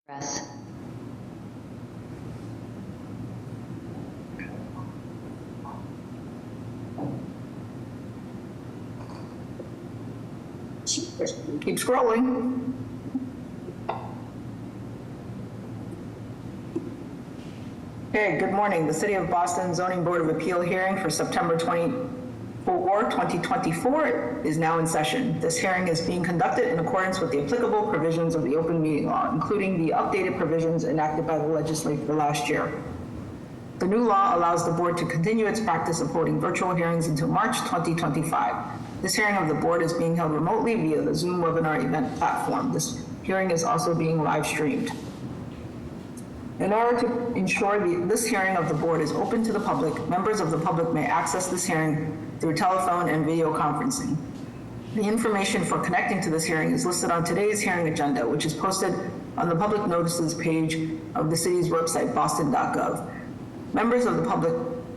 Press. Keep scrolling. Okay, good morning. The City of Boston Zoning Board of Appeal hearing for September 24, 2024 is now in session. This hearing is being conducted in accordance with the applicable provisions of the open meeting law, including the updated provisions enacted by the legislature last year. The new law allows the board to continue its practice of holding virtual hearings until March 2025. This hearing of the board is being held remotely via the Zoom webinar event platform. This hearing is also being live streamed. In order to ensure this hearing of the board is open to the public, members of the public may access this hearing through telephone and video conferencing. The information for connecting to this hearing is listed on today's hearing agenda, which is posted on the public notices page of the city's website, boston.gov. Members of the public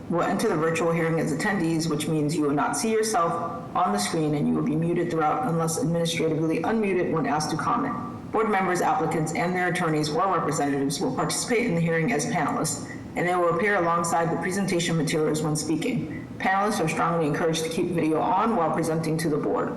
will enter the virtual hearing as attendees, which means you will not see yourself on the screen and you will be muted throughout unless administratively unmuted when asked to comment. Board members, applicants, and their attorneys or representatives will participate in the hearing as panelists, and they will appear alongside the presentation materials when speaking. Panelists are strongly encouraged to keep video on while presenting to the board.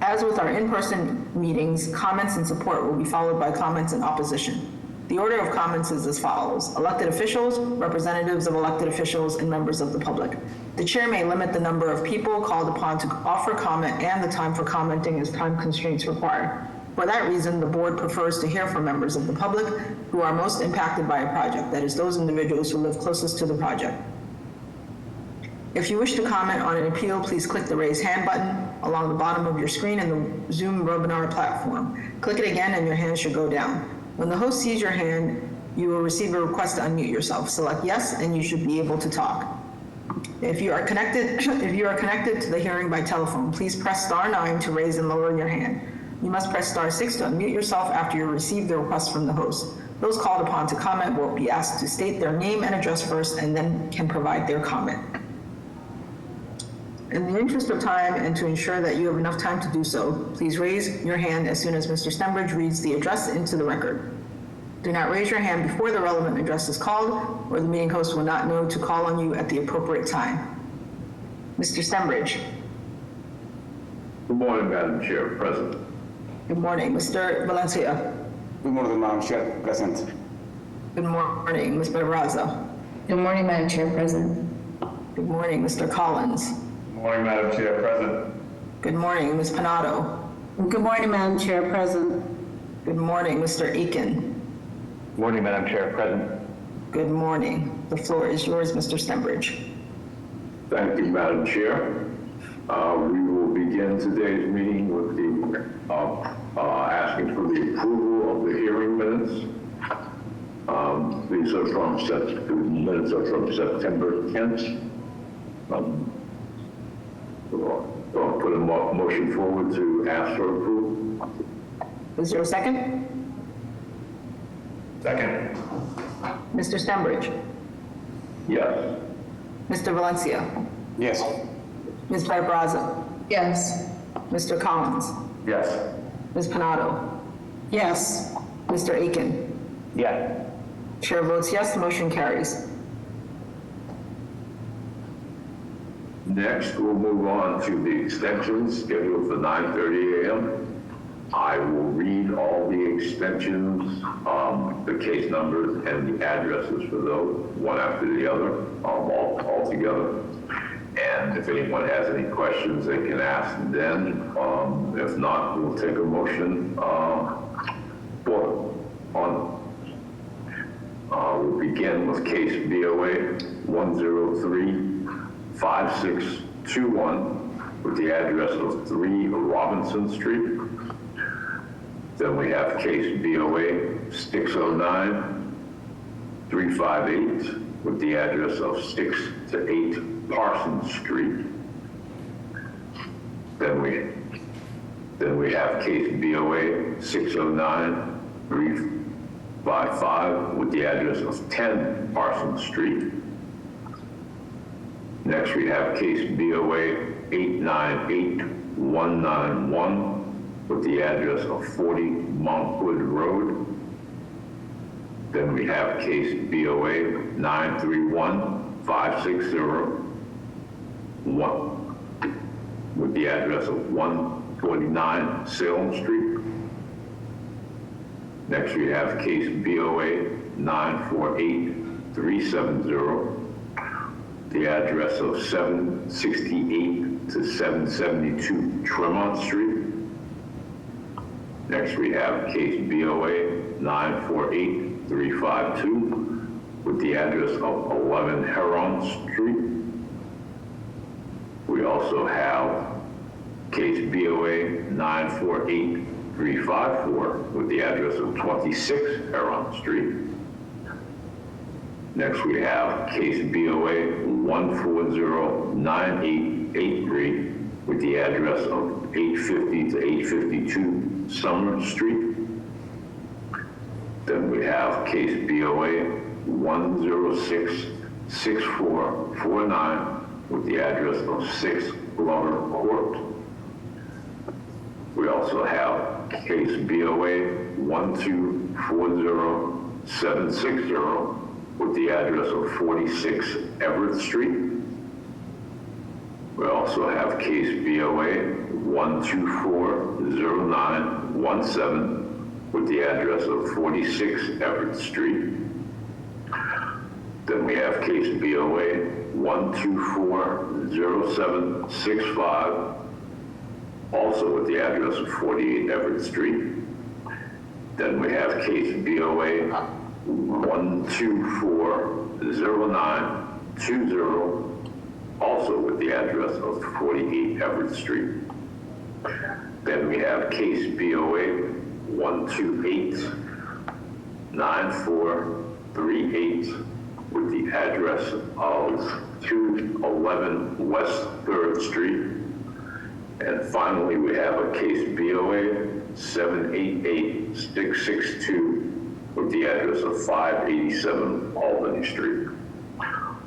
As with our in-person meetings, comments in support will be followed by comments in opposition. The order of comments is as follows: elected officials, representatives of elected officials, and members of the public. The chair may limit the number of people called upon to offer comment and the time for commenting as time constraints require. For that reason, the board prefers to hear from members of the public who are most impacted by a project, that is, those individuals who live closest to the project. If you wish to comment on an appeal, please click the raise hand button along the bottom of your screen in the Zoom webinar platform. Click it again and your hand should go down. When the host sees your hand, you will receive a request to unmute yourself. Select yes, and you should be able to talk. If you are connected to the hearing by telephone, please press *9 to raise and lower your hand. You must press *6 to unmute yourself after you receive the request from the host. Those called upon to comment will be asked to state their name and address first and then can provide their comment. In the interest of time and to ensure that you have enough time to do so, please raise your hand as soon as Mr. Stembridge reads the address into the record. Do not raise your hand before the relevant address is called, or the meeting host will not know to call on you at the appropriate time. Mr. Stembridge. Good morning, Madam Chair. Present. Good morning. Mr. Valencia. Good morning, Madam Chair. Present. Good morning. Ms. Barraza. Good morning, Madam Chair. Present. Good morning. Mr. Collins. Good morning, Madam Chair. Present. Good morning. Ms. Panado. Good morning, Madam Chair. Present. Good morning. Mr. Aiken. Good morning, Madam Chair. Present. Good morning. The floor is yours, Mr. Stembridge. Thank you, Madam Chair. We will begin today's meeting with the asking for the approval of the hearing minutes. These are the minutes are from September 10th. I'll put a motion forward to ask for approval. Is there a second? Second. Mr. Stembridge. Yes. Mr. Valencia. Yes. Ms. Barraza. Yes. Mr. Collins. Yes. Ms. Panado. Yes. Mr. Aiken. Yes. Chair votes yes, the motion carries. Next, we'll move on to the extensions scheduled for 9:30 a.m. I will read all the extensions, the case numbers, and the addresses for those, one after the other, all together. And if anyone has any questions, they can ask then. If not, we'll take a motion we'll begin with case BOA 103-5621 with the address of 3 Robinson Street. Then we have case BOA 609-358 with the address of 6 to 8 Parsons Street. Then we have case BOA 609-355 with the address of 10 Parsons Street. Next, we have case BOA 898191 with the address of 40 Montwood Road. Then we have case BOA 931560 with the address of 149 Salem Street. Next we have case BOA 948370, the address of 768 to 772 Tremont Street. Next we have case BOA 948352 with the address of 11 Heron Street. We also have case BOA 948354 with the address of 26 Heron Street. Next we have case BOA 1409883 with the address of 850 to 852 Summer Street. Then we have case BOA 1066449 with the address of 6 Glover Court. We also have case BOA 1240760 with the address of 46 Everett Street. We also have case BOA 1240917 with the address of 46 Everett Street. Then we have case BOA 1240765, also with the address of 48 Everett Street. Then we have case BOA 1240920, also with the address of 48 Everett Street. Then we have case BOA 1289438 with the address of 211 West 3rd Street. And finally, we have a case BOA 788662 with the address of 587 Albany Street.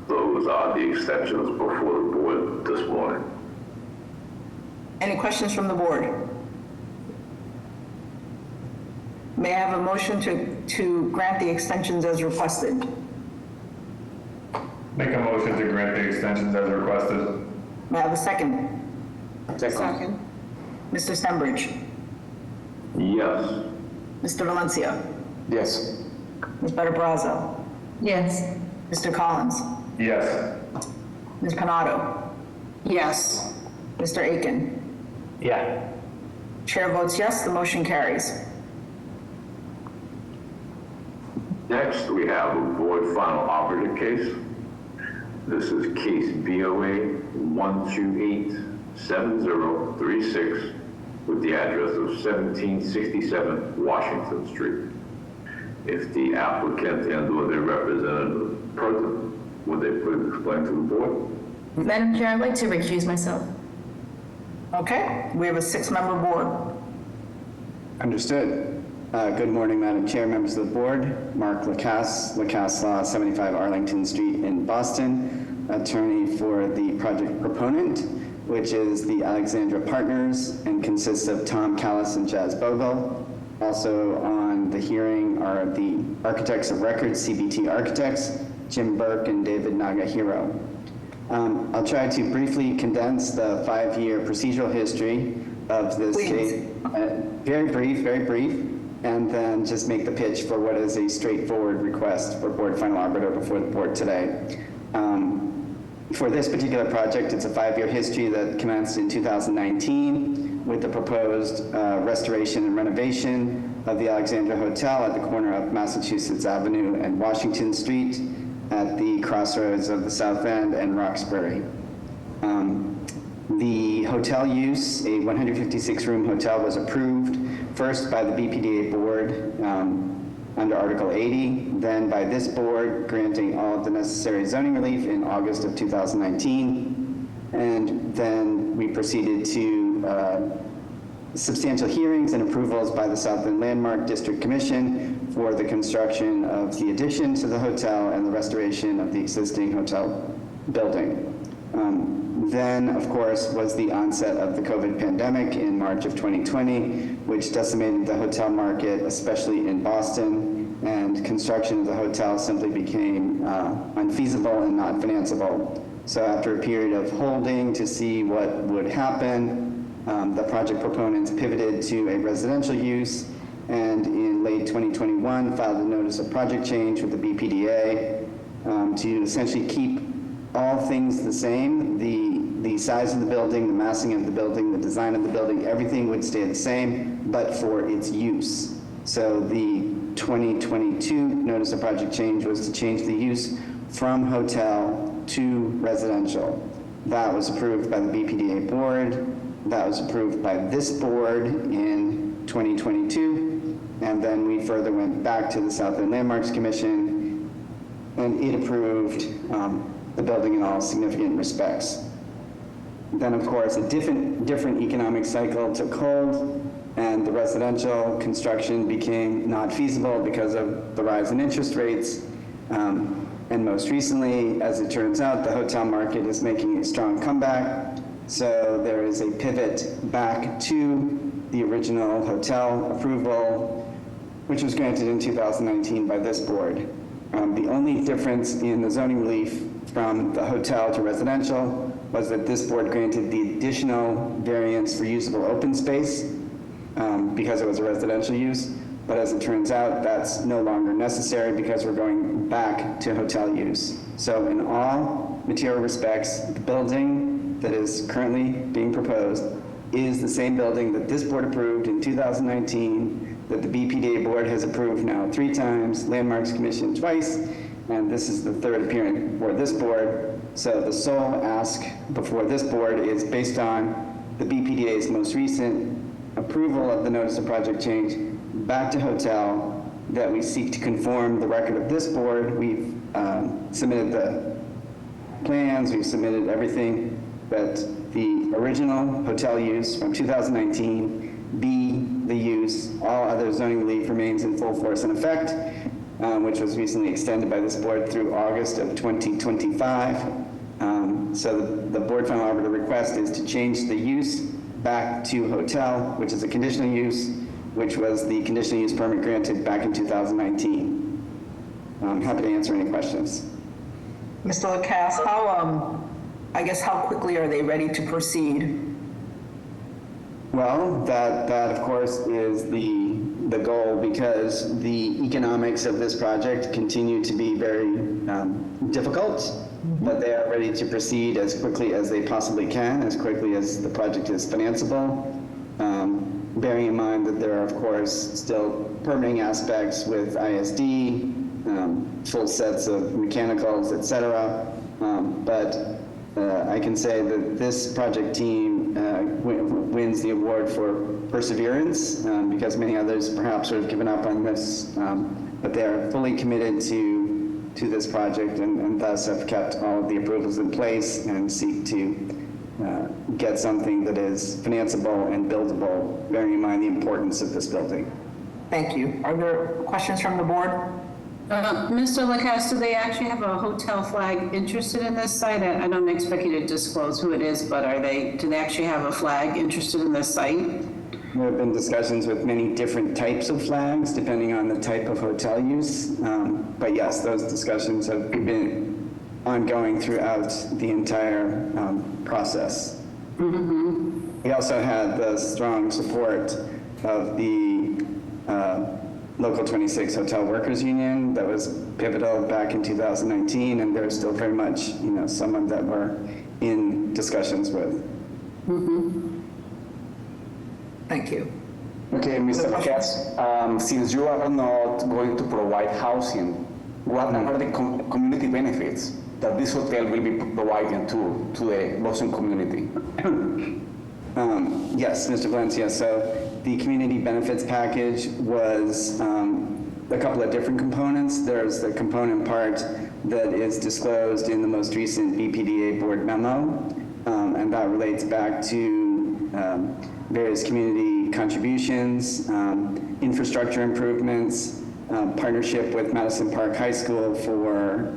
Those are the extensions before the board this morning. Any questions from the board? May I have a motion to grant the extensions as requested? Make a motion to grant the extensions as requested. May I have a second? Second. Mr. Stenbridge? Yes. Mr. Valencia? Yes. Ms. Better Brazzo? Yes. Mr. Collins? Yes. Ms. Panado? Yes. Mr. Aiken? Yeah. Chair votes yes, the motion carries. Next, we have a board final operative case. This is case BOA 1287036 with the address of 1767 Washington Street. If the applicant and/or their representative present, would they please explain to the board? Madam Chair, I'd like to recuse myself. Okay, we have a 6-member board. Understood. Good morning, Madam Chair, members of the board. Mark Lacasse, Lacasse Law, 75 Arlington Street in Boston, attorney for the project proponent, which is the Alexandra Partners and consists of Tom Callis and Jazz Bogle. Also on the hearing are the architects of record, CBT Architects, Jim Burke and David Nagahiro. I'll try to briefly condense the 5-year procedural history of this case. Very brief, and then just make the pitch for what is a straightforward request for board final arbiter before the board today. For this particular project, it's a 5-year history that commenced in 2019 with the proposed restoration and renovation of the Alexandra Hotel at the corner of Massachusetts Avenue and Washington Street at the crossroads of the South End and Roxbury. The hotel use, a 156-room hotel, was approved first by the BPDA board under Article 80, then by this board granting all of the necessary zoning relief in August of 2019, and then we proceeded to substantial hearings and approvals by the South End Landmark District Commission for the construction of the addition to the hotel and the restoration of the existing hotel building. Then, of course, was the onset of the COVID pandemic in March of 2020, which decimated the hotel market, especially in Boston, and construction of the hotel simply became unfeasible and not financeable. So after a period of holding to see what would happen, the project proponents pivoted to a residential use, and in late 2021 filed a notice of project change with the BPDA to essentially keep all things the same. The size of the building, the massing of the building, the design of the building, everything would stay the same, but for its use. So the 2022 notice of project change was to change the use from hotel to residential. That was approved by the BPDA board. That was approved by this board in 2022. And then we further went back to the South End Landmarks Commission, and it approved the building in all significant respects. Then, of course, a different economic cycle took hold, and the residential construction became not feasible because of the rise in interest rates. And most recently, as it turns out, the hotel market is making a strong comeback. So there is a pivot back to the original hotel approval, which was granted in 2019 by this board. The only difference in the zoning relief from the hotel to residential was that this board granted the additional variance for usable open space because it was a residential use. But as it turns out, that's no longer necessary because we're going back to hotel use. So in all material respects, the building that is currently being proposed is the same building that this board approved in 2019, that the BPDA board has approved now 3 times, Landmarks Commission twice, and this is the third appearance for this board. So the sole ask before this board is based on the BPDA's most recent approval of the notice of project change back to hotel, that we seek to conform the record of this board. We've submitted the plans, we've submitted everything, that the original hotel use from 2019 be the use. All other zoning relief remains in full force and effect, which was recently extended by this board through August of 2025. So the board final arbiter request is to change the use back to hotel, which is a conditional use, which was the conditional use permit granted back in 2019. I'm happy to answer any questions. Mr. Lacasse, how quickly are they ready to proceed? Well, that of course is the goal, because the economics of this project continue to be very difficult, but they are ready to proceed as quickly as they possibly can, as quickly as the project is financeable. Bearing in mind that there are, of course, still permitting aspects with ISD, full sets of mechanicals, et cetera. But I can say that this project team wins the award for perseverance, because many others perhaps would have given up on this, but they are fully committed to this project, and thus have kept all of the approvals in place and seek to get something that is financeable and buildable, bearing in mind the importance of this building. Thank you. Are there questions from the board? Mr. Lacasse, do they actually have a hotel flag interested in this site? I don't expect you to disclose who it is, but do they actually have a flag interested in this site? There have been discussions with many different types of flags, depending on the type of hotel use. But yes, those discussions have been ongoing throughout the entire process. We also had the strong support of the Local 26 Hotel Workers Union that was pivotal back in 2019, and they're still very much, someone that we're in discussions with. Thank you. Okay, Mr. Lacasse, since you are not going to provide housing, what are the community benefits that this hotel will be providing to the Boston community? Yes, Mr. Valencia. So the community benefits package was a couple of different components. There's the component part that is disclosed in the most recent BPDA board memo, and that relates back to various community contributions, infrastructure improvements, partnership with Madison Park High School for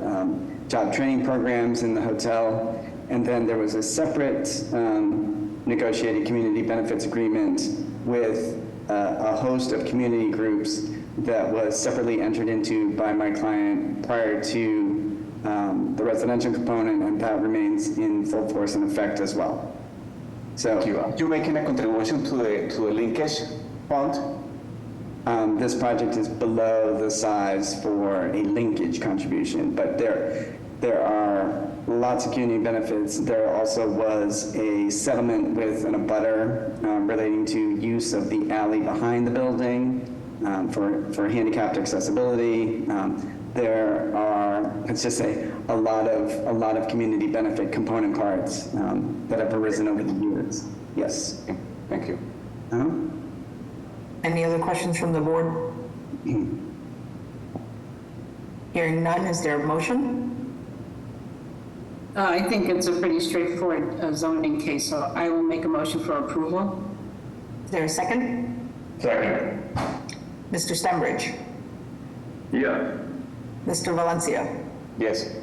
job training programs in the hotel, And then there was a separate negotiated community benefits agreement with a host of community groups that was separately entered into by my client prior to the residential component, and that remains in full force and effect as well. So You're making a contribution to the linkage fund? this project is below the size for a linkage contribution, but there are lots of community benefits. There also was a settlement with an abutter relating to use of the alley behind the building for handicapped accessibility. There are, let's just say, a lot of community benefit component parts that have arisen over the years. Yes. Okay, thank you. Any other questions from the board? Hearing none, is there a motion? I think it's a pretty straightforward zoning case, so I will make a motion for approval. Is there a second? Second. Mr. Stenbridge? Yes. Mr. Valencia? Yes.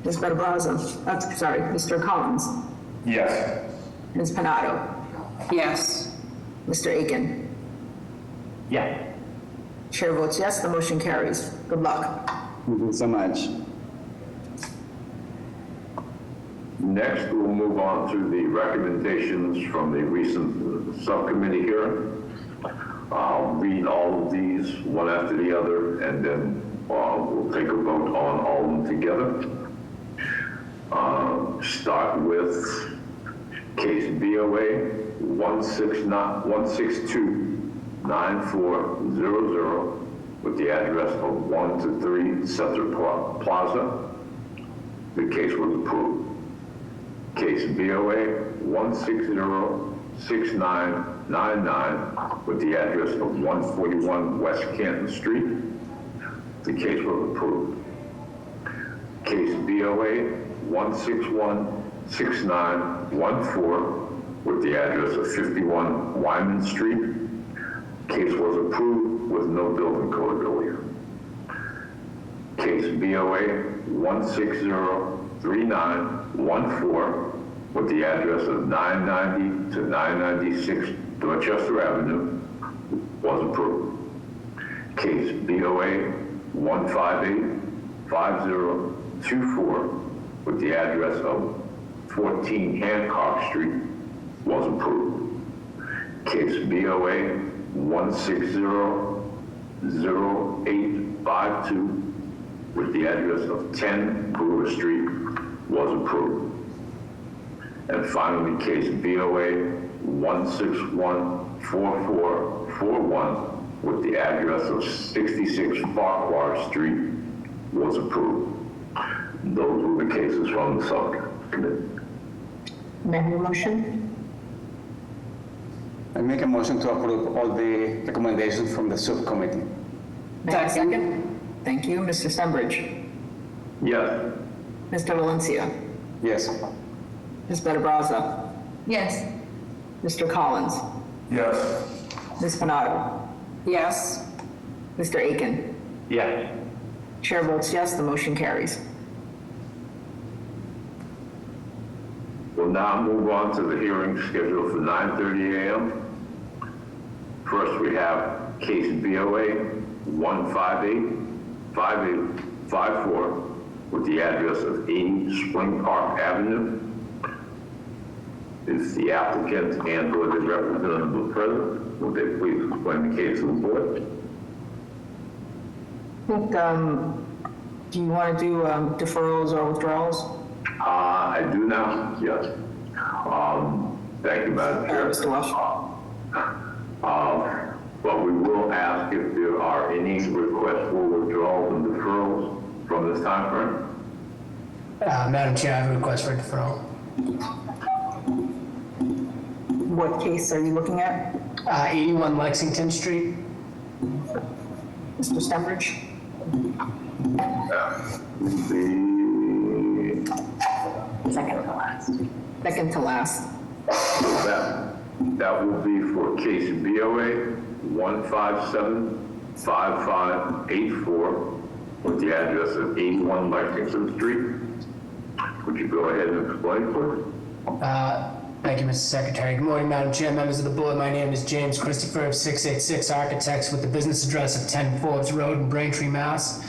Ms. Benabraza? Sorry, Mr. Collins? Yes. Ms. Panado? Yes. Mr. Aiken? Yeah. Chair votes yes, the motion carries. Good luck. Thank you so much. Next, we'll move on to the recommendations from the recent subcommittee hearing. I'll read all of these one after the other, and then we'll take a vote on all of them together. Start with case BOA 1629400 with the address of 1 to 3 Center Plaza. The case was approved. Case BOA 1606999 with the address of 141 West Canton Street. The case was approved. Case BOA 1616914 with the address of 51 Wyman Street. Case was approved with no building code relief. Case BOA 1603914 with the address of 990 to 996 Dorchester Avenue was approved. Case BOA 1585024 with the address of 14 Hancock Street was approved. Case BOA 1600852 with the address of 10 Brewer Street was approved. And finally, case BOA 1614441 with the address of 66 Farquhar Street was approved. Those were the cases from the subcommittee. May I have a motion? I make a motion to approve all the recommendations from the subcommittee. May I have a Second. second? Thank you. Mr. Stenbridge? Yes. Mr. Valencia? Yes. Ms. Benabraza? Yes. Mr. Collins? Yes. Ms. Panado? Yes. Mr. Aiken? Yeah. Chair votes yes, the motion carries. We'll now move on to the hearing scheduled for 9:30 a.m. First, we have case BOA 1585854 with the address of 80 Spring Park Avenue. Is the applicant and or the representative present? Will they please explain the case to the board? I think, do you want to do deferrals or withdrawals? I do now, yes. Thank you, Madam Chair. Mr. Welsh? But we will ask if there are any requests for withdrawals and deferrals from this time frame. Madam Chair, I have a request for deferral. What case are you looking at? 81 Lexington Street. Mr. Stenbridge? Second to last. Second to last. That will be for case BOA 1575584 with the address of 81 Lexington Street. Would you go ahead and explain, please? Thank you, Mr. Secretary. Good morning, Madam Chair, members of the board. My name is James Christopher of 686 Architects with the business address of 10 Forbes Road in Braintree, Mass.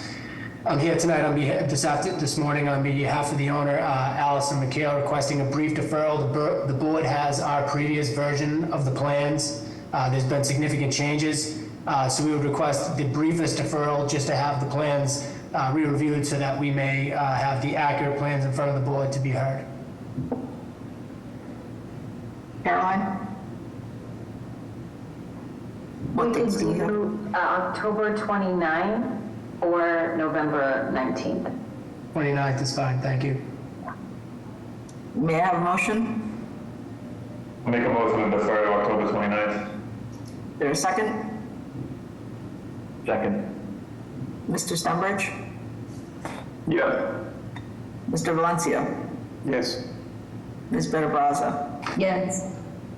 I'm here tonight this morning on behalf of the owner, Allison McHale, requesting a brief deferral. The board has our previous version of the plans. There's been significant changes, so we would request the briefest deferral just to have the plans re-reviewed so that we may have the accurate plans in front of the board to be heard. Caroline? What We could dates do you have? do October 29 or November 19th. 29th is fine, thank you. May I have a motion? Make a motion to defer to October 29th. Is there a second? Second. Mr. Stenbridge? Yes. Mr. Valencia? Yes. Ms. Benabraza? Yes.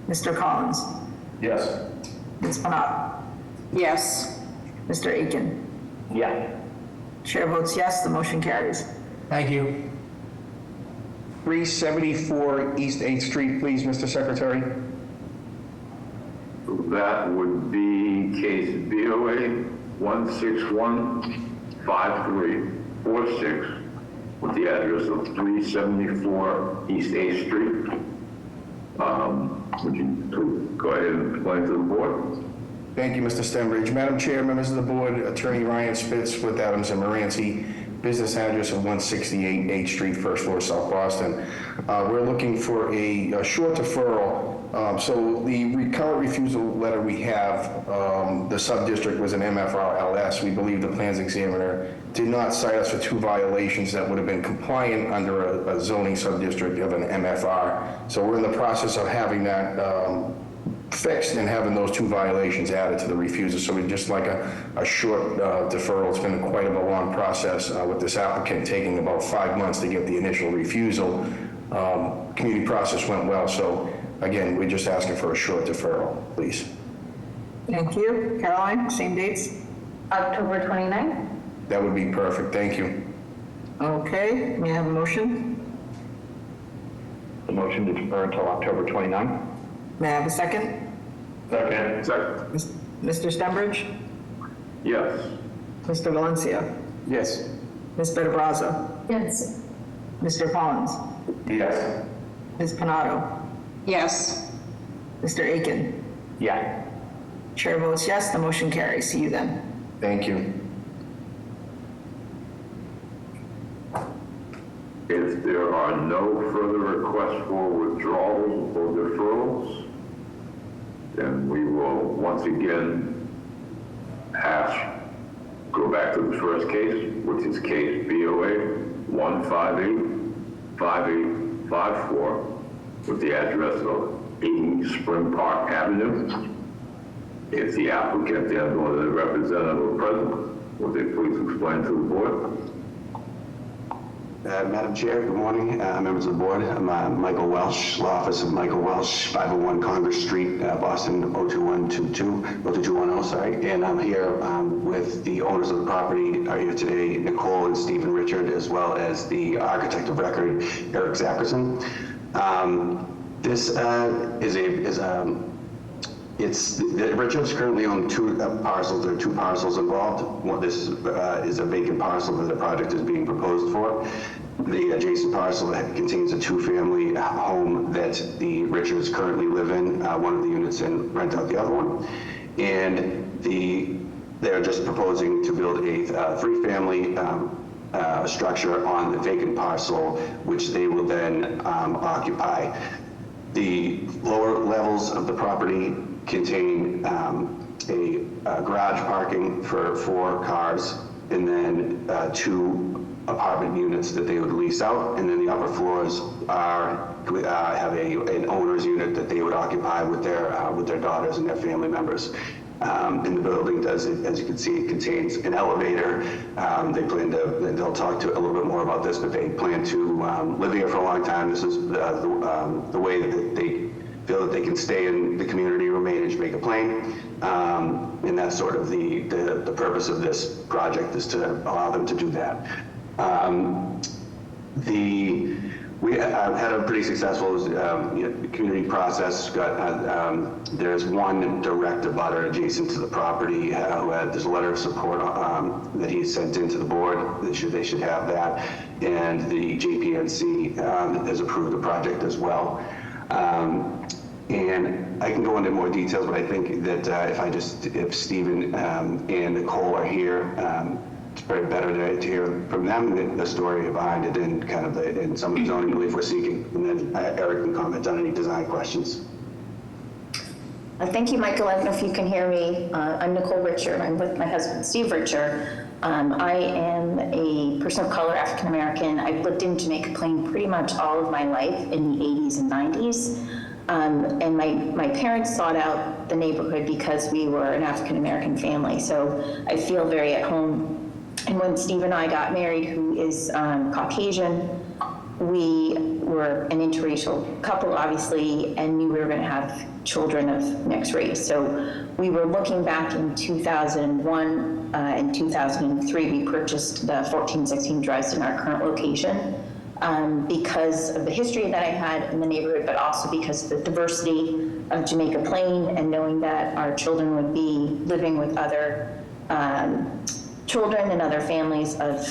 Mr. Collins? Yes. Ms. Panat? Yes. Mr. Aiken? Yeah. Chair votes yes, the motion carries. Thank you. 374 East 8th Street, please, Mr. Secretary. That would be case BOA 1615346 with the address of 374 East 8th Street. Would you go ahead and explain to the board? Thank you, Mr. Stenbridge. Madam Chair, members of the board, Attorney Ryan Spitz with Adams and Moranci, business address of 168 8th Street, first floor, South Boston. We're looking for a short deferral. So the current refusal letter we have, the sub-district was an MFR-LS. We believe the plans examiner did not cite us for 2 violations that would have been compliant under a zoning sub-district of an MFR. So we're in the process of having that fixed and having those 2 violations added to the refusal. So we'd just like a short deferral. It's been quite of a long process with this applicant taking about 5 months to get the initial refusal. Community process went well. So again, we're just asking for a short deferral, please. Thank you. Caroline, same dates? October 29th? That would be perfect. Thank you. Okay, may I have a motion? The motion to defer until October 29th. May I have a second? Second. Second. Mr. Stenbridge? Yes. Mr. Valencia? Yes. Ms. Benabraza? Yes. Mr. Collins? Yes. Ms. Panato? Yes. Mr. Aiken? Yeah. Chair votes yes, the motion carries. See you then. Thank you. If there are no further requests for withdrawals or deferrals, then we will once again go back to the first case, which is case BOA 1585854 with the address of 80 Spring Park Avenue. If the applicant and or the representative are present, would they please explain to the board? Madam Chair, good morning, members of the board. I'm Michael Welsh, Law Office of Michael Welsh, 501 Congress Street, Boston, 02110, sorry. And I'm here with the owners of the property are here today, Nicole and Stephen Richard, as well as the architect of record, Eric Zackerson. Richard's currently on 2 parcels. There are 2 parcels involved. This is a vacant parcel that the project is being proposed for. The adjacent parcel contains a 2-family home that the Richards currently live in, one of the units, and rent out the other one. And they're just proposing to build a 3-family structure on the vacant parcel, which they will then occupy. The lower levels of the property contain a garage parking for 4 cars, and then 2 apartment units that they would lease out, and then the upper floors have an owner's unit that they would occupy with their daughters and their family members. And the building does, as you can see, it contains an elevator. They'll talk to a little bit more about this, but they plan to live here for a long time. This is the way that they feel that they can stay in the community, remain in Jamaica Plain. And that's sort of the purpose of this project, is to allow them to do that. We had a pretty successful community process. There's one direct abutter adjacent to the property there's a letter of support that he sent into the board. They should have that. And the JPNC has approved the project as well. And I can go into more details, but I think that if Stephen and Nicole are here, it's probably better to hear from them the story behind it and kind of and some of the zoning relief we're seeking. And then Eric can comment on any design questions. Thank you, Michael. I don't know if you can hear me. I'm Nicole Richer. I'm with my husband, Steve Richer. I am a person of color, African American. I've lived in Jamaica Plain pretty much all of my life in the 80s and 90s. And my parents sought out the neighborhood because we were an African American family. So I feel very at home. And when Steve and I got married, who is Caucasian, we were an interracial couple, obviously, and knew we were going to have children of mixed race. So we were looking back in 2001 and 2003, we purchased the 1416 Dresden, our current location, because of the history that I had in the neighborhood, but also because of the diversity of Jamaica Plain and knowing that our children would be living with other children and other families of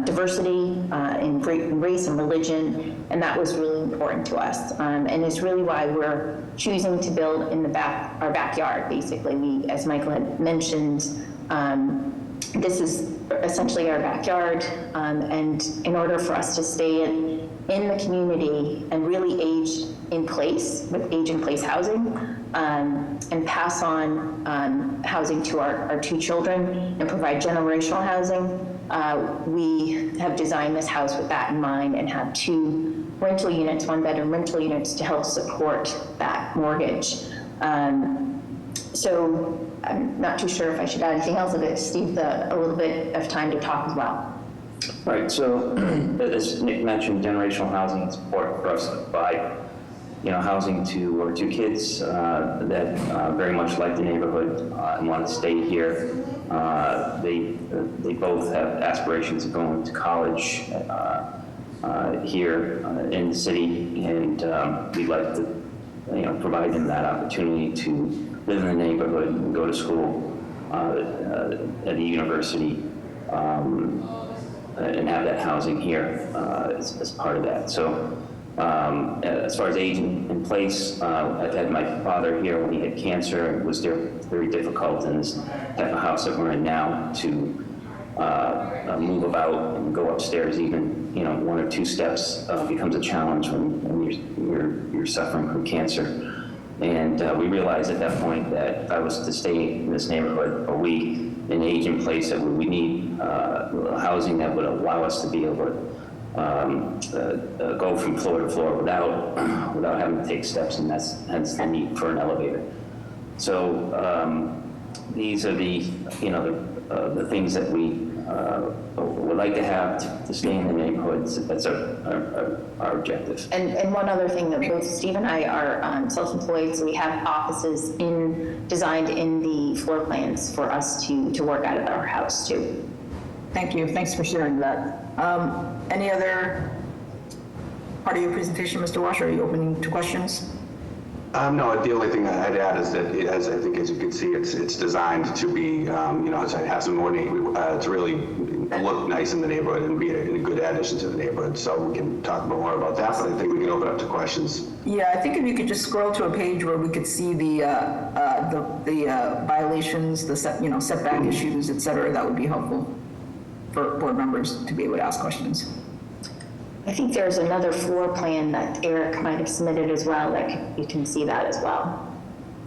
diversity in race and religion, and that was really important to us. And it's really why we're choosing to build in our backyard, basically. We, as Michael had mentioned, this is essentially our backyard, and in order for us to stay in the community and really age in place with age-in-place housing, and pass on housing to our two children and provide generational housing. We have designed this house with that in mind and have 2 rental units, 1-bedroom rental units to help support that mortgage. So I'm not too sure if I should add anything else, but Steve, a little bit of time to talk as well. Right, so as Nick mentioned, generational housing is important for us to provide housing to our 2 kids that very much like the neighborhood and want to stay here. They both have aspirations of going to college here in the city, and we'd like to provide them that opportunity to live in the neighborhood and go to school at a university and have that housing here as part of that. So as far as aging in place, I've had my father here when he had cancer. It was very difficult in this type of house that we're in now to move about and go upstairs. Even 1 or 2 steps becomes a challenge when you're suffering from cancer. And we realized at that point that if I was to stay in this neighborhood a week and age in place, that we need housing that would allow us to be able to go from floor to floor without having to take steps, and that's hence the need for an elevator. So these are the things that we would like to have to stay in the neighborhoods. That's our objective. And one other thing, that both Steve and I are self-employed, so we have offices designed in the floor plans for us to work out of our house too. Thank you. Thanks for sharing that. Any other part of your presentation, Mr. Washer? Are you opening to questions? No, the only thing I'd add is that, as you can see, it's designed to be, to have some more, to really look nice in the neighborhood and be a good addition to the neighborhood. So we can talk more about that, but I think we can open up to questions. Yeah, I think if you could just scroll to a page where we could see the violations, the setback issues, et cetera, that would be helpful for board members to be able to ask questions. I think there's another floor plan that Eric might have submitted as well, that you can see that as well.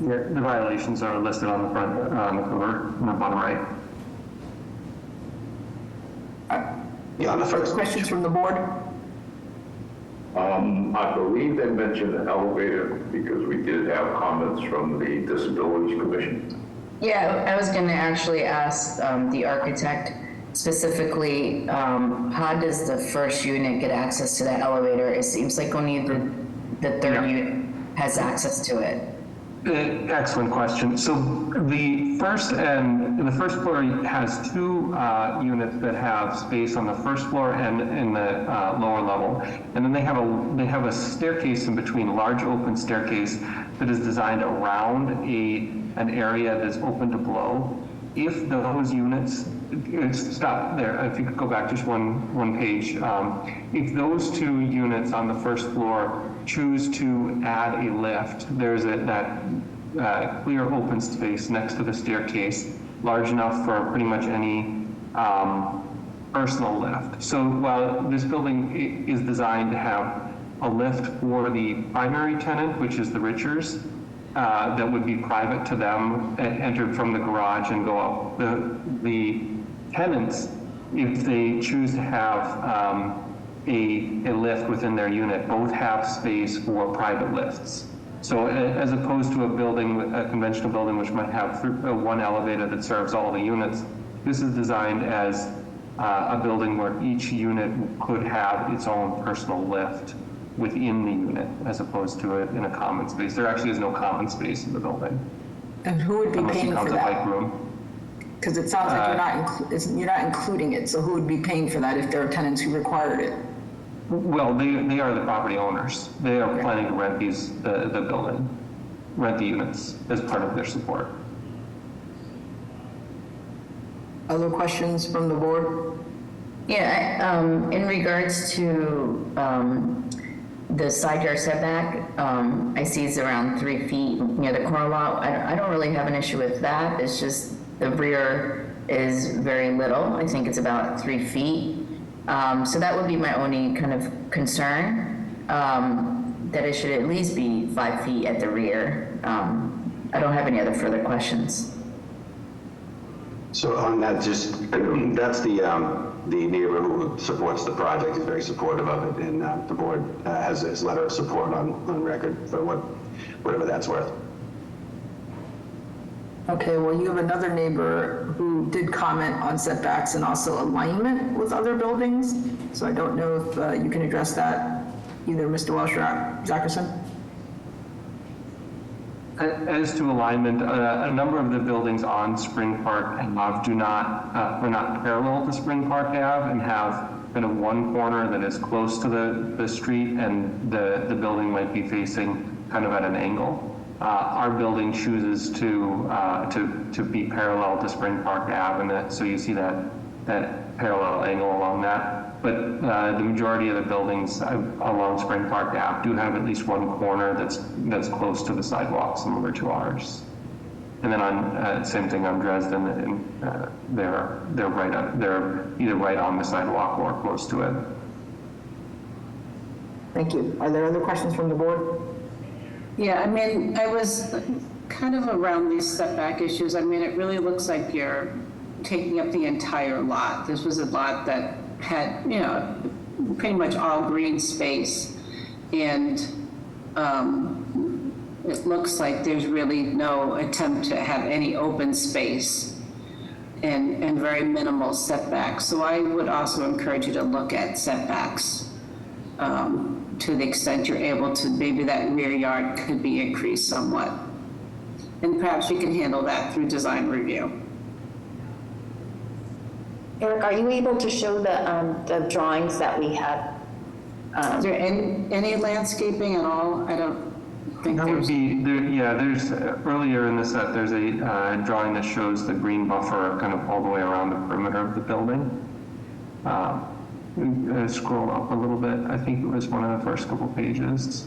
Yeah, the violations are listed on the front, on the cover, on the bottom right. Yeah, on the first. Questions from the board? I believe they mentioned the elevator because we did have comments from the Disabilities Commission. Yeah, I was going to actually ask the architect specifically, how does the first unit get access to that elevator? It seems like only the third unit has access to it. Excellent question. So the first floor has two units that have space on the first floor and in the lower level, and then they have a staircase in between, a large open staircase that is designed around an area that's open to below. If those units, stop there. If you could go back just one page. If those two units on the first floor choose to add a lift, there's that clear open space next to the staircase, large enough for pretty much any personal lift. So while this building is designed to have a lift for the primary tenant, which is the Richards, that would be private to them, entered from the garage and go up. The tenants, if they choose to have a lift within their unit, both have space for private lifts. So as opposed to a conventional building which might have one elevator that serves all the units, this is designed as a building where each unit could have its own personal lift within the unit, as opposed to it in a common space. There actually is no common space in the building. And who would be paying for that? Because it sounds like you're not including it, so who would be paying for that if there are tenants who required it? Well, they are the property owners. They are planning to rent the building, rent the units as part of their support. Other questions from the board? Yeah, in regards to the side yard setback, I see it's around 3 feet near the corner lot. I don't really have an issue with that. It's just the rear is very little. I think it's about 3 feet. So that would be my only kind of concern, that it should at least be 5 feet at the rear. I don't have any other further questions. So on that, that's the neighbor who supports the project, is very supportive of it, and the board has his letter of support on record for whatever that's worth. Okay, well, you have another neighbor who did comment on setbacks and also alignment with other buildings. So I don't know if you can address that, either Mr. Welsh or Zackerson. As to alignment, a number of the buildings on Spring Park Ave are not parallel to Spring Park Ave and have kind of one corner that is close to the street, and the building might be facing kind of at an angle. Our building chooses to be parallel to Spring Park Ave, and so you see that parallel angle along that. But the majority of the buildings along Spring Park Ave do have at least one corner that's close to the sidewalk, similar to ours. And then on same thing on Dresden, and they're either right on the sidewalk or close to it. Thank you. Are there other questions from the board? Yeah, I mean, I was kind of around these setback issues. I mean, it really looks like you're taking up the entire lot. This was a lot that had, pretty much all green space. And it looks like there's really no attempt to have any open space and very minimal setbacks. So I would also encourage you to look at setbacks. To the extent you're able to, maybe that rear yard could be increased somewhat. And perhaps you can handle that through design review. Eric, are you able to show the drawings that we have? Is there any landscaping at all? I don't think That would be, there's, earlier in the set, there's a drawing that shows the green buffer kind of all the way around the perimeter of the building. Scroll up a little bit. I think it was one of the first couple pages.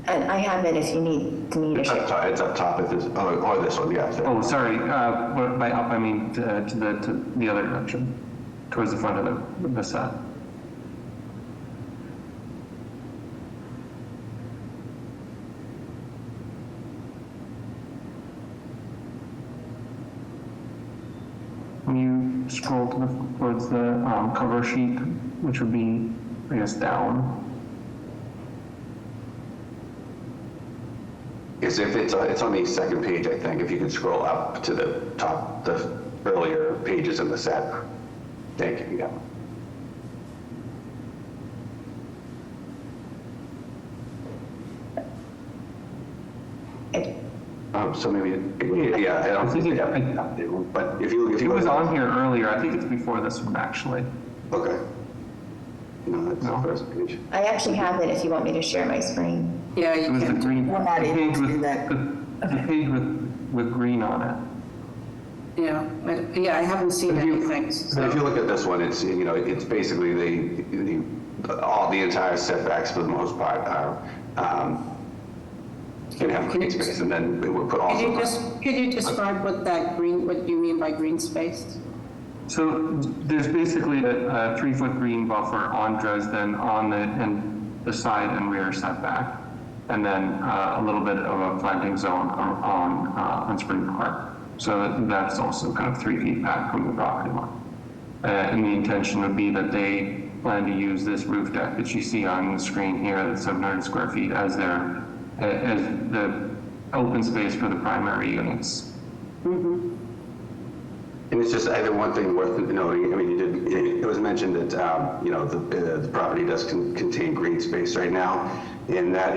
And I have it if you need me to show. It's up top at this, or this one, yeah. Oh, sorry. By up, I mean to the other direction, towards the front of the set. When you scroll towards the cover sheet, which would be, I guess, down. If it's on the second page, I think, if you could scroll up to the top, the earlier pages in the set. Thank you, yeah. So maybe, yeah, I don't think but if you It was on here earlier. I think it's before this one, actually. Okay. No, that's the first page. I actually have it if you want me to share my screen. Yeah, It you was the can. green. We're not the able page to with- do that. The page with green on it. Yeah, I haven't seen anything. But if you look at this one, it's, you know, it's basically all the entire setbacks for the most part are, can have green space, and then we will put also. Could you describe what you mean by green space? So there's basically a 3-foot green buffer on Dresden on the side and rear setback, and then a little bit of a planting zone on Spring Park. So that's also kind of 3 feet back from the property line. And the intention would be that they plan to use this roof deck that you see on the screen here, that's 700 square feet, as the open space for the primary units. And it's just, I think one thing worth noting, I mean, it was mentioned that, you know, the property does contain green space right now, and that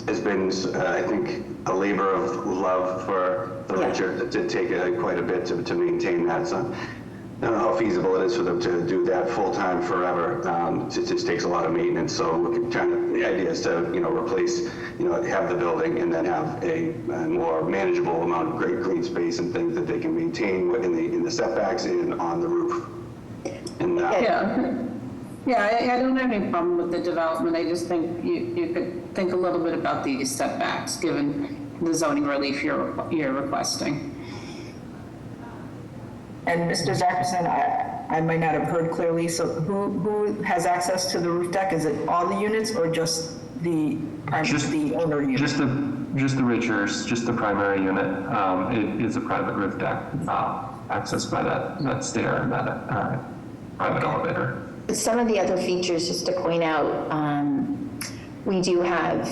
has been, I think, a labor of love for the rancher. It did take quite a bit to maintain that. So I don't know how feasible it is for them to do that full-time forever. It just takes a lot of maintenance. So we're the idea is to, you know, replace, you know, have the building and then have a more manageable amount of great green space and things that they can maintain in the setbacks and on the roof. And Yeah, I don't have any problem with the development. I just think you could think a little bit about these setbacks, given the zoning relief you're requesting. And Mr. Zackerson, I might not have heard clearly, so who has access to the roof deck? Is it all the units or just the owner unit? Just the Richards, just the primary unit. It is a private roof deck, accessed by that stair and that private elevator. Some of the other features, just to point out, we do have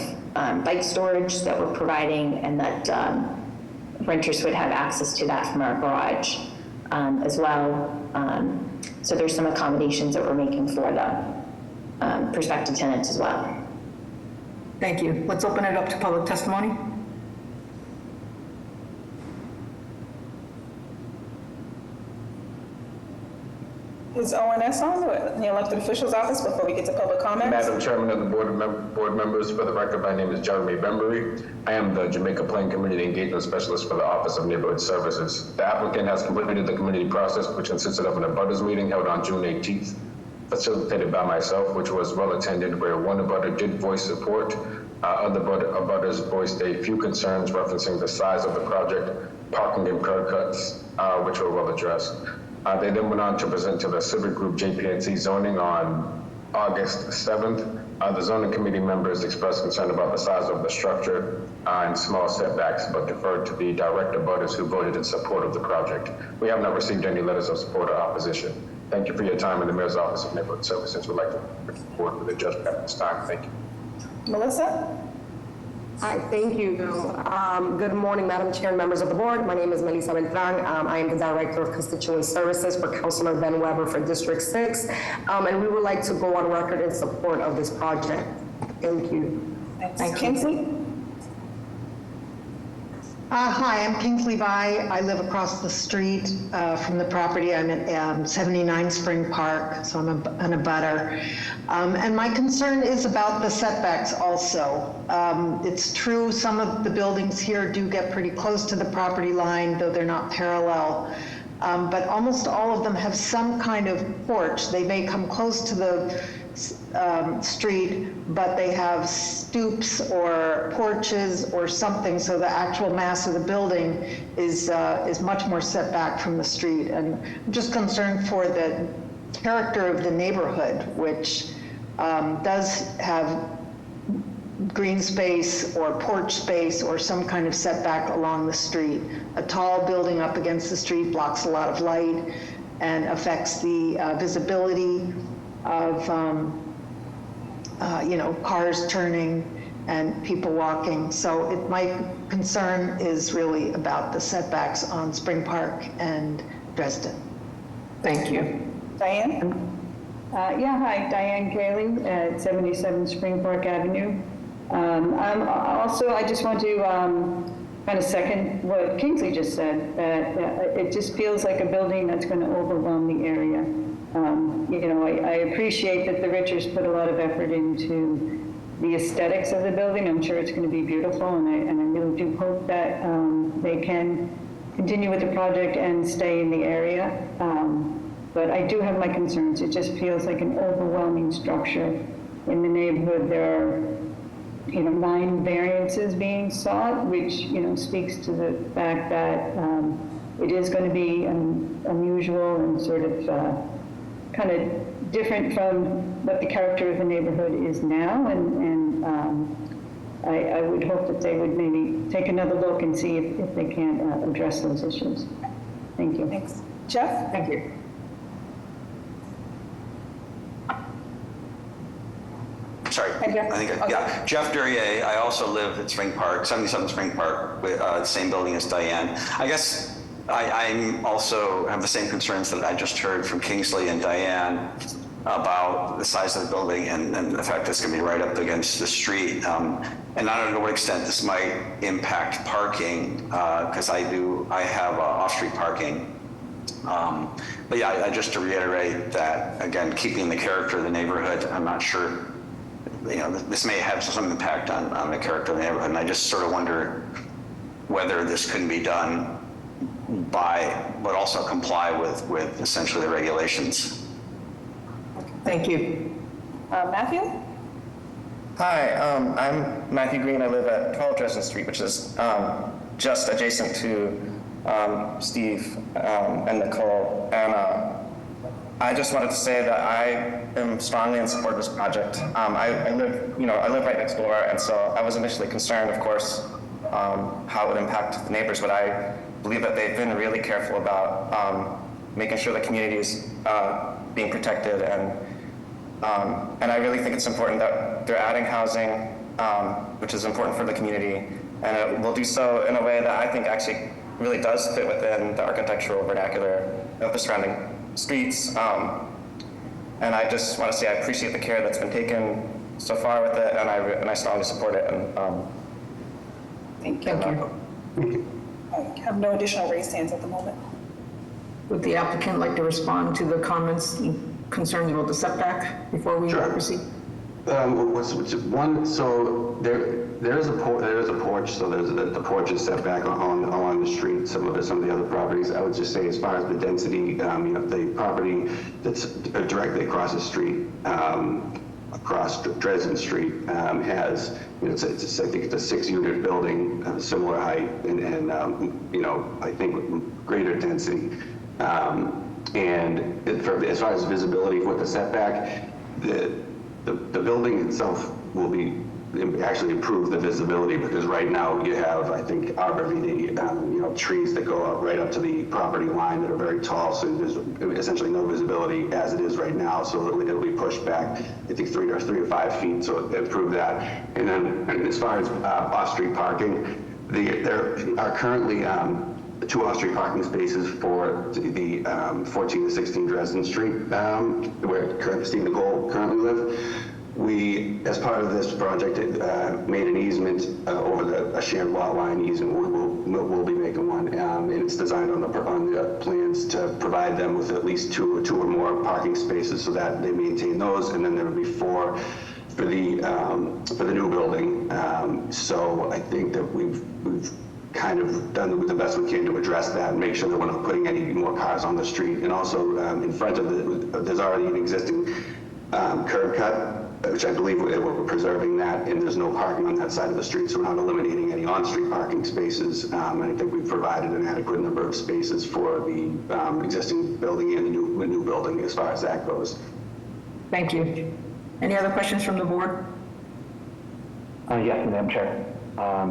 bike storage that we're providing, and that renters would have access to that from our garage as well. So there's some accommodations that we're making for the prospective tenants as well. Thank you. Let's open it up to public testimony. Is ONS on, the elected official's office, before we get to public comments? Madam Chairman of the board members, for the record, my name is Jeremy Bembury. I am the Jamaica Plain Community Engagement Specialist for the Office of Neighborhood Services. The applicant has completed the community process, which consisted of an abutters meeting held on June 18th, facilitated by myself, which was well attended, where one abutter did voice support. Other abutters voiced a few concerns referencing the size of the project, parking and curb cuts, which were well addressed. They then went on to present to the civic group JPNC zoning on August 7th. The zoning committee members expressed concern about the size of the structure and small setbacks, but deferred to the direct abutters who voted in support of the project. We have not received any letters of support or opposition. Thank you for your time, and the Mayor's Office of Neighborhood Services would like to report with the judgment at this time. Thank you. Melissa? Hi, thank you. Good morning, Madam Chair and members of the board. My name is Melissa Beltran. I am the Director of Constituent Services for Councilor Ben Weber for District 6. And we would like to go on record in support of this project. Thank you. Thank you. Kingsley? Hi, I'm Kingsley Bai. I live across the street from the property. I'm at 79 Spring Park, so I'm an abutter. And my concern is about the setbacks also. It's true some of the buildings here do get pretty close to the property line, though they're not parallel. But almost all of them have some kind of porch. They may come close to the street, but they have stoops or porches or something, so the actual mass of the building is much more set back from the street. And I'm just concerned for the character of the neighborhood, which does have green space or porch space or some kind of setback along the street. A tall building up against the street blocks a lot of light and affects the visibility of cars turning and people walking. So my concern is really about the setbacks on Spring Park and Dresden. Thank you. Diane? Hi, Diane Cayley at 77 Spring Park Avenue. I just want to kind of second what Kingsley just said, that it just feels like a building that's going to overwhelm the area. I appreciate that the Richards put a lot of effort into the aesthetics of the building. I'm sure it's going to be beautiful, and I really do hope that they can continue with the project and stay in the area. But I do have my concerns. It just feels like an overwhelming structure in the neighborhood. There are 9 variances being sought, which, speaks to the fact that it is going to be unusual and sort of kind of different from what the character of the neighborhood is now. And I would hope that they would maybe take another look and see if they can address those issues. Thank you. Thanks. Jeff? Thank you. Sorry, Jeff Duryea. I also live at Spring Park, 77 Spring Park, with the same building as Diane. I guess I'm also have the same concerns that I just heard from Kingsley and Diane about the size of the building and the fact that it's going to be right up against the street. And I don't know to what extent this might impact parking, because I have off-street parking. But yeah, just to reiterate that, again, keeping the character of the neighborhood, I'm not sure, this may have some impact on the character of the neighborhood. And I just sort of wonder whether this can be done but also comply with essentially the regulations. Thank you. Matthew? Hi, I'm Matthew Green. I live at 12 Dresden Street, which is just adjacent to Steve and Nicole. And I just wanted to say that I am strongly in support of this project. I live right next door, and so I was initially concerned, of course, how it would impact the neighbors, but I believe that they've been really careful about making sure the community is being protected, and I really think it's important that they're adding housing, which is important for the community, and it will do so in a way that I think actually really does fit within the architectural vernacular of the surrounding streets. And I just want to say I appreciate the care that's been taken so far with it, and I strongly support it. And Thank you. I have no additional raised hands at the moment. Would the applicant like to respond to the comments and concerns about the setback before we proceed? So there is a porch. So the porch is set back along the street. Some of the other properties. I would just say, as far as the density, the property that's directly across the street, across Dresden Street, has I think it's a 6-unit building, similar height, and I think greater density. And as far as visibility with the setback, the building itself will be actually improve the visibility, because right now you have, I think, arborvitae, trees that go up right up to the property line that are very tall, so there's essentially no visibility as it is right now. So it'll be pushed back, I think, 3 to 5 feet, so improve that. And then as far as off-street parking, there are currently 2 off-street parking spaces for the 14 to 16 Dresden Street, where Steve and Nicole currently live. We, as part of this project, made an easement over a shared lot line easement. We'll be making one, and it's designed on the plans to provide them with at least two or more parking spaces, so that they maintain those, and then there will be 4 for the new building. So I think that we've kind of done the best we can to address that and make sure that we're not putting any more cars on the street. And also in front of there's already an existing curb cut, which I believe we're preserving that, and there's no parking on that side of the street, so we're not eliminating any on-street parking spaces. And I think we've provided an adequate number of spaces for the existing building and the new building as far as that goes. Thank you. Any other questions from the board? Yes, Madam Chair.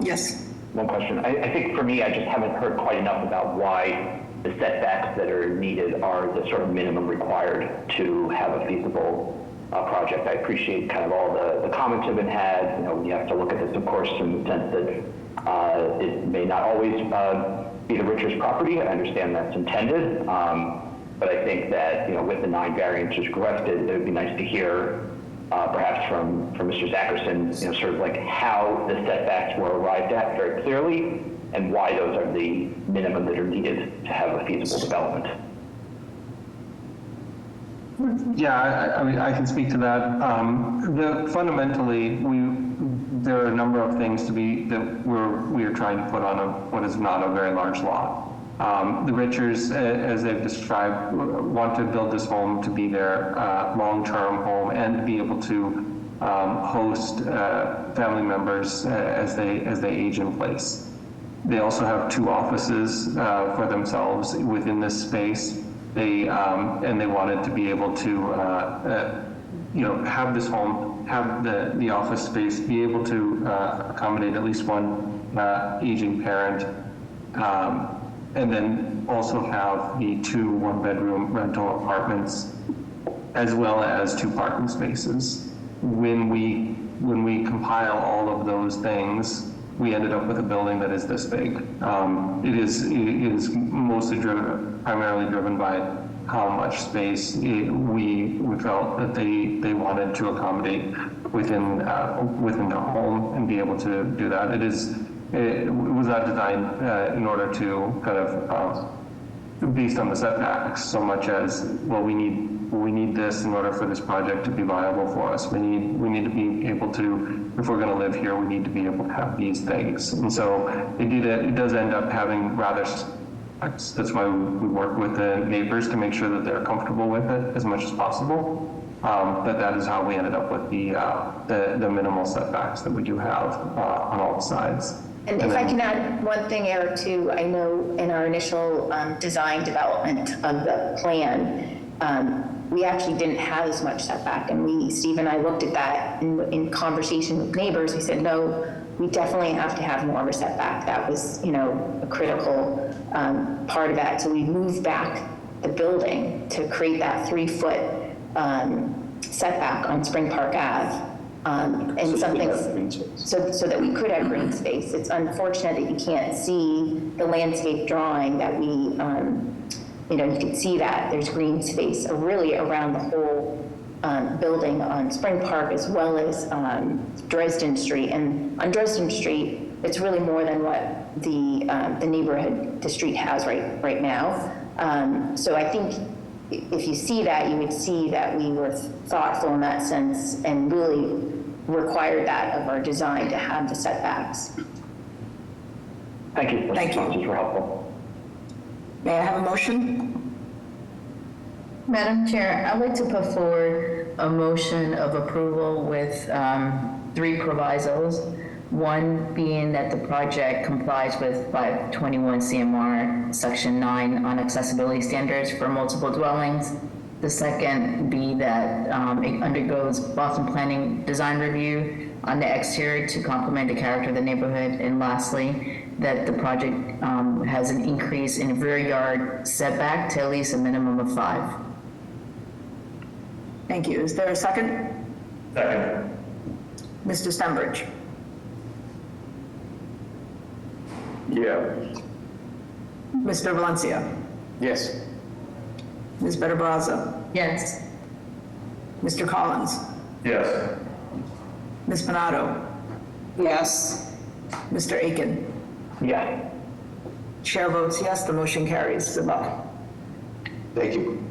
Yes. One question. I think for me, I just haven't heard quite enough about why the setbacks that are needed are the sort of minimum required to have a feasible project. I appreciate kind of all the comments have been had. You have to look at this, of course, in the sense that it may not always be the Richards property. I understand that's intended. But I think that, with the 9 variances requested, it would be nice to hear perhaps from Mr. Zackerson, sort of like how the setbacks were arrived at very clearly, and why those are the minimum that are needed to have a feasible development. Yeah, I mean, I can speak to that. Fundamentally, there are a number of things that we are trying to put on what is not a very large lot. The Richards, as they've described, want to build this home to be their long-term home and be able to host family members as they age in place. They also have 2 offices for themselves within this space. They wanted to be able to have this home, have the office space, be able to accommodate at least one aging parent, and then also have the 2 one-bedroom rental apartments, as well as 2 parking spaces. When we compile all of those things, we ended up with a building that is this big. It is mostly primarily driven by how much space we felt that they wanted to accommodate within their home and be able to do that. It was not designed in order to kind of based on the setbacks so much as, well, we need this in order for this project to be viable for us. We need to be able to, if we're going to live here, we need to be able to have these things. And so it does end up having rather, that's why we work with the neighbors to make sure that they're comfortable with it as much as possible. But that is how we ended up with the minimal setbacks that we do have on all sides. And if I can add one thing, Eric, too, I know in our initial design development of the plan, we actually didn't have as much setback, and Steve and I looked at that in conversation with neighbors. We said, no, we definitely have to have more of a setback. That was, a critical part of that. So we moved back the building to create that 3-foot setback on Spring Park Ave. And so that we could have green space. It's unfortunate that you can't see the landscape drawing that we, you can see that there's green space really around the whole building on Spring Park as well as Dresden Street. And on Dresden Street, it's really more than what the neighborhood, the street has right now. So I think if you see that, you would see that we were thoughtful in that sense and really required that of our design to have the setbacks. Thank you. Thank you. Those were helpful. May I have a motion? Madam Chair, I'd like to put forward a motion of approval with 3 provisos. One being that the project complies with 521 CMR Section 9 on accessibility standards for multiple dwellings. The second be that it undergoes Boston Planning Design Review on the exterior to complement the character of the neighborhood. And lastly, that the project has an increase in rear yard setback to at least a minimum of 5. Thank you. Is there a second? Second. Mr. Stenbridge? Yes. Mr. Valencia? Yes. Ms. Better Brazza? Yes. Mr. Collins? Yes. Ms. Panado? Yes. Mr. Aiken? Yes. Chair votes yes, the motion carries. Good luck. Thank you.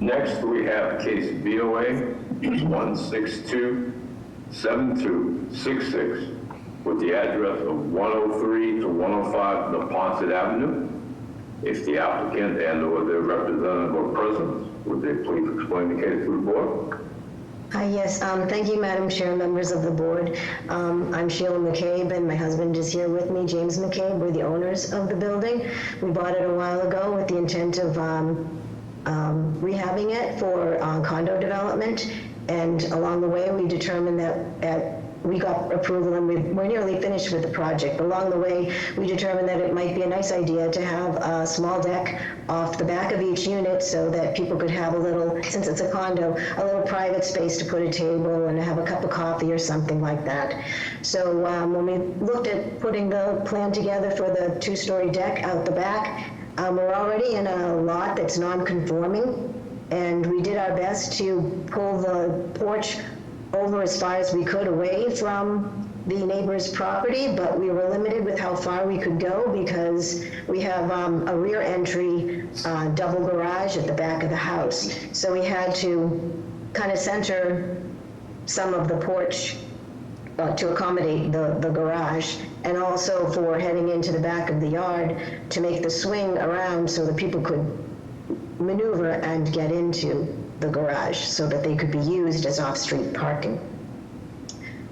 Next, we have case BOA 1627266 with the address of 103 to 105 Neponset Avenue. If the applicant and/or their representative are present, would they please explain the case to the board? Hi, yes, thank you, Madam Chair, members of the board. I'm Sheila McCabe, and my husband is here with me, James McCabe. We're the owners of the building. We bought it a while ago with the intent of rehabbing it for condo development, and along the way, we determined that we got approval and we're nearly finished with the project. Along the way, we determined that it might be a nice idea to have a small deck off the back of each unit so that people could have a little, since it's a condo, a little private space to put a table and have a cup of coffee or something like that. So when we looked at putting the plan together for the 2-story deck out the back, we're already in a lot that's non-conforming, and we did our best to pull the porch over as far as we could away from the neighbor's property, but we were limited with how far we could go because we have a rear entry double garage at the back of the house. So we had to kind of center some of the porch to accommodate the garage, and also for heading into the back of the yard to make the swing around so that people could maneuver and get into the garage so that they could be used as off-street parking.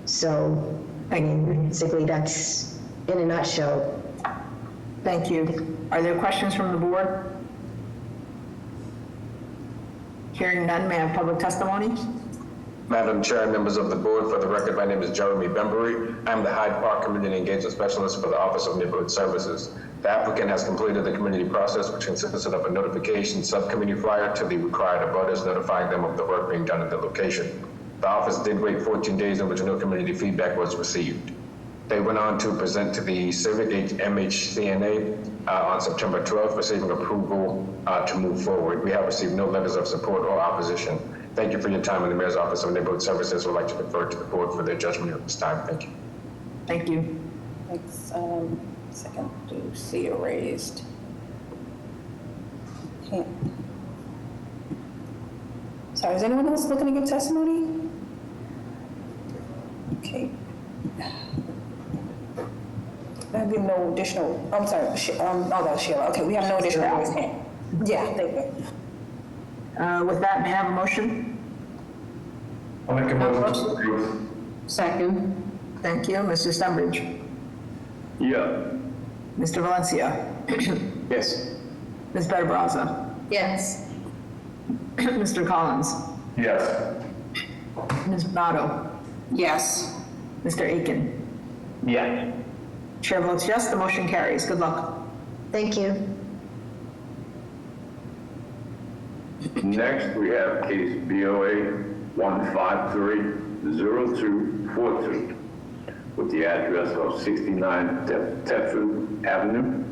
So, I mean, basically that's in a nutshell. Thank you. Are there questions from the board? Hearing none, may I have public testimony? Madam Chair and members of the board, for the record, my name is Jeremy Bembury. I'm the Hyde Park Community Engagement Specialist for the Office of Neighborhood Services. The applicant has completed the community process, which consisted of a notification subcommittee flyer to the required abutters, notifying them of the work being done at the location. The office did wait 14 days in which no community feedback was received. They went on to present to the Civic MHCNA on September 12th, receiving approval to move forward. We have received no letters of support or opposition. Thank you for your time, and the Mayor's Office of Neighborhood Services would like to defer to the board for their judgment at this time. Thank you. Thank you. Thanks. Second to see you raised. Okay. Sorry, is anyone else looking to give testimony? Okay. There have been no additional, I'm sorry, oh, that was Sheila. Okay, we have no additional raised hand. Yeah, thank you. With that, may I have a motion? I'll make a motion to approve. Second. Thank you. Mr. Stenbridge? Yeah. Mr. Valencia? Yes. Ms. Better-Brazza? Yes. Mr. Collins? Yes. Ms. Donato? Yes. Mr. Aiken? Yes. Chair votes yes, the motion carries. Good luck. Thank you. Next, we have case BOA 1530242 with the address of 69 Thetford Avenue.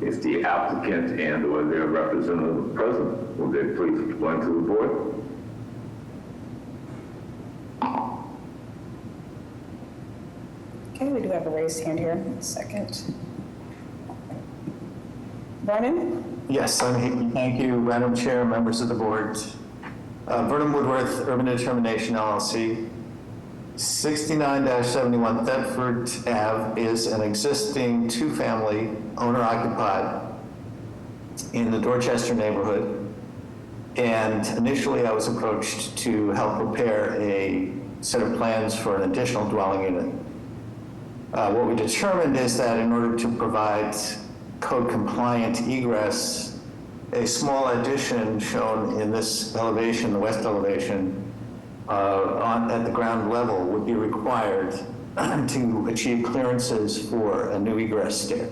If the applicant and/or their representative present, will they please explain to the board? Okay, we do have a raised hand here. One second. Vernon? Yes, I'm here. Thank you, Madam Chair, members of the board. Vernon Woodworth, Urban Determination LLC. 69-71 Thetford Ave is an existing two-family owner-occupied in the Dorchester neighborhood. And initially I was approached to help prepare a set of plans for an additional dwelling unit. What we determined is that in order to provide code-compliant egress, a small addition shown in this elevation, the west elevation, at the ground level would be required to achieve clearances for a new egress stair.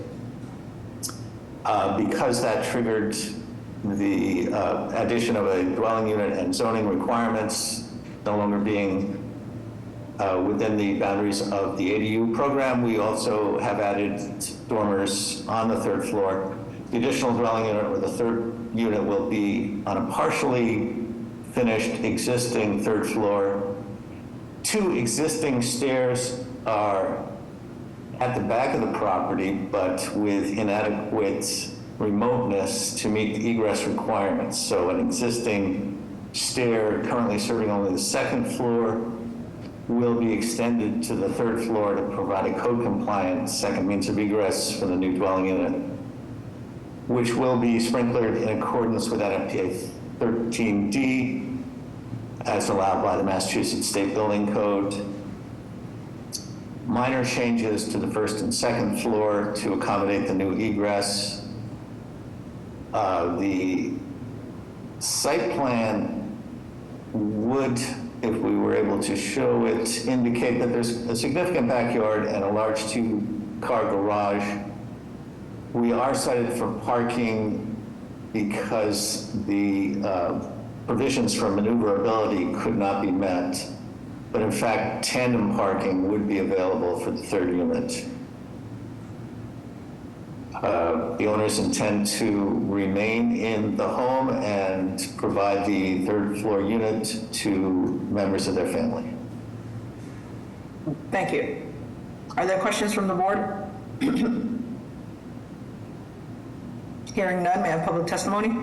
Because that triggered the addition of a dwelling unit and zoning requirements no longer being within the boundaries of the ADU program, we also have added dormers on the third floor. The additional dwelling unit or the third unit will be on a partially finished existing third floor. Two existing stairs are at the back of the property, but with inadequate remoteness to meet the egress requirements. So an existing stair currently serving only the second floor will be extended to the third floor to provide a code-compliant second means of egress for the new dwelling unit, which will be sprinklered in accordance with NFPA 13D as allowed by the Massachusetts State Building Code. Minor changes to the first and second floor to accommodate the new egress. The site plan would, if we were able to show it, indicate that there's a significant backyard and a large two-car garage. We are cited for parking because the provisions for maneuverability could not be met, but in fact, tandem parking would be available for the third unit. The owners intend to remain in the home and provide the third floor unit to members of their family. Thank you. Are there questions from the board? Hearing none, may I have public testimony?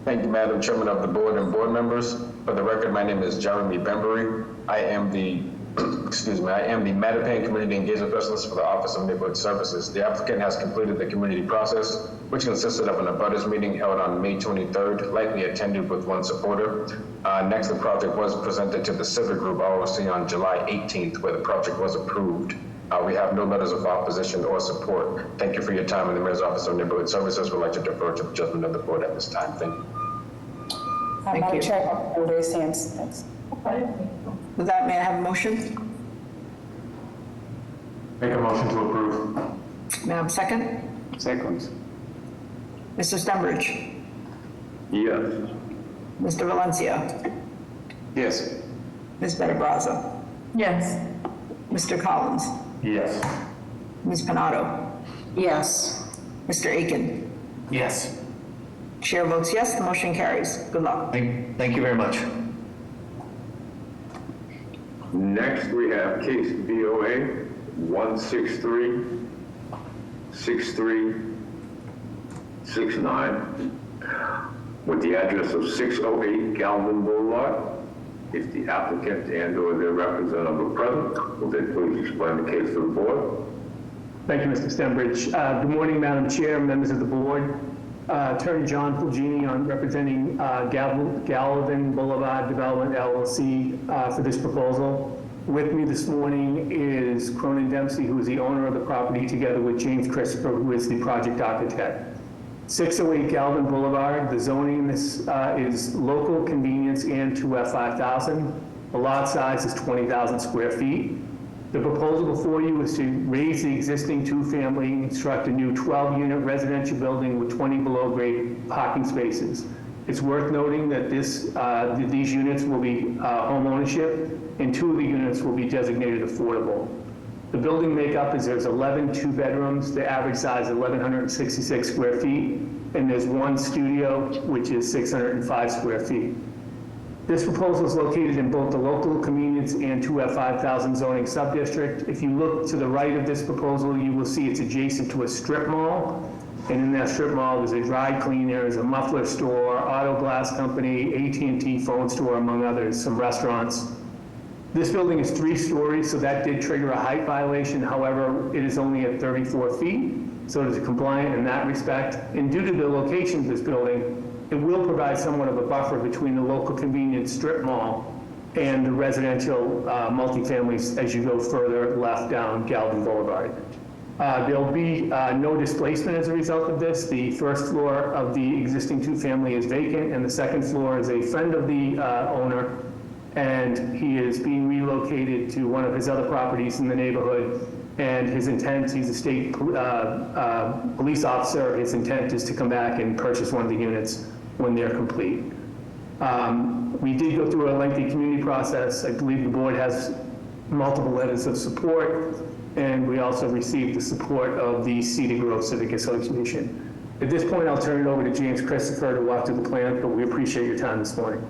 Thank you, Madam Chairman of the board and board members. For the record, my name is Jeremy Bembury. I am the Mattapan Community Engagement Specialist for the Office of Neighborhood Services. The applicant has completed the community process, which consisted of an abutters meeting held on May 23rd, likely attended with one supporter. Next, the project was presented to the Civic Group ROC on July 18th, where the project was approved. We have no letters of opposition or support. Thank you for your time, and the Mayor's Office of Neighborhood Services would like to defer to the judgment of the board at this time. Thank you. Madam Chair, hold raised hands. Thanks. With that, may I have a motion? Make a motion to approve. May I have a second? Second. Mr. Stenbridge? Yes. Mr. Valencia? Yes. Ms. Benabraza? Yes. Mr. Collins? Yes. Ms. Panado? Yes. Mr. Aiken? Yes. Chair votes yes, the motion carries. Good luck. Thank you very much. Next, we have case BOA 163-6369 with the address of 608 Galvin Boulevard. If the applicant and/or their representative are present, will they please explain the case to the board? Thank you, Mr. Stenbridge. Good morning, Madam Chair, members of the board. Attorney John Fulgini, I'm representing Galvin Boulevard Development LLC for this proposal. With me this morning is Cronin Dempsey, who is the owner of the property, together with James Christopher, who is the project architect. 608 Galvin Boulevard, the zoning this is local convenience and 2F5000. The lot size is 20,000 square feet. The proposal before you is to raise the existing two-family, construct a new 12-unit residential building with 20 below-grade parking spaces. It's worth noting that these units will be home ownership, and 2 of the units will be designated affordable. The building makeup is there's 11 two-bedrooms, the average size is 1,166 square feet, and there's 1 studio, which is 605 square feet. This proposal is located in both the local convenience and 2F5000 zoning subdistrict. If you look to the right of this proposal, you will see it's adjacent to a strip mall. And in that strip mall, there's a dry cleaner, there's a muffler store, auto glass company, AT&T phone store, among others, some restaurants. This building is 3 stories, so that did trigger a height violation. However, it is only at 34 feet, so it is compliant in that respect. And due to the location of this building, it will provide somewhat of a buffer between the local convenience strip mall and the residential multifamilies as you go further left down Galvin Boulevard. There'll be no displacement as a result of this. The first floor of the existing two-family is vacant, and the second floor is a friend of the owner, and he is being relocated to one of his other properties in the neighborhood. And his intent, he's a state police officer, his intent is to come back and purchase one of the units when they're complete. We did go through a lengthy community process. I believe the board has multiple letters of support, and we also received the support of the Cedar Grove Civic Association. At this point, I'll turn it over to James Christopher to walk through the plan, but we appreciate your time this morning.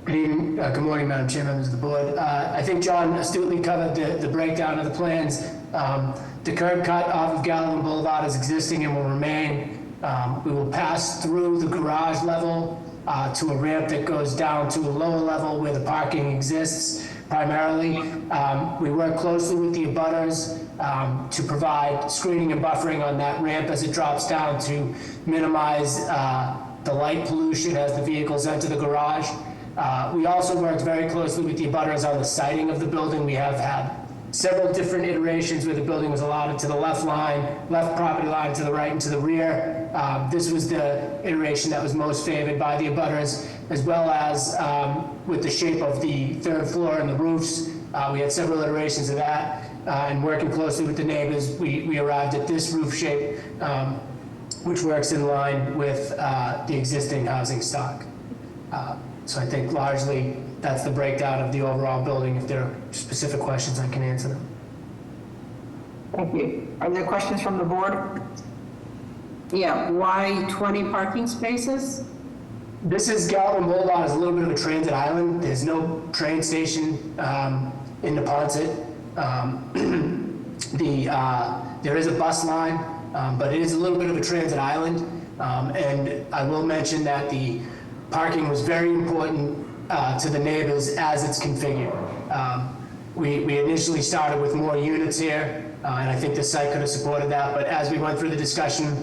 Good evening, good morning, Madam Chair, members of the board. I think John astutely covered the breakdown of the plans. The curb cut off of Galvin Boulevard is existing and will remain. We will pass through the garage level to a ramp that goes down to a lower level where the parking exists primarily. We work closely with the abutters to provide screening and buffering on that ramp as it drops down to minimize the light pollution as the vehicles enter the garage. We also worked very closely with the abutters on the siding of the building. We have had several different iterations where the building was allotted to the left property line, to the right and to the rear. This was the iteration that was most favored by the abutters, as well as with the shape of the third floor and the roofs. We had several iterations of that, and working closely with the neighbors, we arrived at this roof shape, which works in line with the existing housing stock. So I think largely that's the breakdown of the overall building. If there are specific questions, I can answer them. Thank you. Are there questions from the board? Yeah, why 20 parking spaces? This is Galvin Boulevard, is a little bit of a transit island. There's no train station in Neponset. There is a bus line, but it is a little bit of a transit island. And I will mention that the parking was very important to the neighbors as it's configured. We initially started with more units here, and I think the site could have supported that, but as we went through the discussion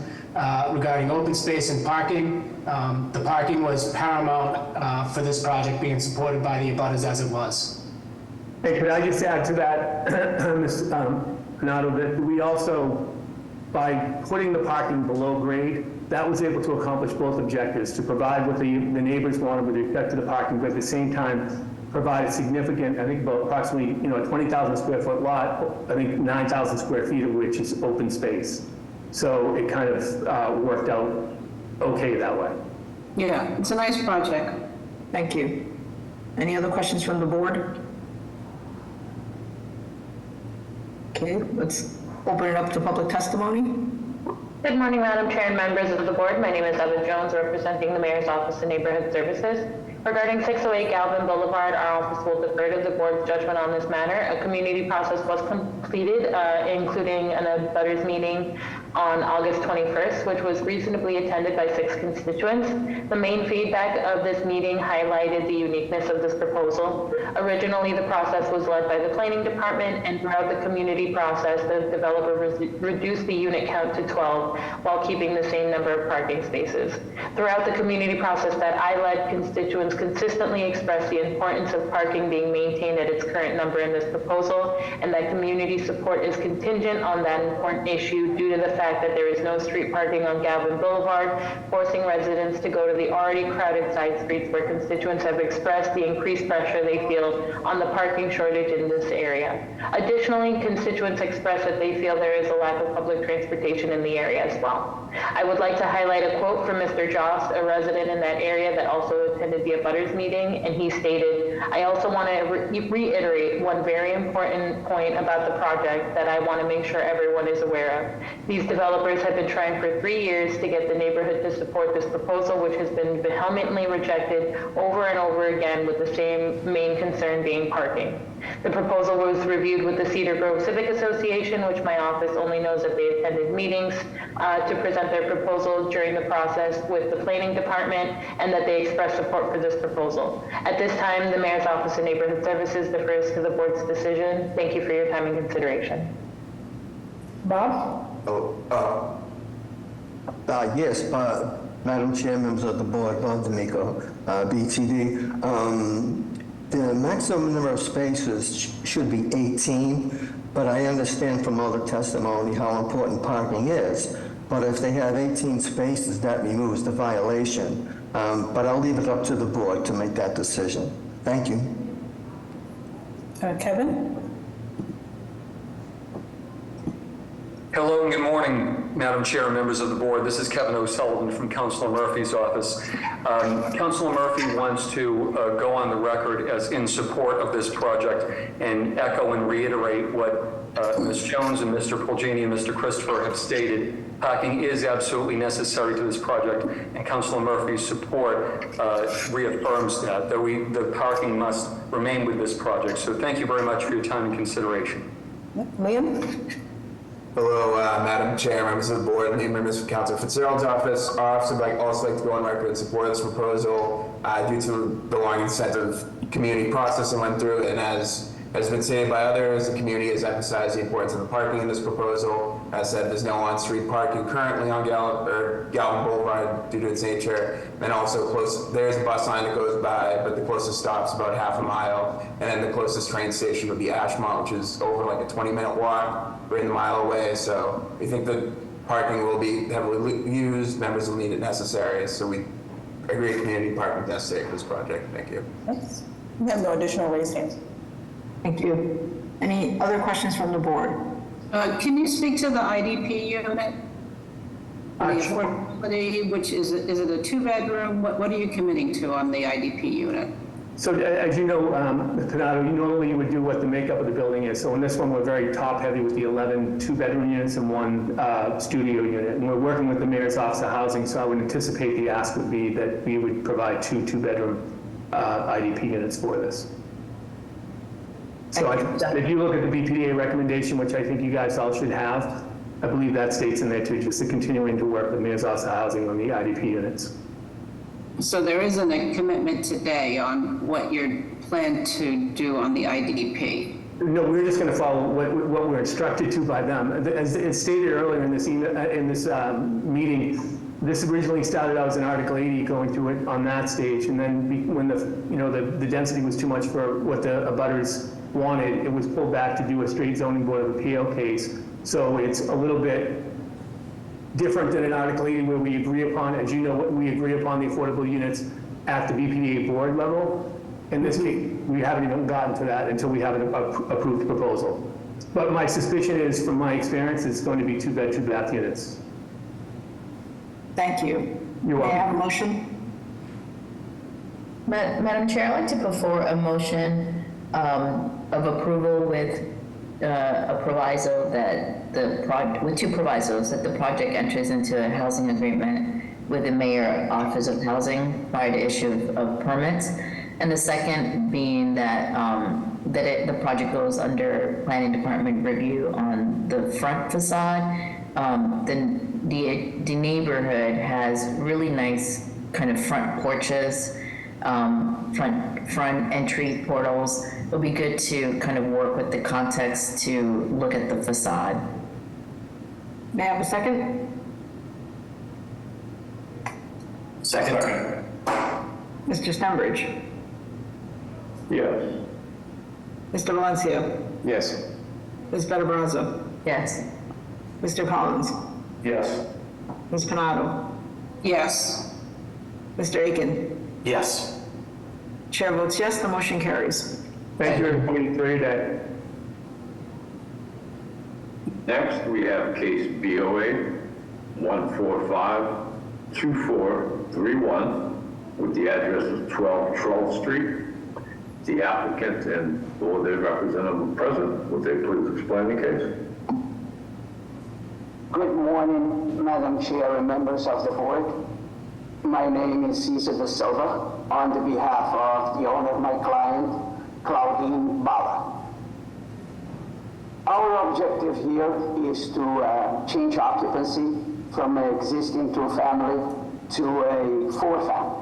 regarding open space and parking, the parking was paramount for this project being supported by the abutters as it was. Hey, could I just add to that, Ms. Renato, that we also, by putting the parking below grade, that was able to accomplish both objectives, to provide what the neighbors wanted with respect to the parking, but at the same time, provide a significant, I think about approximately, a 20,000 square foot lot, I think 9,000 square feet of which is open space. So it kind of worked out okay that way. Yeah, it's a nice project. Thank you. Any other questions from the board? Okay, let's open it up to public testimony. Good morning, Madam Chair and members of the board. My name is Eva Jones, representing the Mayor's Office of Neighborhood Services. Regarding 608 Galvin Boulevard, our office will defer to the board's judgment on this matter. A community process was completed, including an abutters meeting on August 21st, which was reasonably attended by 6 constituents. The main feedback of this meeting highlighted the uniqueness of this proposal. Originally, the process was led by the planning department, and throughout the community process, the developer reduced the unit count to 12 while keeping the same number of parking spaces. Throughout the community process that I led, constituents consistently expressed the importance of parking being maintained at its current number in this proposal, and that community support is contingent on that important issue due to the fact that there is no street parking on Galvin Boulevard, forcing residents to go to the already crowded side streets where constituents have expressed the increased pressure they feel on the parking shortage in this area. Additionally, constituents express that they feel there is a lack of public transportation in the area as well. I would like to highlight a quote from Mr. Jost, a resident in that area that also attended the abutters meeting, and he stated, "I also want to reiterate one very important point about the project that I want to make sure everyone is aware of. These developers have been trying for 3 years to get the neighborhood to support this proposal, which has been vehemently rejected over and over again, with the same main concern being parking. The proposal was reviewed with the Cedar Grove Civic Association, which my office only knows that they attended meetings to present their proposal during the process with the planning department, and that they expressed support for this proposal. At this time, the Mayor's Office of Neighborhood Services defers to the board's decision. Thank you for your time and consideration." Bob? Yes, Madam Chair, members of the board, Bob D'Amico, BTD. The maximum number of spaces should be 18, but I understand from all the testimony how important parking is. But if they have 18 spaces, that removes the violation. But I'll leave it up to the board to make that decision. Thank you. Kevin? Hello and good morning, Madam Chair and members of the board. This is Kevin O'Sullivan from Councilor Murphy's office. Councilor Murphy wants to go on the record as in support of this project and echo and reiterate what Ms. Jones and Mr. Polgini and Mr. Christopher have stated. Parking is absolutely necessary to this project, and Councilor Murphy's support reaffirms that the parking must remain with this project. So thank you very much for your time and consideration. Liam? Hello, Madam Chair, members of the board, and members of Councilor Fitzgerald's office. Our office would also like to go on record in support of this proposal due to the long and extensive community process that went through, and as has been stated by others, the community has emphasized the importance of the parking in this proposal. As said, there's no on-street parking currently on Galvin Boulevard due to its nature. And also there's a bus line that goes by, but the closest stop's about half a mile. And then the closest train station would be Ashmont, which is over like a 20-minute walk, right a mile away. So we think that parking will be heavily used, members will need it necessary. So we agree community parking is necessary for this project. Thank you. We have no additional raised hands. Thank you. Any other questions from the board? Can you speak to the IDP unit? The affordability, which is it a 2-bedroom? What are you committing to on the IDP unit? So as you know, Renato, normally you would do what the makeup of the building is. So in this one, we're very top heavy with the 11 2-bedroom units and 1 studio unit. And we're working with the Mayor's Office of Housing, so I would anticipate the ask would be that we would provide 2 2-bedroom IDP units for this. So if you look at the BPDA recommendation, which I think you guys all should have, I believe that states in there too, just the continuing to work with Mayor's Office of Housing on the IDP units. So there isn't a commitment today on what you're planned to do on the IDP? No, we're just going to follow what we're instructed to by them. As stated earlier in this meeting, this originally started out as an Article 80 going through it on that stage, and then when the density was too much for what the abutters wanted, it was pulled back to do a straight zoning board of appeal case. So it's a little bit different than an Article 80 where we agree upon, as you know, we agree upon the affordable units at the BPDA board level. In this case, we haven't even gotten to that until we have an approved proposal. But my suspicion is, from my experience, it's going to be 2-bed, 2-bath units. Thank you. You're welcome. May I have a motion? Madam Chair, I'd like to put forward a motion of approval with a proviso that with two provisos, that the project enters into a housing agreement with the Mayor Office of Housing prior to issue of permits, and the second being that the project goes under Planning Department review on the front facade. The neighborhood has really nice kind of front porches, front entry portals. It'll be good to kind of work with the context to look at the facade. May I have a second? Second. Mr. Stenbridge? Yes. Mr. Valencia? Yes. Ms. Better-Brazza? Yes. Mr. Collins? Yes. Ms. Panado? Yes. Mr. Aiken? Yes. Chair votes yes, the motion carries. Thank you, everybody, for your day. Next, we have case BOA 1452431 with the address of 12 Troll Street. The applicant and or their representative are present. Would they please explain the case? Good morning, Madam Chair and members of the board. My name is Cesar Da Silva on the behalf of the owner of my client, Claudine Bala. Our objective here is to change occupancy from an existing 2-family to a 4-family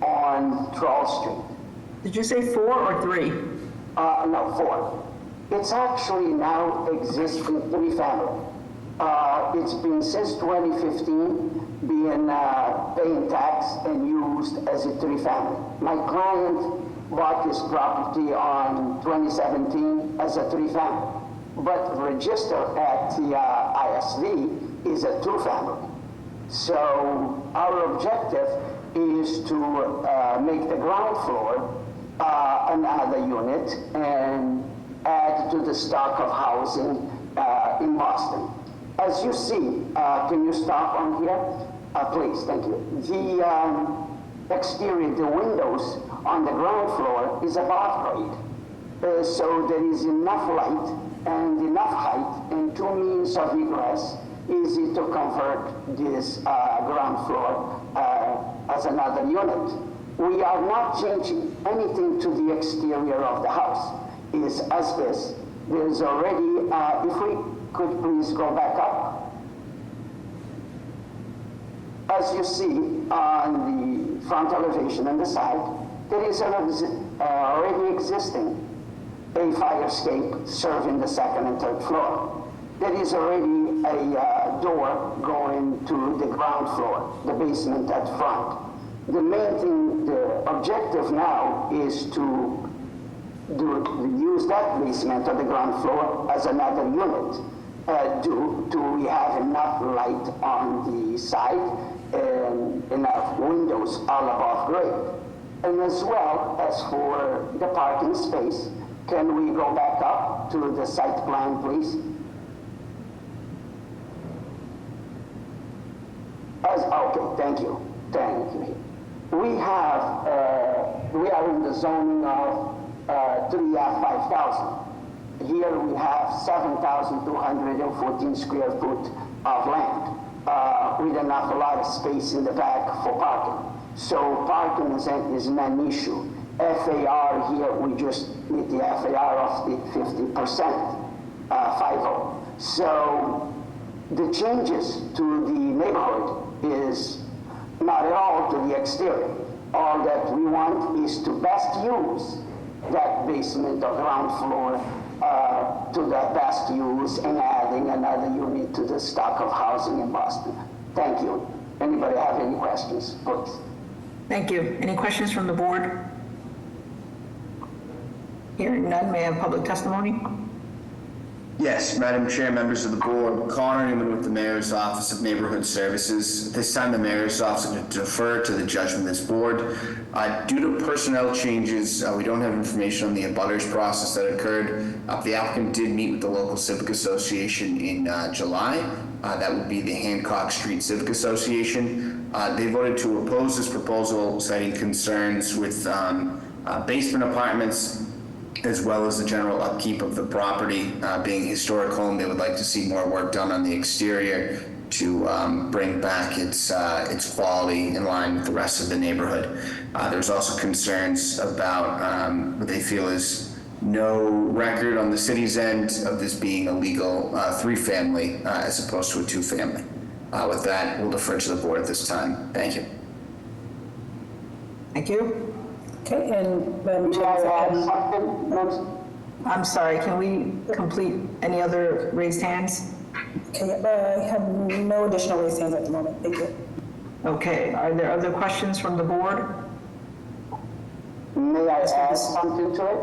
on Troll Street. Did you say 4 or 3? No, 4. It's actually now existing 3-family. It's been since 2015 being paying tax and used as a 3-family. My client bought this property on 2017 as a 3-family, but registered at the ISD is a 2-family. So our objective is to make the ground floor another unit and add to the stock of housing in Boston. As you see, can you stop on here? Please, thank you. The exterior, the windows on the ground floor is above grade. So there is enough light and enough height and 2 means of egress, easy to convert this ground floor as another unit. We are not changing anything to the exterior of the house. It is as is. There is already, if we could please go back up. As you see on the front elevation and the side, there is already existing a fire escape serving the 2nd and 3rd floor. There is already a door going to the ground floor, the basement at front. The main thing, the objective now is to use that basement or the ground floor as another unit. Do we have enough light on the side and enough windows all above grade? And as well as for the parking space, can we go back up to the site plan, please? Okay, thank you. Thank you. We are in the zoning of 3F 5,000. Here we have 7,214 square foot of land with a lot of space in the back for parking. So parking is not an issue. FAR here, we just need the FAR of the 50%, 5-0. So the changes to the neighborhood is not at all to the exterior. All that we want is to best use that basement or ground floor to the best use and adding another unit to the stock of housing in Boston. Thank you. Anybody have any questions, please? Thank you. Any questions from the board? Hearing none, may I have public testimony? Yes, Madam Chair, members of the board, Connor Newman with the Mayor's Office of Neighborhood Services. At this time, the Mayor's Office is going to defer to the judgment of this board. Due to personnel changes, we don't have information on the abutters process that occurred. The applicant did meet with the local civic association in July. That would be the Hancock Street Civic Association. They voted to oppose this proposal, citing concerns with basement apartments, as well as the general upkeep of the property. Being a historic home, they would like to see more work done on the exterior to bring back its quality in line with the rest of the neighborhood. There's also concerns about what they feel is no record on the city's end of this being a legal 3-family as opposed to a 2-family. With that, we'll defer to the board at this time. Thank you. Thank you. Okay, and Madam Chair, I'm sorry, can we complete any other raised hands? okay, I have no additional raised hands at the moment. Thank you. Okay, are there other questions from the board? May I add something to it?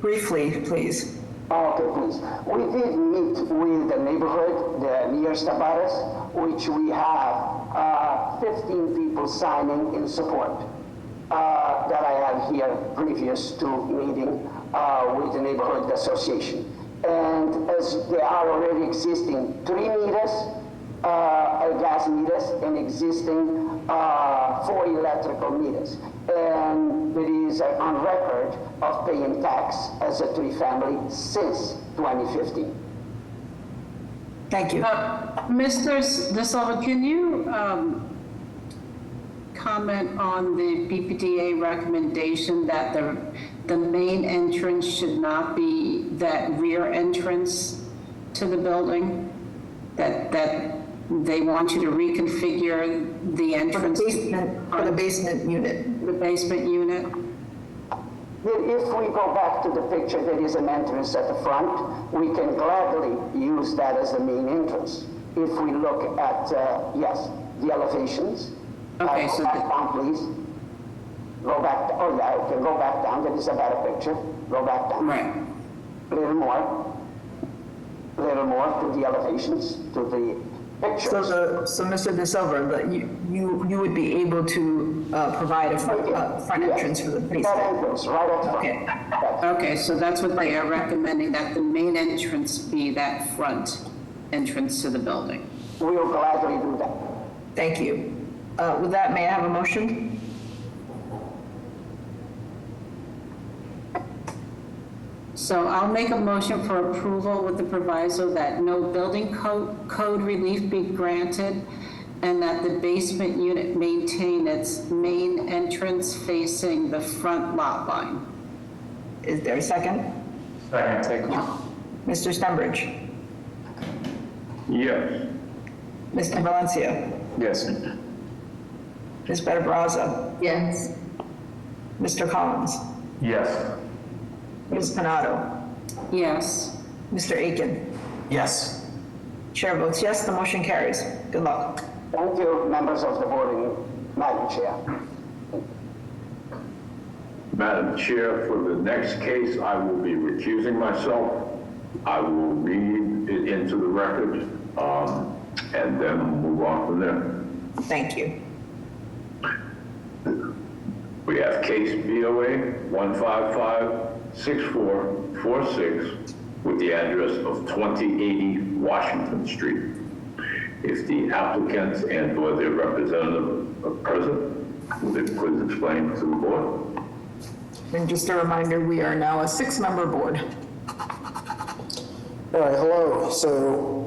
Briefly, please. Okay, please. We did meet with the neighborhood, the nearest abutters, which we have 15 people signing in support that I have here previous to meeting with the neighborhood association. And as there are already existing 3 meters, gas meters, and existing 4 electrical meters. And it is on record of paying tax as a 3-family since 2015. Thank you. Mr. De Silva, can you comment on the BPDA recommendation that the main entrance should not be that rear entrance to the building? That they want you to reconfigure the entrance for the basement unit. The basement unit. If we go back to the picture, there is an entrance at the front. We can gladly use that as the main entrance. If we look at, yes, the elevations. Okay, so back down, please. Go back. Oh, yeah, okay, go back down. That is a better picture. Go back down. Right. A little more. A little more to the elevations, to the pictures. So Mr. De Silva, you would be able to provide a front entrance for the basement? That entrance, right at the front. Okay. Okay, so that's what they are recommending, that the main entrance be that front entrance to the building. We will gladly do that. Thank you. With that, may I have a motion? So I'll make a motion for approval with the proviso that no building code relief be granted and that the basement unit maintain its main entrance facing the front lot line. Is there a second? Second. Mr. Stenbridge? Yes. Mr. Valencia? Yes. Ms. Better-Brazza? Yes. Mr. Collins? Yes. Ms. Panado? Yes. Mr. Aiken? Yes. Chair votes yes, the motion carries. Good luck. Thank you, members of the board and Madam Chair. Madam Chair, for the next case, I will be recusing myself. I will read it into the record and then move on from there. Thank you. We have case BOA 155-6446 with the address of 2080 Washington Street. If the applicants and or their representative are present, will they please explain to the board? And just a reminder, we are now a 6-member board. All right, hello. So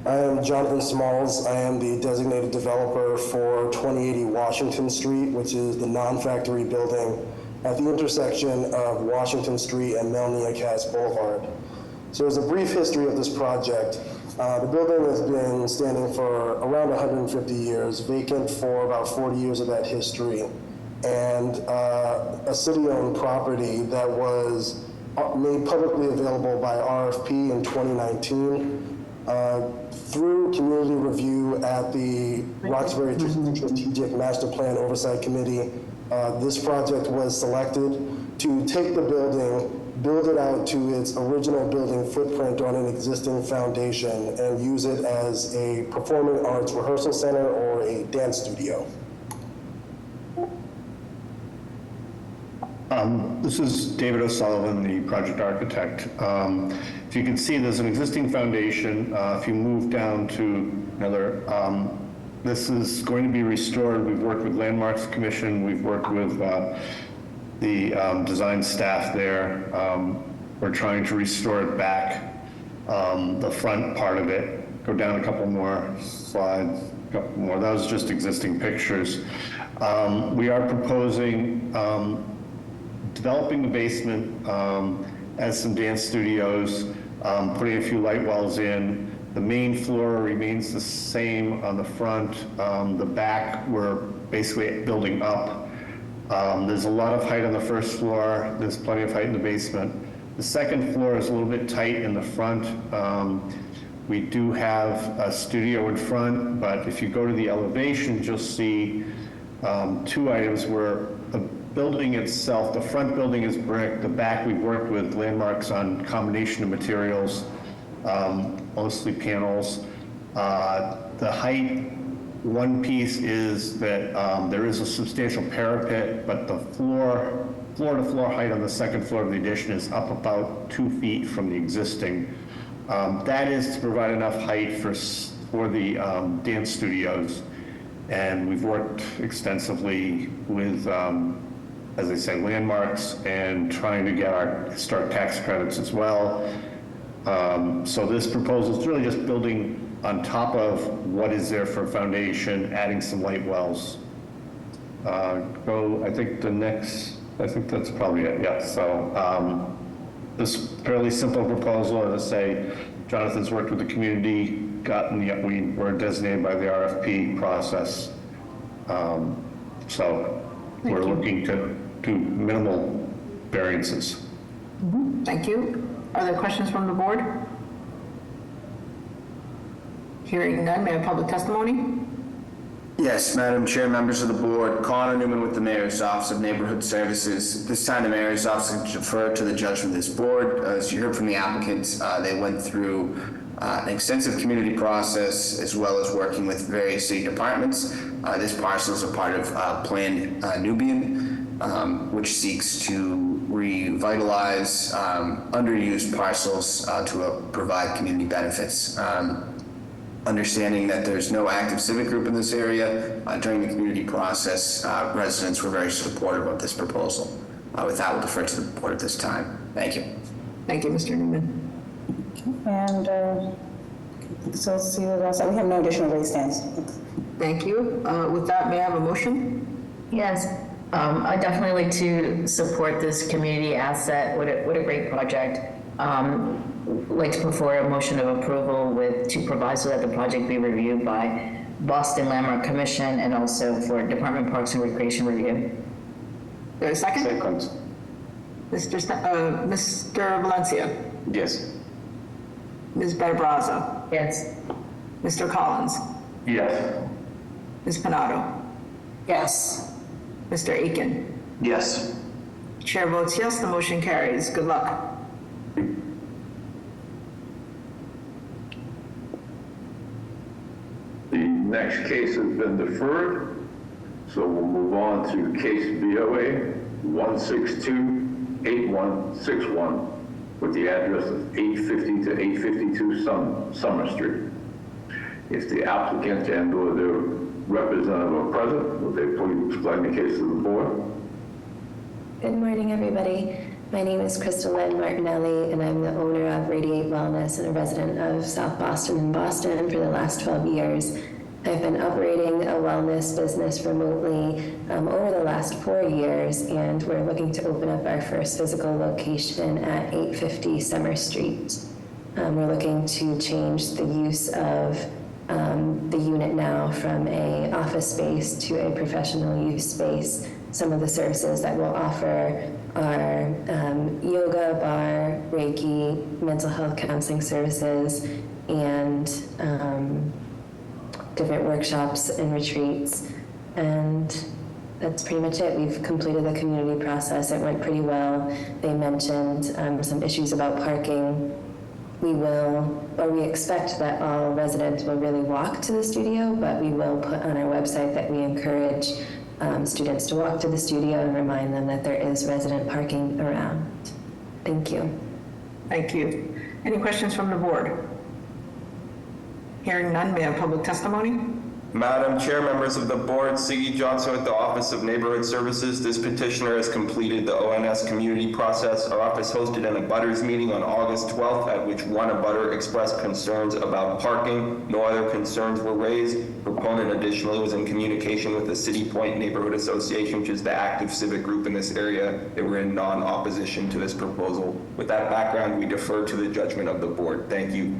I am Jonathan Smalls. I am the designated developer for 2080 Washington Street, which is the non-factory building at the intersection of Washington Street and Melnia Cass Boulevard. So as a brief history of this project, the building has been standing for around 150 years, vacant for about 40 years of that history, and a city-owned property that was made publicly available by RFP in 2019. Through community review at the Roxbury Strategic Master Plan Oversight Committee, this project was selected to take the building, build it out to its original building footprint on an existing foundation, and use it as a performing arts rehearsal center or a dance studio. This is David O'Sullivan, the project architect. If you can see, there's an existing foundation. If you move down to another, this is going to be restored. We've worked with Landmarks Commission. We've worked with the design staff there. We're trying to restore it back, the front part of it. Go down a couple more slides, a couple more. That was just existing pictures. We are proposing developing the basement as some dance studios, putting a few light wells in. The main floor remains the same on the front. The back, we're basically building up. There's a lot of height on the first floor. There's plenty of height in the basement. The second floor is a little bit tight in the front. We do have a studio in front, but if you go to the elevations, you'll see two items where the building itself, the front building is brick. The back, we've worked with Landmarks on combination of materials, mostly panels. The height, one piece is that there is a substantial parapet, but the floor-to-floor height on the second floor of the addition is up about 2 feet from the existing. That is to provide enough height for the dance studios. And we've worked extensively with, as I say, Landmarks and trying to get our historic tax credits as well. So this proposal is really just building on top of what is there for a foundation, adding some light wells. I think that's probably it, yeah. So this fairly simple proposal, as I say, Jonathan's worked with the community, we were designated by the RFP process. So we're looking to do minimal variances. Thank you. Are there questions from the board? Hearing none, may I have public testimony? Yes, Madam Chair, members of the board, Connor Newman with the Mayor's Office of Neighborhood Services. This time the Mayor's Office will defer to the judgment of this board. As you heard from the applicants, they went through an extensive community process as well as working with various city departments. This parcel is a part of Plan Nubian, which seeks to revitalize underused parcels to provide community benefits. Understanding that there's no active civic group in this area, during the community process, residents were very supportive of this proposal. With that, we'll defer to the board at this time. Thank you. Thank you, Mr. Newman. And so let's see what else. We have no additional raised hands. Thank you. With that, may I have a motion? Yes, I'd definitely like to support this community asset. What a great project. Like to put forward a motion of approval with two provisos that the project be reviewed by Boston Landmark Commission and also for Department of Parks and Recreation review. There's a second? Second. Mr. Valencia? Yes. Ms. Barbraza? Yes. Mr. Collins? Yes. Ms. Panado? Yes. Mr. Aiken? Yes. Chair votes yes, the motion carries. Good luck. The next case has been deferred, so we'll move on to case BOA 1628161 with the address of 850 to 852 Summer Street. If the applicant and or their representative are present, will they please explain the case to the board? Good morning, everybody. My name is Crystal Lynn Martinelli, and I'm the owner of Radiate Wellness and a resident of South Boston and Boston for the last 12 years. I've been operating a wellness business remotely over the last 4 years, and we're looking to open up our first physical location at 850 Summer Street. We're looking to change the use of the unit now from a office space to a professional use space. Some of the services that we'll offer are yoga, bar, Reiki, mental health counseling services, and different workshops and retreats. And that's pretty much it. We've completed the community process. It went pretty well. They mentioned some issues about parking. We expect that all residents will really walk to the studio, but we will put on our website that we encourage students to walk to the studio and remind them that there is resident parking around. Thank you. Thank you. Any questions from the board? Hearing none, may I have public testimony? Madam Chair, members of the board, Siggy Johnson with the Office of Neighborhood Services. This petitioner has completed the ONS community process. Our office hosted an abutters meeting on August 12th, at which one abutter expressed concerns about parking. No other concerns were raised. Proponent additionally was in communication with the City Point Neighborhood Association, which is the active civic group in this area. They were in non-opposition to this proposal. With that background, we defer to the judgment of the board. Thank you.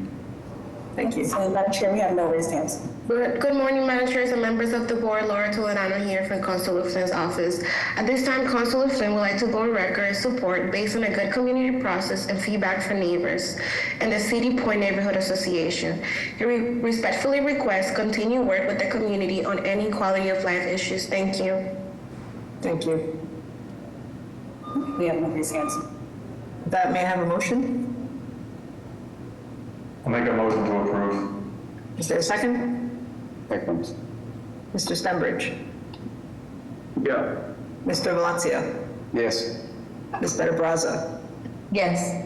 Thank you. And Madam Chair, we have no raised hands. Good morning, Madam Chair and members of the board. Laura Toledano here from Constable Flynn's office. At this time, Constable Flynn would like to go on record support based on a good community process and feedback from neighbors and the City Point Neighborhood Association. He respectfully requests continued work with the community on any quality of life issues. Thank you. Thank you. We have no raised hands. That may I have a motion? I'll make a motion to approve. Is there a second? Second. Mr. Stenbridge? Yeah. Mr. Valencia? Yes. Ms. Better-Brazza? Yes.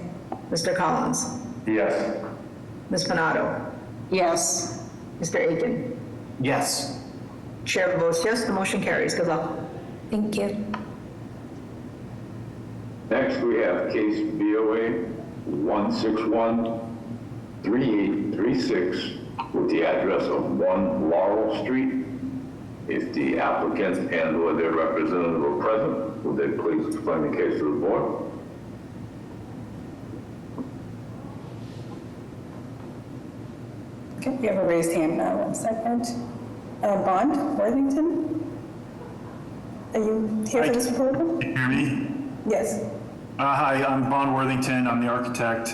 Mr. Collins? Yes. Ms. Panado? Yes. Mr. Aiken? Yes. Chair votes yes, the motion carries. Good luck. Thank you. Next, we have case BOA 1613836 with the address of 1 Laurel Street. If the applicant and or their representative are present, would they please explain the case to the board? Okay, we have a raised hand now. 1 second. Bond Worthington? Are you here for this proposal? Can you hear me? Yes. Hi, I'm Bond Worthington. I'm the architect.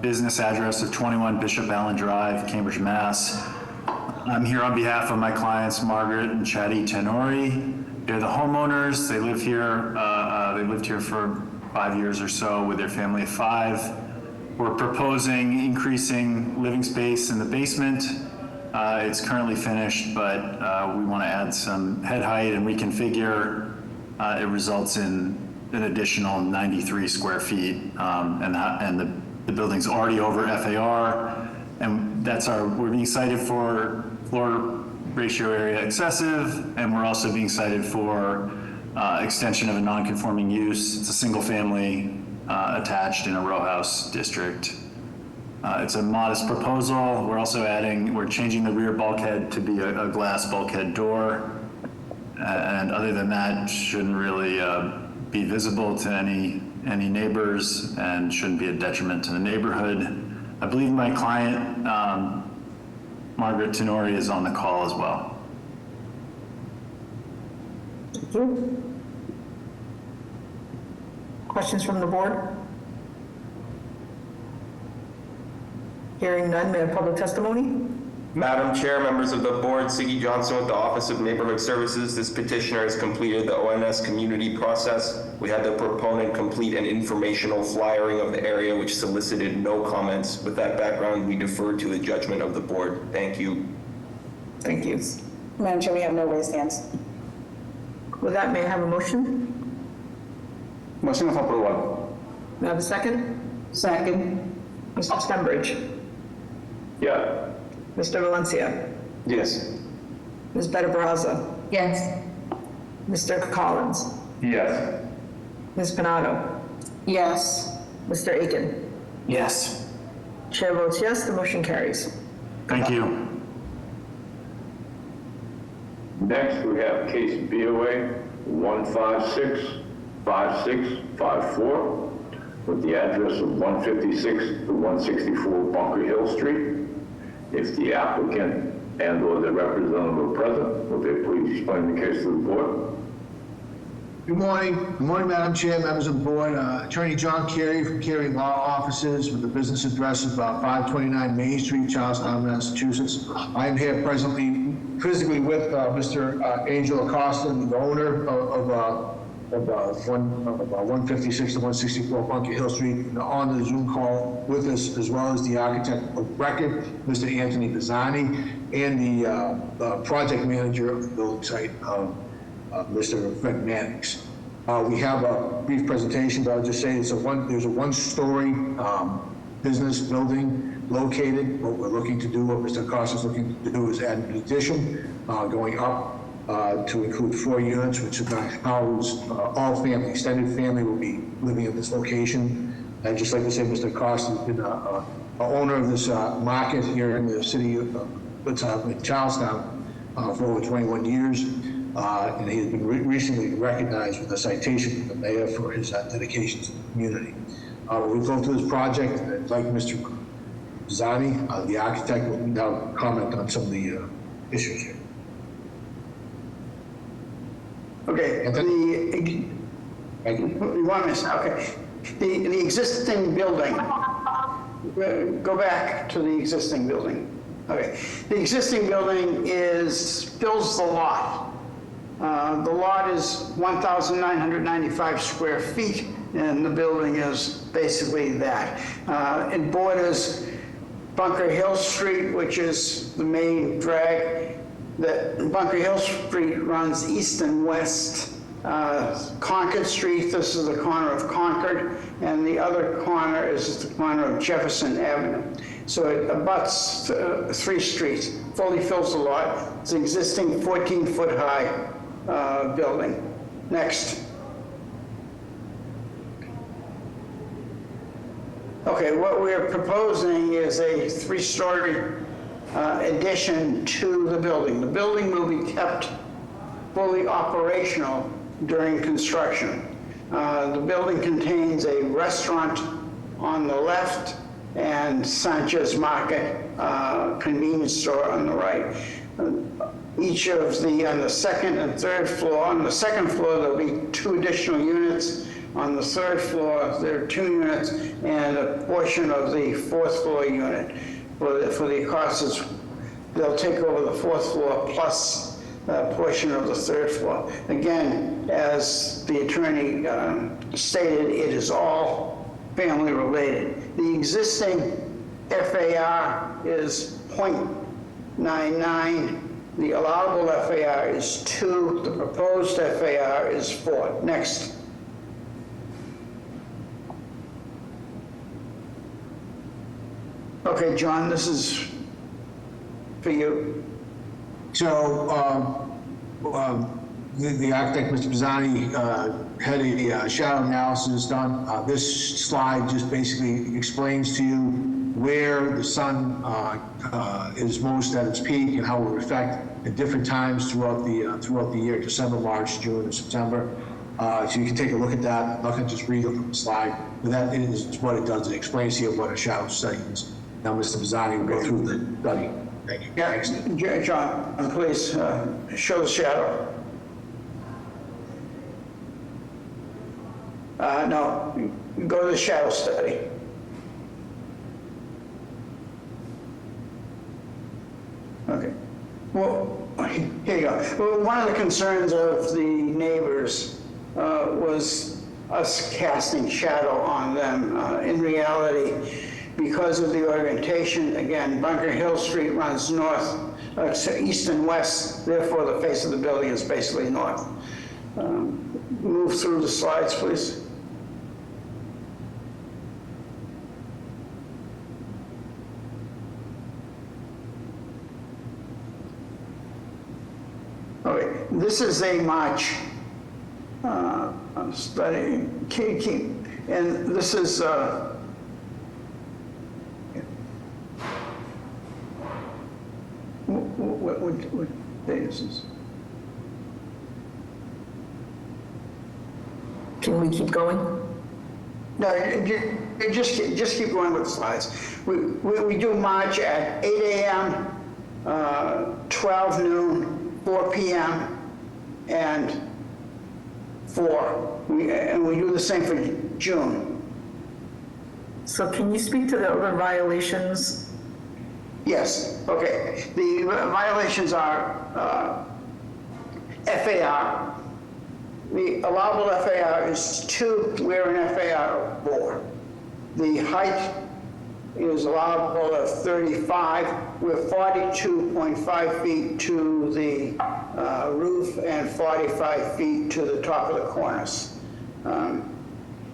Business address of 21 Bishop Allen Drive, Cambridge, Mass. I'm here on behalf of my clients, Margaret and Chatty Tenori. They're the homeowners. They live here. They lived here for 5 years or so with their family of 5. We're proposing increasing living space in the basement. It's currently finished, but we want to add some head height and reconfigure. It results in an additional 93 square feet, and the building's already over FAR, and we're being cited for floor ratio area excessive, and we're also being cited for extension of a non-conforming use. It's a single family attached in a row house district. It's a modest proposal. We're changing the rear bulkhead to be a glass bulkhead door, and other than that, shouldn't really be visible to any neighbors and shouldn't be a detriment to the neighborhood. I believe my client, Margaret Tenori, is on the call as well. Thank you. Questions from the board? Hearing none, may I have public testimony? Madam Chair, members of the board, Siggy Johnson with the Office of Neighborhood Services. This petitioner has completed the ONS community process. We had the proponent complete an informational flyering of the area, which solicited no comments. With that background, we defer to the judgment of the board. Thank you. Thank you. Madam Chair, we have no raised hands. With that, may I have a motion? Motion of approval. May I have a second? Second. Mr. Stenbridge? Yeah. Mr. Valencia? Yes. Ms. Better-Brazza? Yes. Mr. Collins? Yes. Ms. Panado? Yes. Mr. Aiken? Yes. Chair votes yes, the motion carries. Thank you. Next, we have case BOA 1565654 with the address of 156 to 164 Bunker Hill Street. If the applicant and/or the representative are present, will they please explain the case to the board? Good morning. Good morning, Madam Chair, members of the board. Attorney John Carey from Carey Law Offices with the business address of 529 Main Street, Charlestown, Massachusetts. I am here physically with Mr. Angel Acosta, the owner of 156 to 164 Bunker Hill Street, on the Zoom call with us, as well as the architect of record, Mr. Anthony Pisani, and the project manager of the building site, Mr. Fred Mannix. We have a brief presentation, but I'll just say there's a one-story business building located. What we're looking to do, what Mr. Acosta is looking to do, is add an addition going up to include 4 units, which is going to house all family, extended family will be living at this location. I'd just like to say Mr. Acosta has been a owner of this market here in the city of Charlestown for over 21 years. And he has been recently recognized with a citation from the mayor for his dedication to the community. We've gone through this project, and I'd like Mr. Pisani, the architect, will now comment on some of the issues here. Okay, Thank you. you want me to, okay. The existing building, go back to the existing building. Okay, the existing building fills the lot. The lot is 1,995 square feet, and the building is basically that. It borders Bunker Hill Street, which is the main drag. Bunker Hill Street runs east and west. Concord Street, this is the corner of Concord, and the other corner is the corner of Jefferson Avenue. So it abuts 3 streets, fully fills the lot. It's an existing 14-foot high building. Next. Okay, what we're proposing is a 3-story addition to the building. The building will be kept fully operational during construction. The building contains a restaurant on the left and Sanchez Market convenience store on the right. Each of on the second and third floor. On the second floor, there'll be 2 additional units. On the third floor, there are 2 units and a portion of the 4th floor unit. For the Acostas, they'll take over the 4th floor plus a portion of the 3rd floor. Again, as the attorney stated, it is all family related. The existing FAR is 0.99. The allowable FAR is 2. The proposed FAR is 4. Next. Okay, John, this is for you. So the architect, Mr. Pisani, had a shadow analysis done. This slide just basically explains to you where the sun is most at its peak and how it will affect at different times throughout the year: December, March, June, and September. So you can take a look at that. I'm not going to just read it from the slide, but that is what it does. It explains to you what a shadow study is. Now, Mr. Pisani will go through the study. Thank you. Yeah, John, please show the shadow. No, go to the shadow study. Okay. Well, here you go. Well, one of the concerns of the neighbors was us casting shadow on them. In reality, because of the orientation, again, Bunker Hill Street runs north, east and west, therefore the face of the building is basically north. Move through the slides, please. Okay, this is a March study. And this is, what day is this? Can we keep going? No, just keep going with the slides. We do March at 8 a.m., 12 noon, 4 p.m., and 4. And we do the same for June. So can you speak to the other violations? Yes, okay. The violations are FAR. The allowable FAR is 2, we're an FAR 4. The height is allowable of 35, we're 42.5 feet to the roof and 45 feet to the top of the cornice.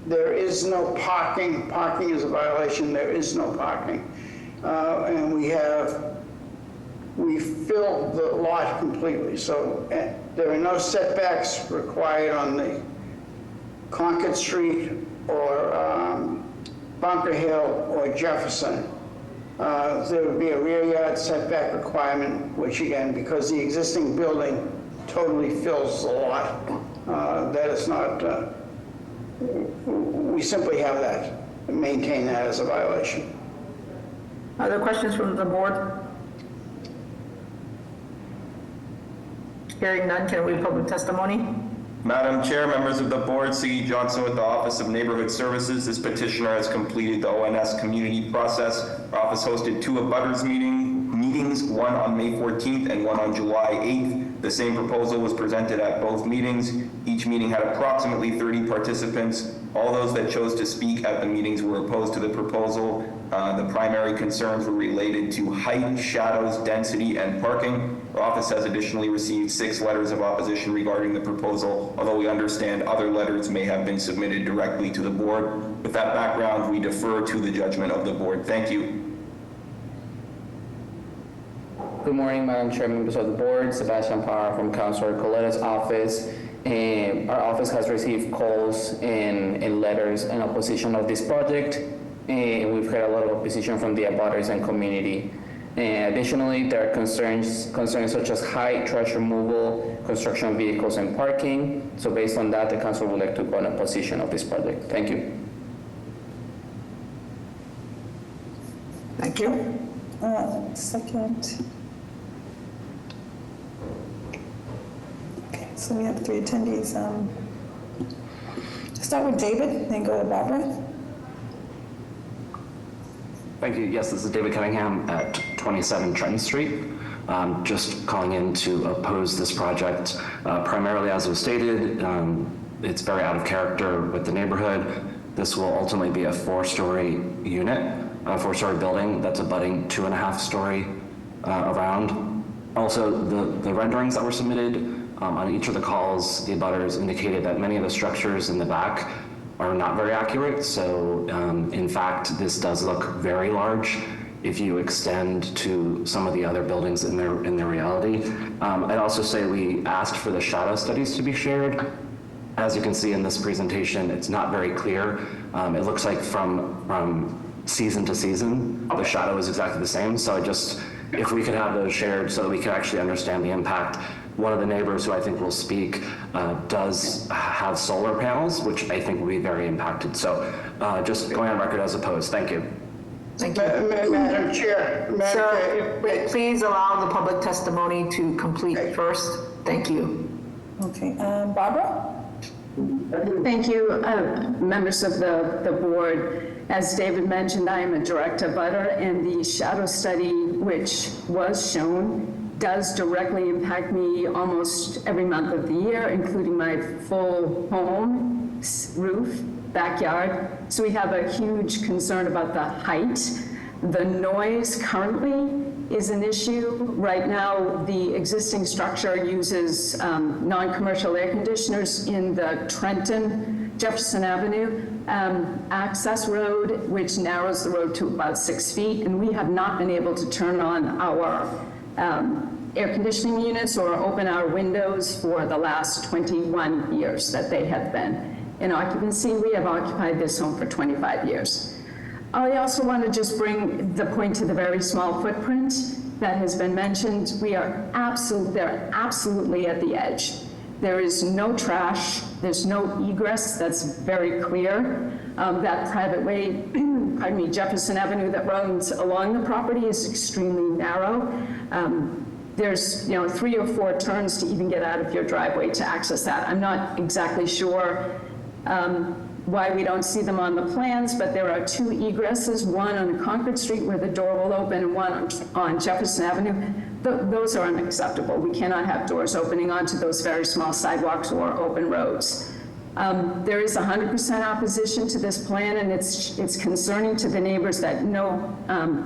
There is no parking. Parking is a violation. There is no parking. And we filled the lot completely. So there are no setbacks required on the Concord Street or Bunker Hill or Jefferson. There would be a rear yard setback requirement, which again, because the existing building totally fills the lot, that is not, we simply have that, maintain that as a violation. Other questions from the board? Hearing none, can we have public testimony? Madam Chair, members of the board, C.E. Johnson with the Office of Neighborhood Services. This petitioner has completed the ONS community process. Our office hosted 2 abutters meetings, one on May 14th and one on July 8th. The same proposal was presented at both meetings. Each meeting had approximately 30 participants. All those that chose to speak at the meetings were opposed to the proposal. The primary concerns were related to height, shadows, density, and parking. Our office has additionally received 6 letters of opposition regarding the proposal, although we understand other letters may have been submitted directly to the board. With that background, we defer to the judgment of the board. Thank you. Good morning, Madam Chair, members of the board. Sebastian Parra from Councilor Coletta's office. Our office has received calls and letters in opposition of this project. We've heard a lot of opposition from the abutters and community. Additionally, there are concerns such as height, trash removal, construction vehicles, and parking. So based on that, the council would like to go in opposition of this project. Thank you. Thank you. Second. Okay, so we have 3 attendees. Start with David, then go to Barbara. Thank you. Yes, this is David Cunningham at 27 Trenton Street. Just calling in to oppose this project. Primarily, as was stated, it's very out of character with the neighborhood. This will ultimately be a 4-story unit, a 4-story building that's abutting 2.5-story around. Also, the renderings that were submitted on each of the calls, the abutters indicated that many of the structures in the back are not very accurate. So in fact, this does look very large if you extend to some of the other buildings in their reality. I'd also say we asked for the shadow studies to be shared. As you can see in this presentation, it's not very clear. It looks like from season to season, the shadow is exactly the same. So if we could have those shared so that we can actually understand the impact. One of the neighbors who I think will speak does have solar panels, which I think will be very impacted. So just going on record as opposed. Thank you. Thank you. Madam Chair. Sir, please allow the public testimony to complete first. Thank you. Okay, Barbara? Thank you, members of the board. As David mentioned, I am a direct abutter, and the shadow study, which was shown, does directly impact me almost every month of the year, including my full home, roof, backyard. So we have a huge concern about the height. The noise currently is an issue. Right now, the existing structure uses non-commercial air conditioners in the Trenton Jefferson Avenue access road, which narrows the road to about 6 feet, and we have not been able to turn on our air conditioning units or open our windows for the last 21 years that they have been. in occupancy. We have occupied this home for 25 years. I also want to just bring the point to the very small footprint that has been mentioned. They're absolutely at the edge. There is no trash, there's no egress, that's very clear. That private way, pardon me, Jefferson Avenue that runs along the property is extremely narrow. There's 3 or 4 turns to even get out of your driveway to access that. I'm not exactly sure why we don't see them on the plans, but there are 2 egresses, one on Concord Street where the door will open and one on Jefferson Avenue. Those are unacceptable. We cannot have doors opening onto those very small sidewalks or open roads. There is 100% opposition to this plan, and it's concerning to the neighbors that no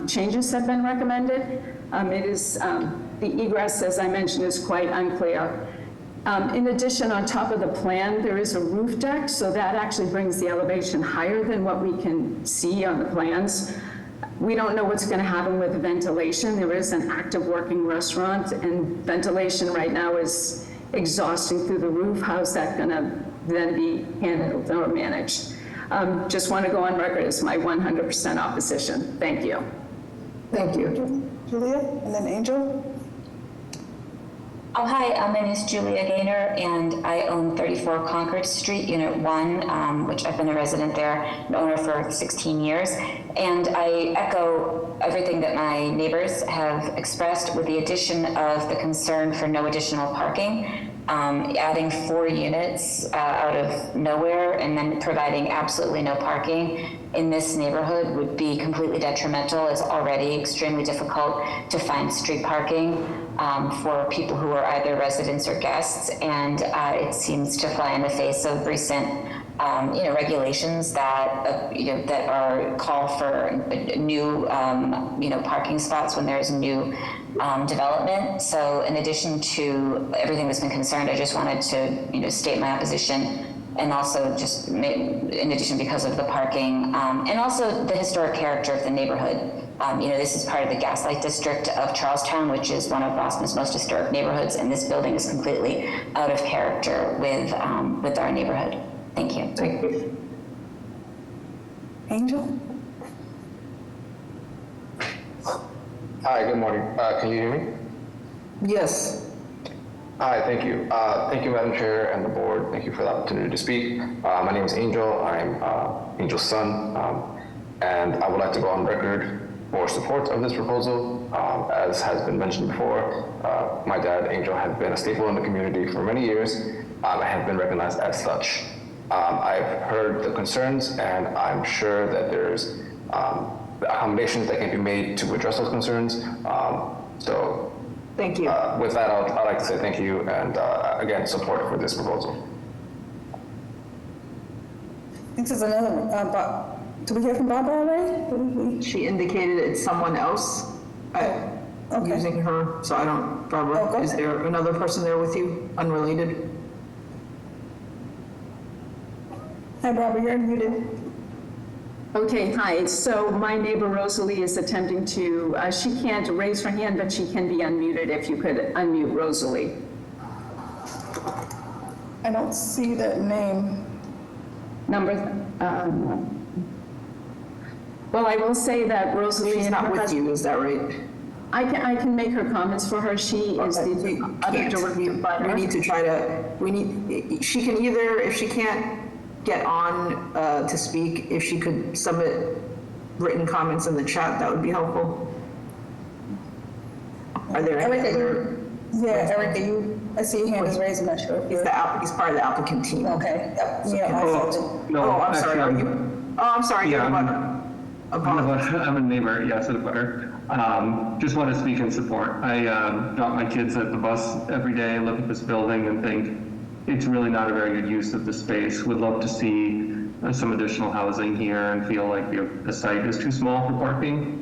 changes have been recommended. The egress, as I mentioned, is quite unclear. In addition, on top of the plan, there is a roof deck, so that actually brings the elevation higher than what we can see on the plans. We don't know what's going to happen with the ventilation. There is an active working restaurant, and ventilation right now is exhausting through the roof. How's that going to then be handled or managed? Just want to go on record as my 100% opposition. Thank you. Thank you. Julia, and then Angel. Oh, hi, my name is Julia Gaynor, and I own 34 Concord Street, Unit 1, which I've been a resident there, an owner for 16 years. And I echo everything that my neighbors have expressed, with the addition of the concern for no additional parking. Adding 4 units out of nowhere and then providing absolutely no parking in this neighborhood would be completely detrimental. It's already extremely difficult to find street parking for people who are either residents or guests, and it seems to fly in the face of recent regulations that that are call for new parking spots when there's new development. So in addition to everything that's been concerned, I just wanted to state my opposition, and also just in addition because of the parking and also the historic character of the neighborhood. This is part of the Gaslight District of Charlestown, which is one of Boston's most historic neighborhoods, and this building is completely out of character with our neighborhood. Thank you. Thank you. Angel? Hi, good morning. Can you hear me? Yes. Hi, thank you. Thank you, Madam Chair and the board. Thank you for the opportunity to speak. My name is Angel. I'm Angel's son, and I would like to go on record for support of this proposal. As has been mentioned before, my dad, Angel, has been a staple in the community for many years and have been recognized as such. I've heard the concerns, and I'm sure that there's accommodations that can be made to address those concerns. So thank you. With that, I'd like to say thank you, and again, support for this proposal. I think there's another one. Did we hear from Barbara already? She indicated it's someone else using her, so I don't, Barbara, is there another person there with you, unrelated? Hi, Barbara, you're unmuted. Okay, hi. So my neighbor Rosalie is attempting to, she can't raise her hand, but she can be unmuted if you could unmute Rosalie. I don't see that name. Well, I will say that Rosalie is not with you, is that right? I can make her comments for her. She is the other director. We need to try to, she can either, if she can't get on to speak, if she could submit written comments in the chat, that would be helpful. Are there any other? Yeah, Erica, I see your hand is raised, I'm not sure. He's part of the applicant team. Okay, yep. I'm sorry, are you? Oh, I'm sorry, yeah, I'm a neighbor, yes, of the butter. Just want to speak in support. I drop my kids at the bus every day, look at this building and think it's really not a very good use of the space. Would love to see some additional housing here and feel like the site is too small for parking.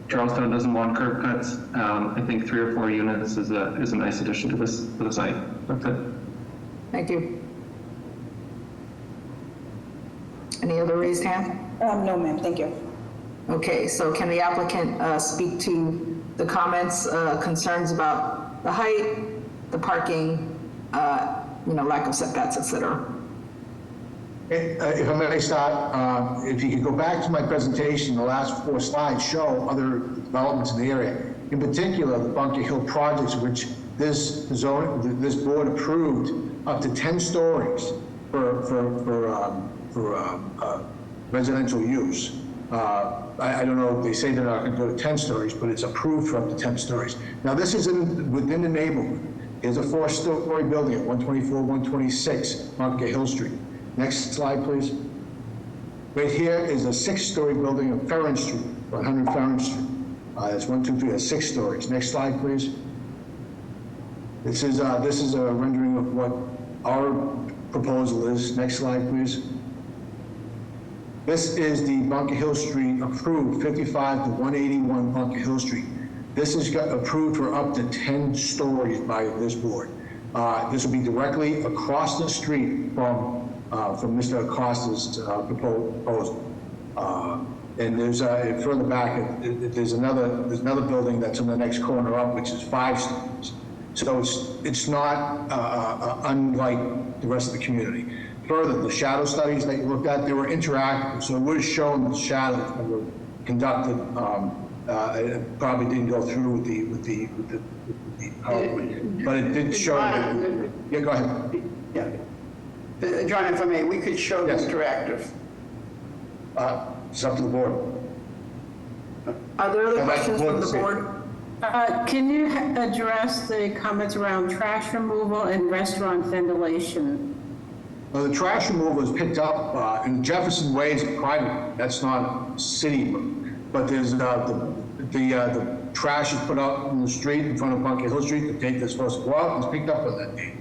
Charlestown doesn't want curb cuts. I think 3 or 4 units is a nice addition to the site. That's it. Thank you. Any other raised hand? No, ma'am, thank you. Okay, so can the applicant speak to the comments, concerns about the height, the parking, lack of setbacks, et cetera? If I may start, if you could go back to my presentation, the last 4 slides show other developments in the area. In particular, the Bunker Hill projects, which this board approved up to 10 stories for residential use. I don't know if they say they're not going to go to 10 stories, but it's approved for up to 10 stories. Now, this is within the neighborhood. It's a 4-story building at 124, 126 Bunker Hill Street. Next slide, please. Right here is a 6-story building on Ferron Street, 100 Ferron Street. That's 1, 2, 3, that's 6 stories. Next slide, please. This is a rendering of what our proposal is. Next slide, please. This is the Bunker Hill Street approved, 55 to 181 Bunker Hill Street. This is approved for up to 10 stories by this board. This will be directly across the street from Mr. Acosta's proposal. And there's further back, there's another building that's in the next corner up, which is 5 stories. So it's not unlike the rest of the community. Further, the shadow studies that you looked at, they were interactive, so it would have shown the shadows that were conducted. It probably didn't go through with the but it did show. Yeah, go ahead. Yeah. John, if I may, we could show the interactive. It's up to the board. Are there other questions from the board? Can you address the comments around trash removal and restaurant ventilation? Well, the trash removal is picked up in Jefferson Way is private. That's not a city, but there's the trash is put out in the street in front of Bunker Hill Street. The date that's supposed to go out is picked up on that date.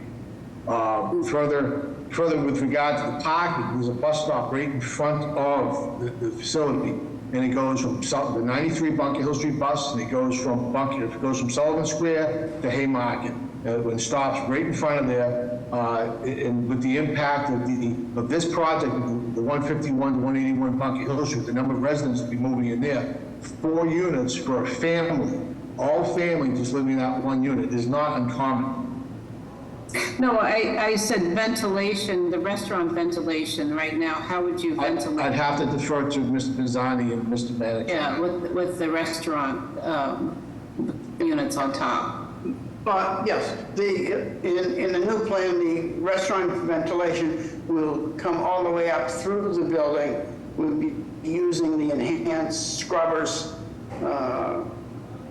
Further, with regard to the parking, there's a bus stop right in front of the facility, and it goes from the 93 Bunker Hill Street bus, and it goes from Sullivan Square to Haymarket. When it stops right in front of there, and with the impact of this project, the 151 to 181 Bunker Hill Street, the number of residents will be moving in there. 4 units for a family, all families just living in that 1 unit is not uncommon. No, I said ventilation, the restaurant ventilation right now. How would you ventilate? I'd have to defer to Mr. Bizzani and Mr. Manager. Yeah, with the restaurant units on top. Yes, in the new plan, the restaurant ventilation will come all the way up through the building. We'll be using the enhanced scrubbers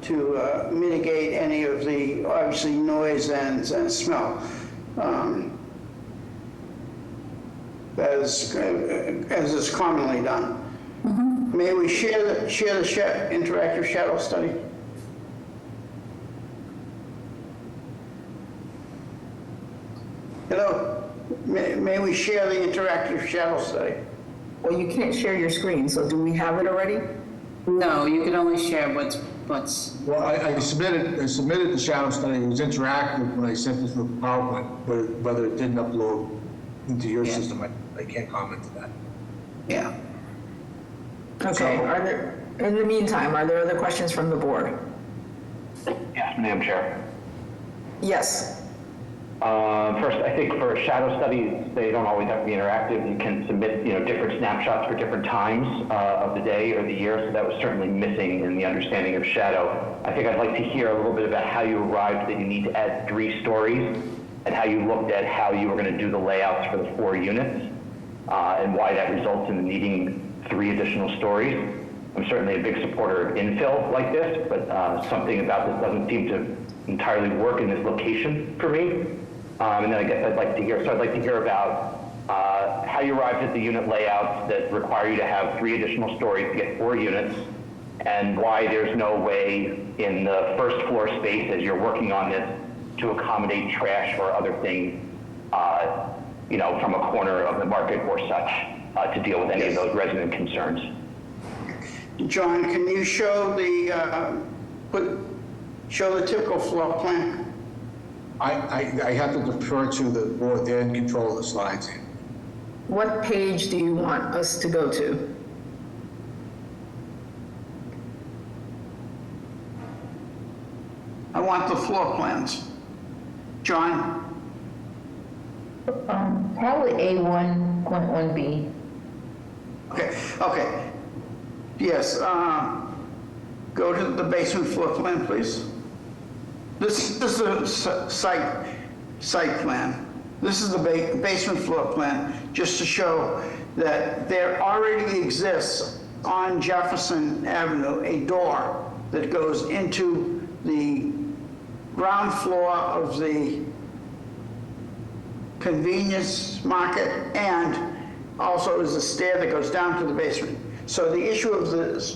to mitigate any of the, obviously, noise and smell. As is commonly done. Mm-hmm. May we share the interactive shadow study? Hello, may we share the interactive shadow study? Well, you can't share your screen, so do we have it already? No, you can only share what's. Well, I submitted the shadow study. It was interactive when I sent this with PowerPoint, but whether it didn't upload into your system, I can't comment to that. Yeah. Okay, in the meantime, are there other questions from the board? Yes, Madam Chair. Yes. First, I think for shadow studies, they don't always have to be interactive. You can submit, different snapshots for different times of the day or the year. So that was certainly missing in the understanding of shadow. I think I'd like to hear a little bit about how you arrived that you need to add 3 stories and how you looked at how you were going to do the layouts for the 4 units and why that results in needing 3 additional stories. I'm certainly a big supporter of infill like this, but something about this doesn't seem to entirely work in this location for me. And then I guess I'd like to hear about how you arrived at the unit layouts that require you to have 3 additional stories to get 4 units, and why there's no way in the first floor space as you're working on this to accommodate trash or other things, from a corner of the market or such to deal with any of those resident concerns. John, can you show the typical floor plan? I have to defer to the board. They're in control of the slides. What page do you want us to go to? I want the floor plans. John? Probably A1.1B. Okay. Yes, go to the basement floor plan, please. This is a site plan. This is the basement floor plan, just to show that there already exists on Jefferson Avenue a door that goes into the ground floor of the convenience market, and also is a stair that goes down to the basement. So the issue of the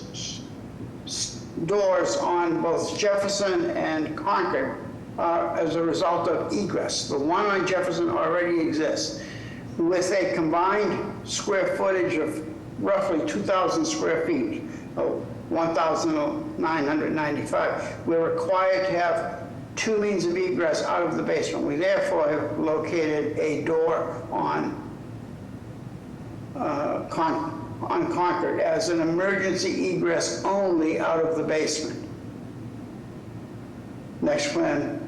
doors on both Jefferson and Concord are as a result of egress. The one on Jefferson already exists with a combined square footage of roughly 2,000 square feet, 1,995. We're required to have two means of egress out of the basement. We therefore have located a door on Concord as an emergency egress only out of the basement. Next plan.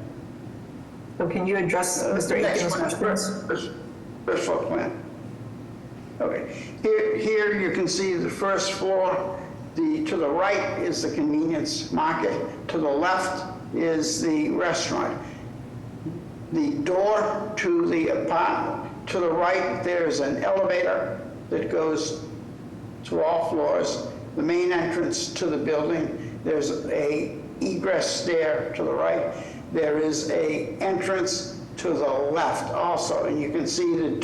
So can you address Mr. Aiken's questions? First floor plan. Okay. Here you can see the first floor. To the right is the convenience market. To the left is the restaurant. The door to the apartment. To the right, there's an elevator that goes to all floors. The main entrance to the building, there's a egress stair to the right. There is a entrance to the left also, and you can see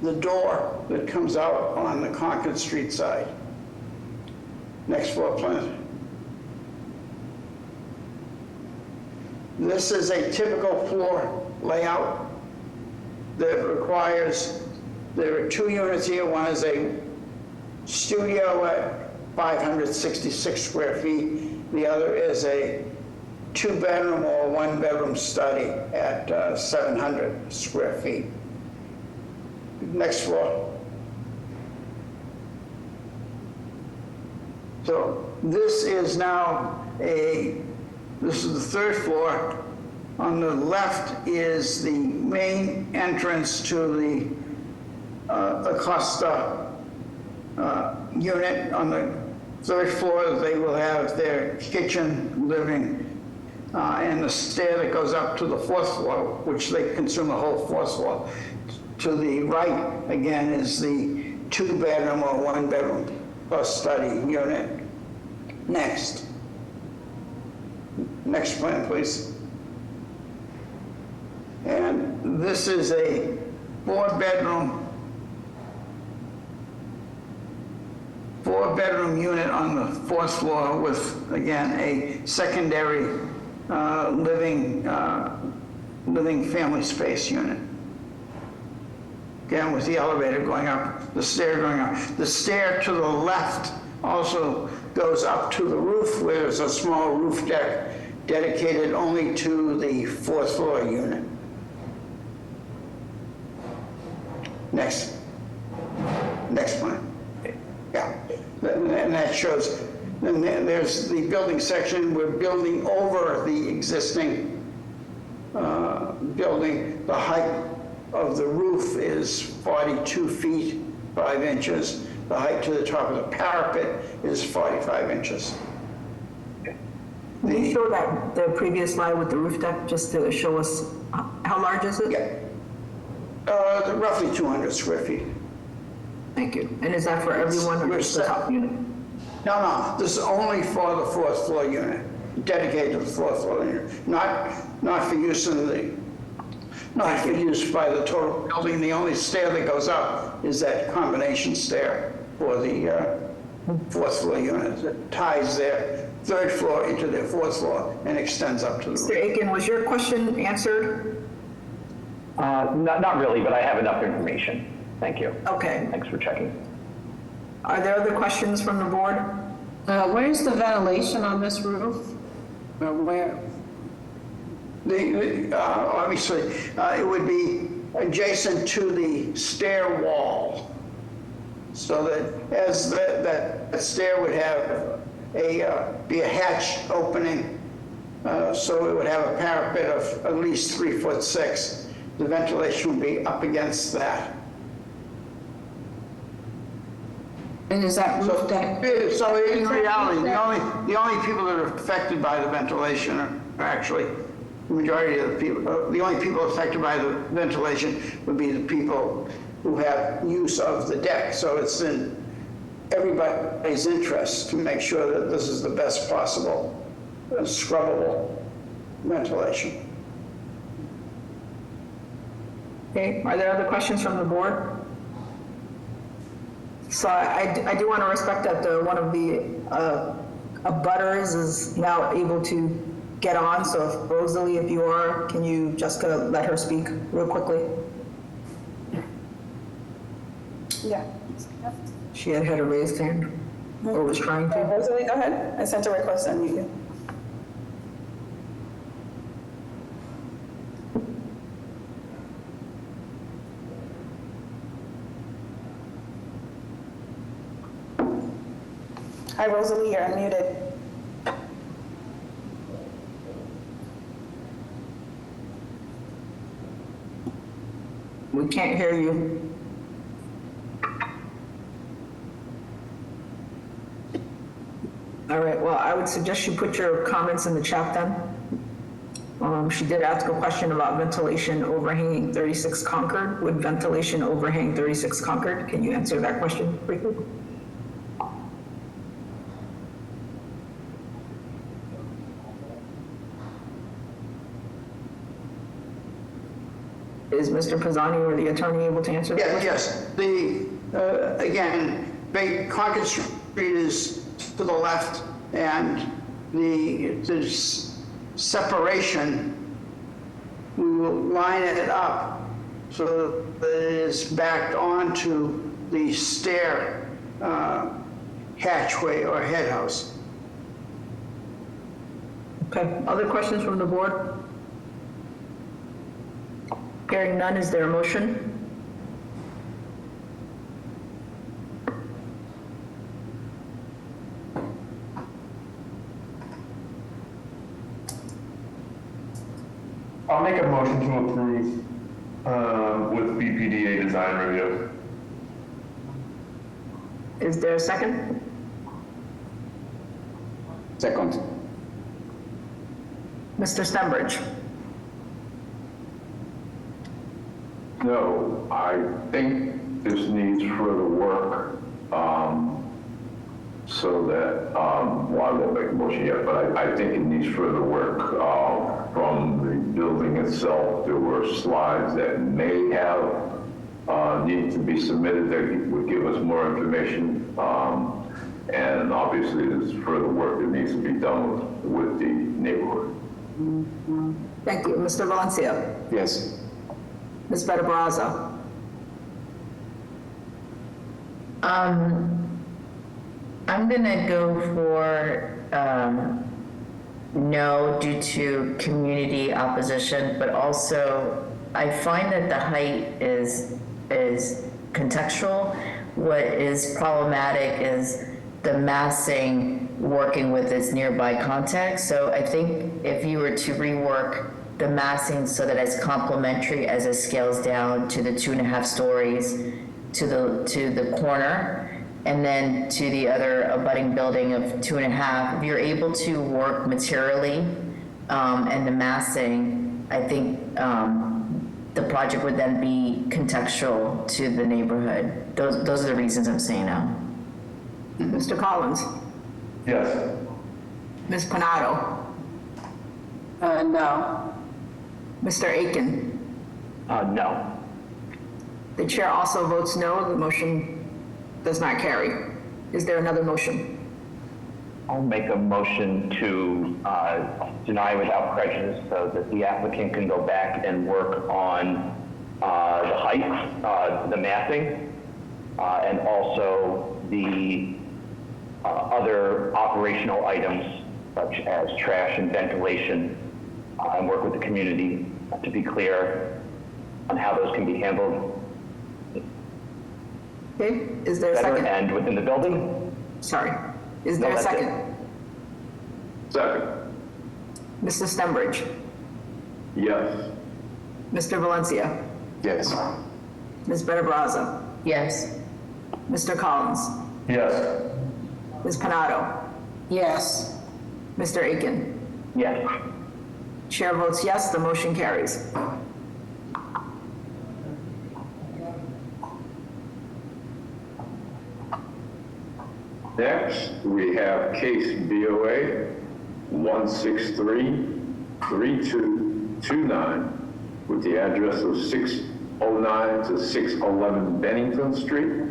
the door that comes out on the Concord Street side. Next floor plan. This is a typical floor layout that requires, there are two units here. One is a studio at 566 square feet. The other is a two-bedroom or one-bedroom study at 700 square feet. Next floor. So this is now this is the third floor. On the left is the main entrance to the Acosta unit. On the third floor, they will have their kitchen, living, and the stair that goes up to the fourth floor, which they consume the whole fourth floor. To the right, again, is the two-bedroom or one-bedroom plus study unit. Next. Next plan, please. And this is a four-bedroom unit on the fourth floor with, again, a secondary living family space unit. Again, with the elevator going up, the stair going up. The stair to the left also goes up to the roof, where there's a small roof deck dedicated only to the fourth floor unit. Next plan. Yeah, and that shows, and then there's the building section. We're building over the existing building. The height of the roof is 42 feet, 5 inches. The height to the top of the parapet is 45 inches. Can you show that the previous slide with the roof deck, just to show us how large is it? Yeah. Roughly 200 square feet. Thank you. And is that for everyone or just the top unit? No, this is only for the fourth floor unit, dedicated to the fourth floor unit, not for use in the, not for use by the total building. The only stair that goes up is that combination stair for the fourth floor unit that ties their third floor into their fourth floor and extends up to the roof. Mr. Aiken, was your question answered? Not really, but I have enough information. Thank you. Okay. Thanks for checking. Are there other questions from the board? Where's the ventilation on this roof? Where? Obviously, it would be adjacent to the stair wall, so that as that stair would have be a hatch opening, so it would have a parapet of at least 3'6" the ventilation will be up against that. And is that roof deck? So in reality, the only people that are affected by the ventilation are actually, the majority of the people, the only people affected by the ventilation would be the people who have use of the deck. So it's in everybody's interest to make sure that this is the best possible scrubbable ventilation. Okay, are there other questions from the board? So I do want to respect that one of the abutters is now able to get on. So if Rosalie, if you are, can you just let her speak real quickly? Yeah. She had a raised hand or was trying to. Rosalie, go ahead. I sent a request on you. Hi, Rosalie, you're unmuted. We can't hear you. All right, well, I would suggest you put your comments in the chat then. She did ask a question about ventilation overhanging 36 Concord. Would ventilation overhang 36 Concord? Can you answer that question briefly? Is Mr. Pisani or the attorney able to answer that? Yes. Again, Concord Street is to the left, and the separation, we will line it up so that it is backed onto the stair hatchway or head house. Okay, other questions from the board? Hearing none, is there a motion? I'll make a motion to approve with BPDA design review. Is there a second? Second. Mr. Stenbridge? No, I think this needs further work, so that, well, I won't make a motion yet, but I think it needs further work from the building itself. There were slides that may have needed to be submitted that would give us more information, and obviously there's further work that needs to be done with the neighborhood. Thank you. Mr. Valencia? Yes. Ms. Better Baraza? I'm gonna go for no due to community opposition, but also I find that the height is contextual. What is problematic is the massing working with its nearby context. So I think if you were to rework the massing so that it's complementary as it scales down to the 2.5 stories to the corner, and then to the other abutting building of 2.5, if you're able to work materially and the massing, I think the project would then be contextual to the neighborhood. Those are the reasons I'm saying no. Mr. Collins? Yes. Ms. Panado? No. Mr. Aiken? No. The chair also votes no. The motion does not carry. Is there another motion? I'll make a motion to deny without prejudice so that the applicant can go back and work on the height, the massing, and also the other operational items such as trash and ventilation, and work with the community to be clear on how those can be handled Okay, is there a better second? and within the building. Sorry. Is No, there a that's it. second? Second. Mr. Stenbridge? Yes. Mr. Valencia, Yes. Ms. Better Brazza, Yes. Mr. Collins, Yes. Ms. Panado, Yes. Mr. Aiken. Yes. Chair votes yes, the motion carries. Next, we have case BOA 163-3229 with the address of 609 to 611 Bennington Street.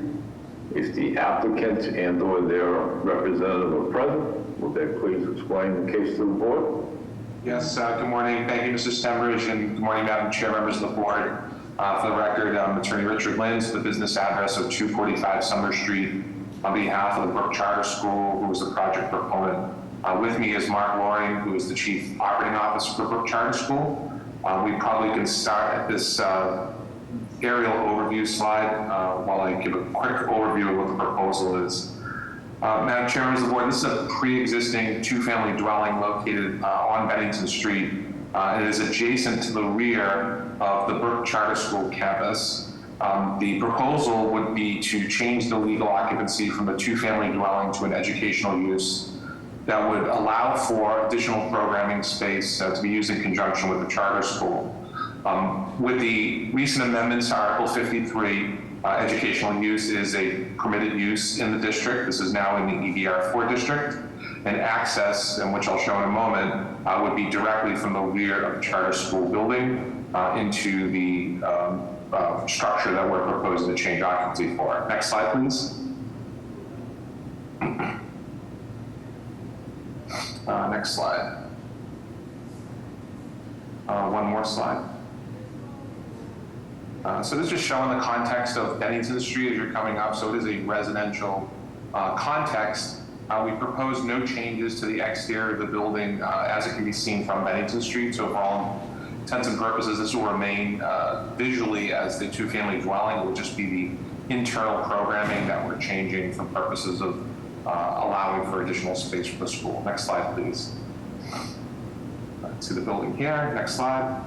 If the applicant and/or their representative are present, will they please explain the case to the board? Yes, good morning. Thank you, Mr. Stembridge, and good morning, Madam Chair, members of the board. For the record, I'm Attorney Richard Lins, the business address of 245 Summer Street, on behalf of the Brook Charter School, who is the project proponent. With me is Mark Loring, who is the Chief Operating Officer for Brook Charter School. We probably can start at this aerial overview slide while I give a quick overview of what the proposal is. Madam Chair, members of the board, this is a pre-existing two-family dwelling located on Bennington Street. It is adjacent to the rear of the Brook Charter School campus. The proposal would be to change the legal occupancy from a two-family dwelling to an educational use that would allow for additional programming space to be used in conjunction with the charter school. With the recent amendments to Article 53, educational use is a permitted use in the district. This is now in the EDR4 district. And access, and which I'll show in a moment, would be directly from the rear of the charter school building into the structure that we're proposing to change occupancy for. Next slide, please. Next slide. One more slide. So this is just showing the context of Bennington Street as you're coming up. So it is a residential context. We propose no changes to the exterior of the building as it can be seen from Bennington Street. So for all intents and purposes, this will remain visually as the two-family dwelling. It will just be the internal programming that we're changing for purposes of allowing for additional space for the school. Next slide, please. See the building here. Next slide.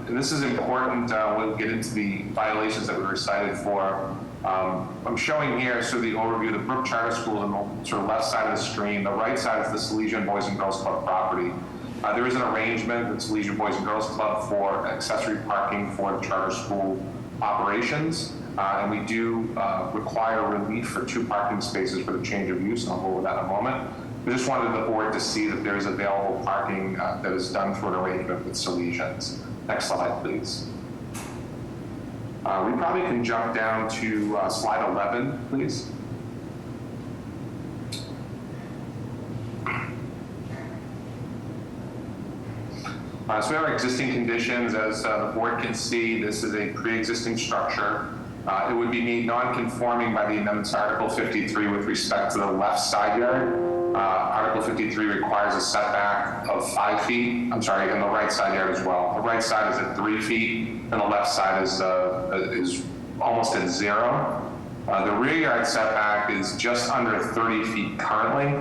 And this is important. We'll get into the violations that we were cited for. I'm showing here sort of the overview of the Brook Charter School on the sort of left side of the screen. The right side is the Salesian Boys and Girls Club property. There is an arrangement with Salesian Boys and Girls Club for accessory parking for the charter school operations. And we do require relief for 2 parking spaces for the change of use, and I'll go over that in a moment. We just wanted the board to see that there is available parking that is done through an arrangement with Salesians. Next slide, please. We probably can jump down to slide 11, please. So we have our existing conditions. As the board can see, this is a pre-existing structure. It would be made non-conforming by the amendments to Article 53 with respect to the left side yard. Article 53 requires a setback of 5 feet. I'm sorry, and the right side yard as well. The right side is at 3 feet, and the left side is almost at 0. The rear yard setback is just under 30 feet currently,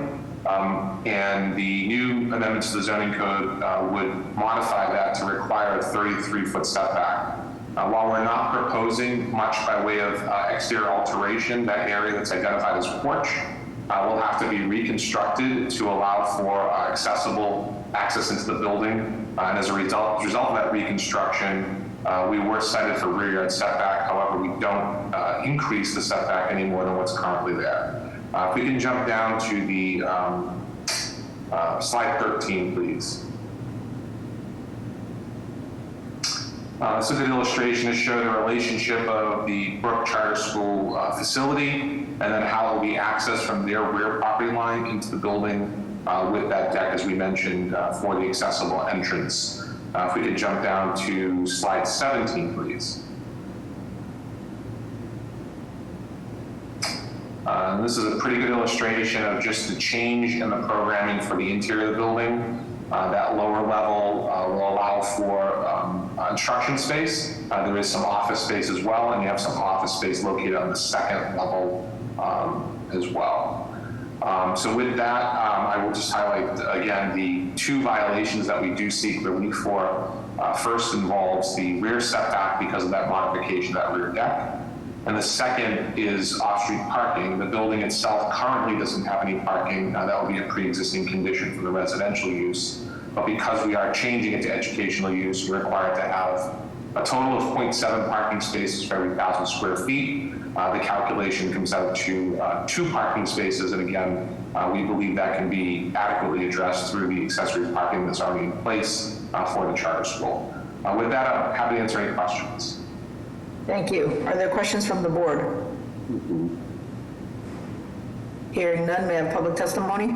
and the new amendments to the zoning code would modify that to require a 33-foot setback. While we're not proposing much by way of exterior alteration, that area that's identified as porch will have to be reconstructed to allow for accessible access into the building. And as a result of that reconstruction, we were cited for rear yard setback. However, we don't increase the setback any more than what's currently there. If we can jump down to the slide 13, please. This is an illustration to show the relationship of the Brook Charter School facility and then how it will be accessed from their rear property line into the building with that deck, as we mentioned, for the accessible entrance. If we could jump down to slide 17, please. This is a pretty good illustration of just the change in the programming for the interior of the building. That lower level will allow for instruction space. There is some office space as well, and you have some office space located on the second level as well. So with that, I will would just highlight again the two violations that we do seek relief for. First involves the rear setback because of that modification of that rear deck. And the second is off-street parking. The building itself currently doesn't have any parking. That would be a pre-existing condition for the residential use. But because we are changing it to educational use, we're required to have a total of 0.7 parking spaces for every 1,000 square feet. The calculation comes out to 2 parking spaces. And again, we believe that can be adequately addressed through the accessory parking that's already in place for the charter school. With that, I'm happy to answer any questions. Thank you. Are there questions from the board? Hearing none, may I have public testimony?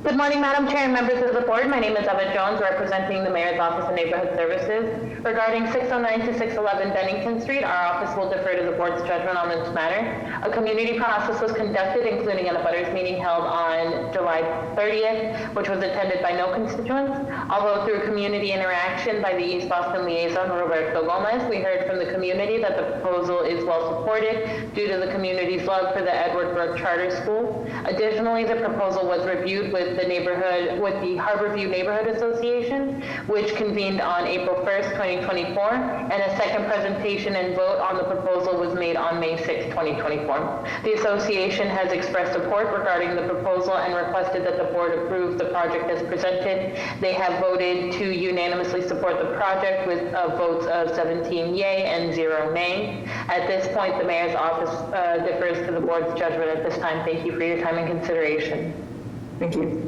Good morning, Madam Chair and members of the board. My name is Eva Jones, representing the Mayor's Office of Neighborhood Services. Regarding 609 to 611 Bennington Street, our office will defer to the board's judgment on this matter. A community process was conducted, including an abutters meeting held on July 30th, which was attended by no constituents. Although through community interaction by the East Boston liaison, Roberto Gomez, we heard from the community that the proposal is well supported due to the community's love for the Edward Brooke Charter School. Additionally, the proposal was reviewed with the Harborview Neighborhood Association, which convened on April 1st, 2024, and a second presentation and vote on the proposal was made on May 6th, 2024. The association has expressed support regarding the proposal and requested that the board approve the project as presented. They have voted to unanimously support the project with votes of 17 yay and 0 nay. At this point, the mayor's office defers to the board's judgment at this time. Thank you for your time and consideration. Thank you.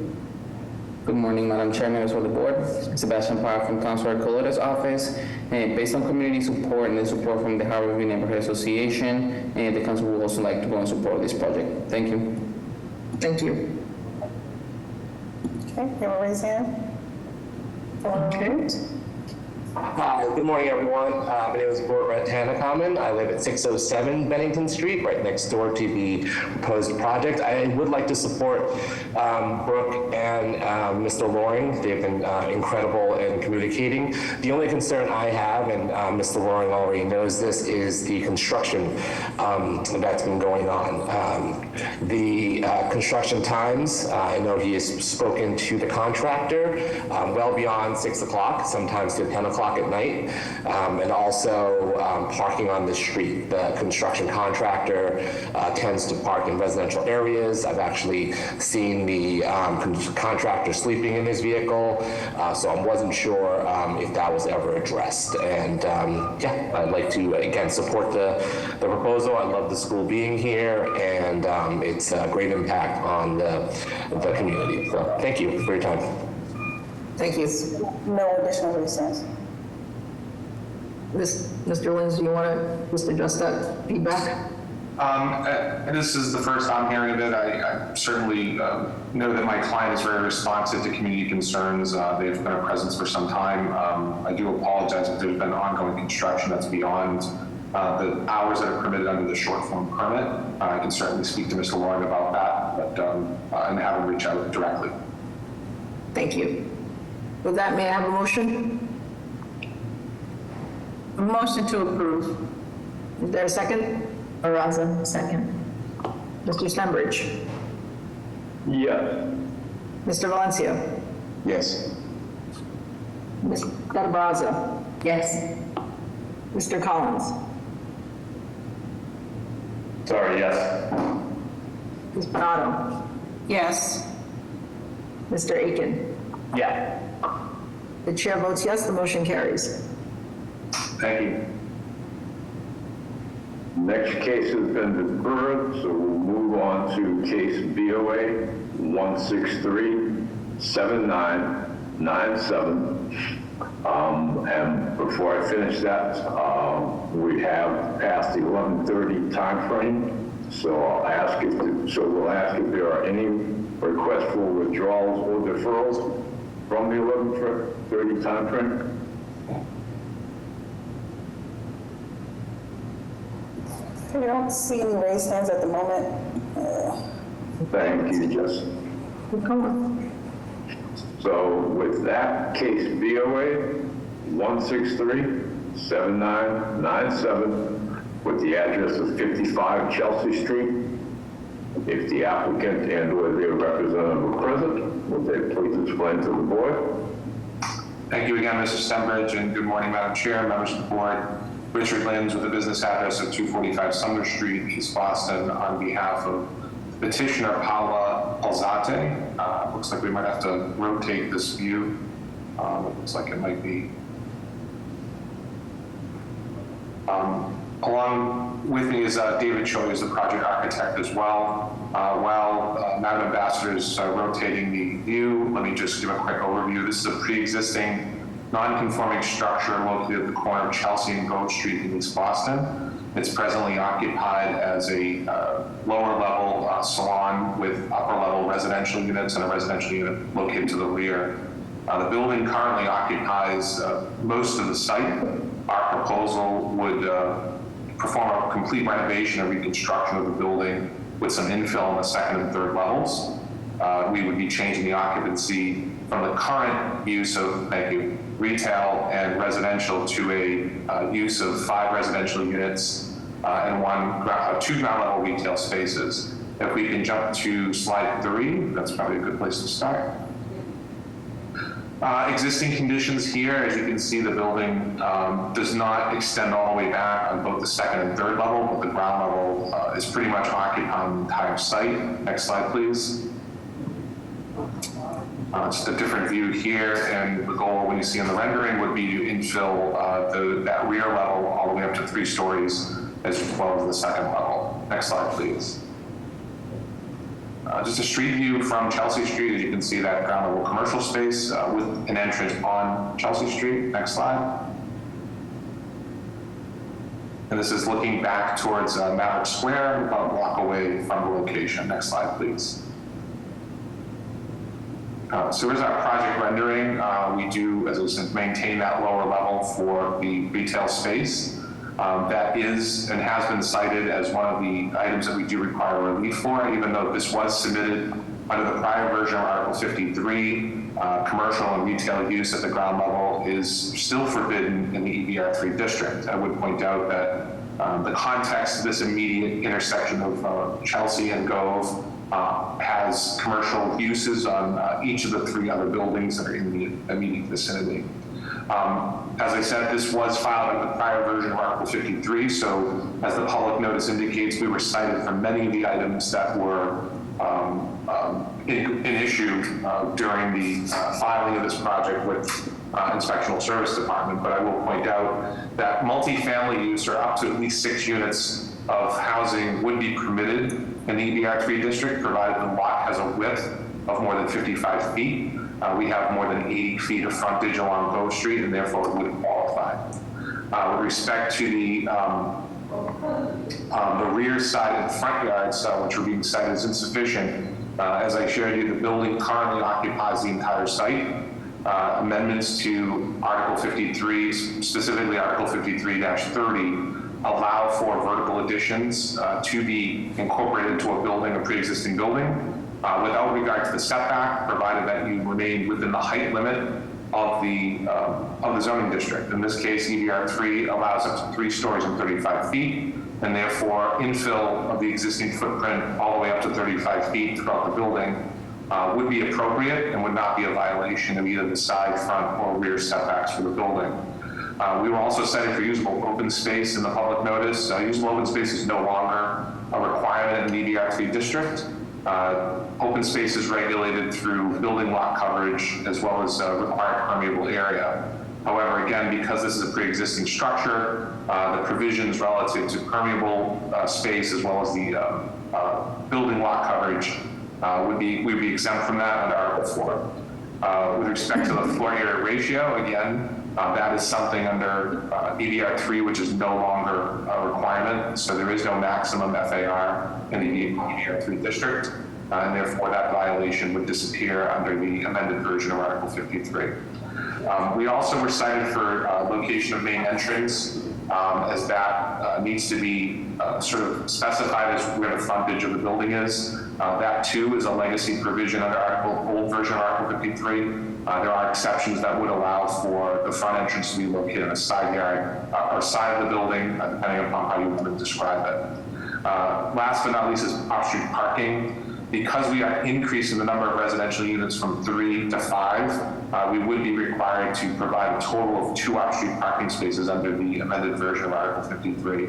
Good morning, Madam Chair, members of the board. Sebastian Parra from Councilor Colora's office. And based on community support and the support from the Harborview Neighborhood Association, and the council would also like to go and support this project. Thank you. Thank you. Okay, you want to raise your hand? Okay. Hi, good morning, everyone. My name is Gort Tanakaman. I live at 607 Bennington Street, right next door to the proposed project. I would like to support Brooke and Mr. Loring. They've been incredible in communicating. The only concern I have, and Mr. Loring already knows this, is the construction that's been going on. The construction times, I know he has spoken to the contractor well beyond 6 o'clock, sometimes to 10 o'clock at night, and also parking on the street. The construction contractor tends to park in residential areas. I've actually seen the contractor sleeping in his vehicle, so I wasn't sure if that was ever addressed. And yeah, I'd like to again support the proposal. I love the school being here, and it's a great impact on the community. So thank you for your time. Thank you. No additional reasons. Mr. Lins, do you want to just address that feedback? This is the first I'm hearing of it. I certainly know that my client is very responsive to community concerns. They've been a presence for some time. I do apologize if there's been ongoing construction that's beyond the hours that are permitted under the short form permit. I can certainly speak to Mr. Loring about that, but and have him reach out directly. Thank you. With that, may I have a motion? A motion to approve. Is there a second? Araza, second. Mr. Stenbridge? Yes. Mr. Valencia? Yes. Ms. Barraza? Yes. Mr. Collins? Sorry, yes. Ms. Panado? Yes. Mr. Aiken? Yeah. The chair votes yes, the motion carries. Thank you. Next case has been deferred, so we'll move on to case BOA 163-7997. And before I finish that, we have passed the 11:30 time frame. So we'll ask if there are any requests for withdrawals or deferrals from the 11:30 time frame. I don't see any raised hands at the moment. Thank you, Jess. So with that, case BOA 163-7997 with the address of 55 Chelsea Street. If the applicant and or their representative are will they please explain to the board? Thank you again, Mr. Stenbridge, and good morning, Madam Chair, members of the board. Richard Lins with the business address of 245 Summer Street, East Boston, on behalf of petitioner Paula Alzate. Looks like we might have to rotate this view. It looks like it might be. Along with me is David Choi, who's the project architect as well. While Madam Ambassador is rotating the view, let me just give a quick overview. This is a pre-existing non-conforming structure located at the corner of Chelsea and Grove Street in East Boston. It's presently occupied as a lower level salon with upper level residential units and a residential unit located to the rear. The building currently occupies most of the site. Our proposal would perform a complete renovation and reconstruction of the building with some infill on the second and third levels. We would be changing the occupancy from the current use of retail and residential to a use of 5 residential units and 2 ground level retail spaces. If we can jump to slide 3, that's probably a good place to start. Existing conditions here, as you can see, the building does not extend all the way back on both the second and third level, but the ground level is pretty much occupying the entire site. Next slide, please. Just a different view here, and the goal, when you see in the rendering, would be to infill that rear level all the way up to 3 stories, as well as the second level. Next slide, please. Just a street view from Chelsea Street. As you can see, that ground level commercial space with an entrance on Chelsea Street. Next slide. And this is looking back towards Maverick Square, about a block away from the location. Next slide, please. So here's our project rendering. We do, as I said, maintain that lower level for the retail space. That is and has been cited as one of the items that we do require relief for, even though this was submitted under the prior version of Article 53. Commercial and retail use at the ground level is still forbidden in the EBR3 district. I would point out that the context of this immediate intersection of Chelsea and Gove has commercial uses on each of the 3 other buildings that are in the immediate vicinity. As I said, this was filed under the prior version of Article 53, so as the public notice indicates, we were cited for many of the items that were in issue during the filing of this project with Inspectional Service Department. But I will point out that multifamily use, or up to at least 6 units of housing, would be permitted in the EBR3 district, provided the lot has a width of more than 55 feet. We have more than 80 feet of frontage along Grove Street, and therefore it would qualify. With respect to the rear side and front yards, which are being cited as insufficient, as I shared you, the building currently occupies the entire site. Amendments to Article 53, specifically Article 53-30, allow for vertical additions to be incorporated into a building, a pre-existing building, without regard to the setback, provided that you remain within the height limit of the zoning district. In this case, EBR3 allows up to 3 stories and 35 feet, and therefore infill of the existing footprint all the way up to 35 feet throughout the building would be appropriate and would not be a violation of either the side, front, or rear setbacks for the building. We were also cited for usable open space in the public notice. Usable open space is no longer a requirement in the EBR3 district. Open space is regulated through building lot coverage as well as required permeable area. However, again, because this is a pre-existing structure, the provisions relative to permeable space as well as the building lot coverage we would be exempt from that under Article 4. With respect to the floor area ratio, again, that is something under EBR3, which is no longer a requirement. So there is no maximum FAR in the EBR3 district, and therefore that violation would disappear under the amended version of Article 53. We also were cited for location of main entrance, as that needs to be sort of specified as where the frontage of the building is. That too is a legacy provision under old version of Article 53. There are exceptions that would allow for the front entrance to be located in a side yard or side of the building, depending upon how you want to describe it. Last but not least is off-street parking. Because we are increasing the number of residential units from 3 to 5, we would be required to provide a total of 2 off-street parking spaces under the amended version of Article 53.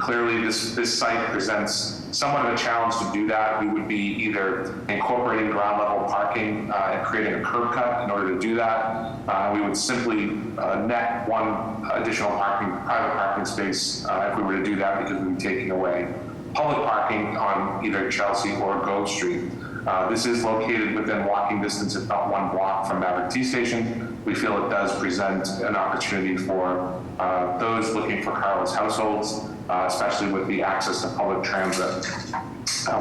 Clearly, this site presents somewhat of a challenge to do that. We would be either incorporating ground level parking and creating a curb cut in order to do that. We would simply net 1 additional private parking space if we were to do that, because we'd be taking away public parking on either Chelsea or Gove Street. This is located within walking distance, if not 1 block from Maverick T Station. We feel it does present an opportunity for those looking for carless households, especially with the access to public transit.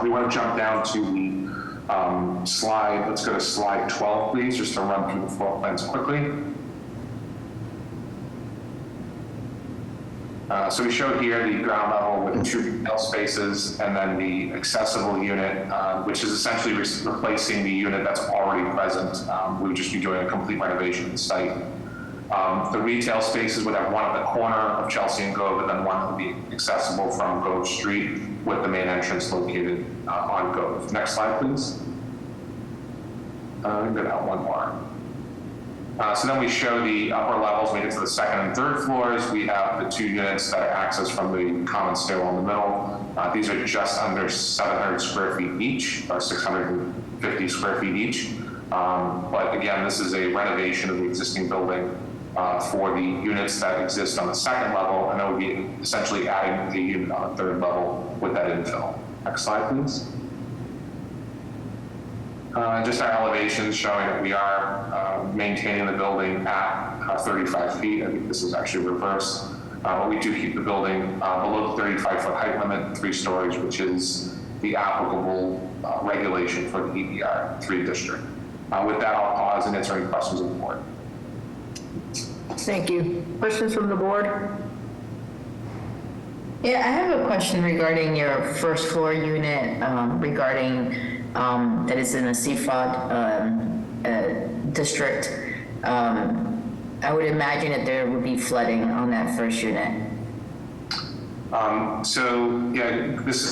We want to jump down to the slide. Let's go to slide 12, please, just to run through the floor plans quickly. So we showed here the ground level with 2 retail spaces, and then the accessible unit, which is essentially replacing the unit that's already present. We would just be doing a complete renovation of the site. The retail spaces would have 1 at the corner of Chelsea and Gove, and then 1 would be accessible from Gove Street, with the main entrance located on Gove. Next slide, please. Go down 1 more. So then we show the upper levels. When we get to the 2nd and 3rd floors, we have the 2 units that are accessed from the common stairwell in the middle. These are just under 700 square feet each, or 650 square feet each. But again, this is a renovation of the existing building for the units that exist on the 2nd level, and that would be essentially adding a unit on the 3rd level with that infill. Next slide, please. Just our elevations showing that we are maintaining the building at 35 feet. I think this is actually reverse. But we do keep the building below the 35-foot height limit, 3 stories, which is the applicable regulation for the EBR 3 district. With that, I'll pause and answer any questions of the board. Thank you. Questions from the board? Yeah, I have a question regarding your 1st floor unit, regarding that is in a CFOD district. I would imagine that there would be flooding on that 1st unit. So yeah,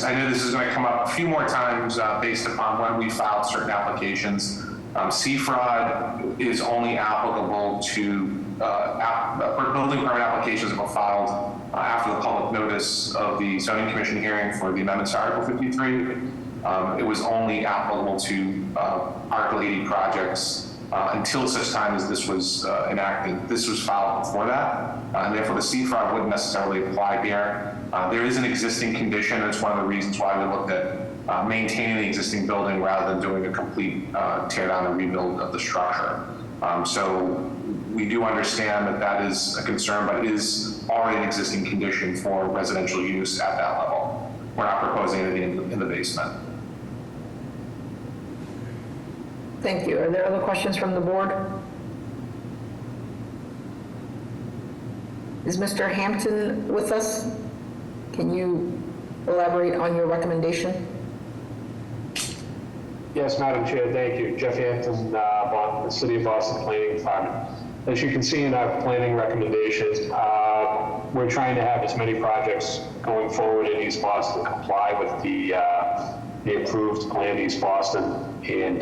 I know this is going to come up a few more times based upon when we filed certain applications. CFROD is only applicable to building permit applications that were filed after the public notice of the zoning commission hearing for the amendments to Article 53. It was only applicable to Article 80 projects until such time as this was enacted. This was filed before that, and therefore the CFROD wouldn't necessarily apply here. There is an existing condition. It's one of the reasons why we looked at maintaining the existing building rather than doing a complete tear down and rebuild of the structure. So we do understand that that is a concern, but it is already an existing condition for residential use at that level. We're not proposing anything in the basement. Thank you. Are there other questions from the board? Is Mr. Hampton with us? Can you elaborate on your recommendation? Yes, Madam Chair, thank you. Jeff Hampton, the City of Boston Planning Department. As you can see in our planning recommendations, we're trying to have as many projects going forward in East Boston comply with the approved plan East Boston and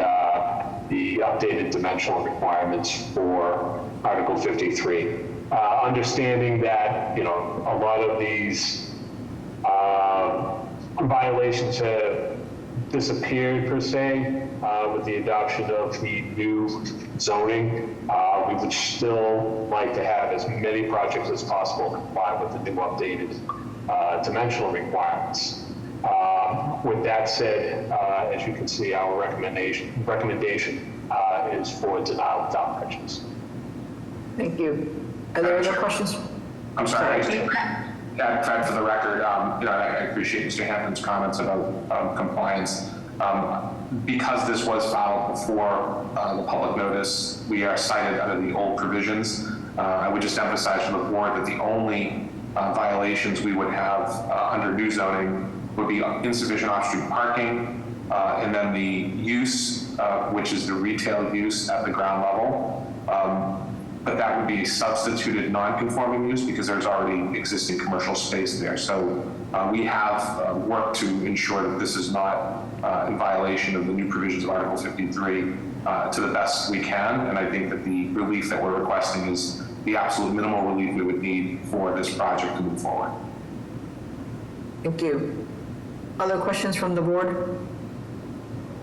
the updated dimensional requirements for Article 53. Understanding that, a lot of these violations have disappeared per se with the adoption of the new zoning. We would still like to have as many projects as possible comply with the new updated dimensional requirements. With that said, as you can see, our recommendation is for denial without prejudice. Thank you. Are there other questions? I'm sorry. Yeah, in fact, for the record, I appreciate Mr. Hampton's comments about compliance. Because this was filed before the public notice, we are cited under the old provisions. I would just emphasize to the board that the only violations we would have under new zoning would be insufficient off-street parking, and then the use, which is the retail use at the ground level. But that would be substituted non-conforming use because there's already existing commercial space there. So We have worked to ensure that this is not in violation of the new provisions of Article 53 to the best we can, and I think that the relief that we're requesting is the absolute minimal relief we would need for this project to move forward. Thank you. Other questions from the board?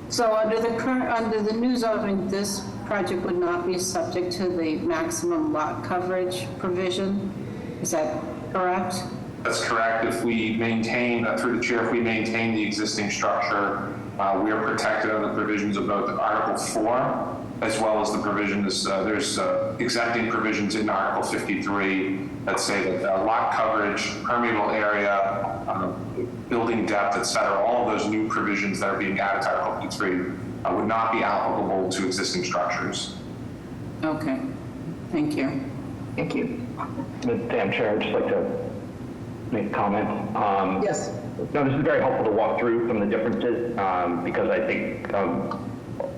So under the new zoning, this project would not be subject to the maximum lot coverage provision? Is that correct? That's correct. If we maintain, through the chair, if we maintain the existing structure, we are protected under the provisions of both Article 4 as well as the provisions, there's exempting provisions in Article 53 that say that lot coverage, permeable area, building depth, et cetera, all of those new provisions that are being added to Article 53 would not be applicable to existing structures. Okay, thank you. Thank you. Madam Chair, I'd just like to make a comment. Yes. No, this is very helpful to walk through some of the differences because I think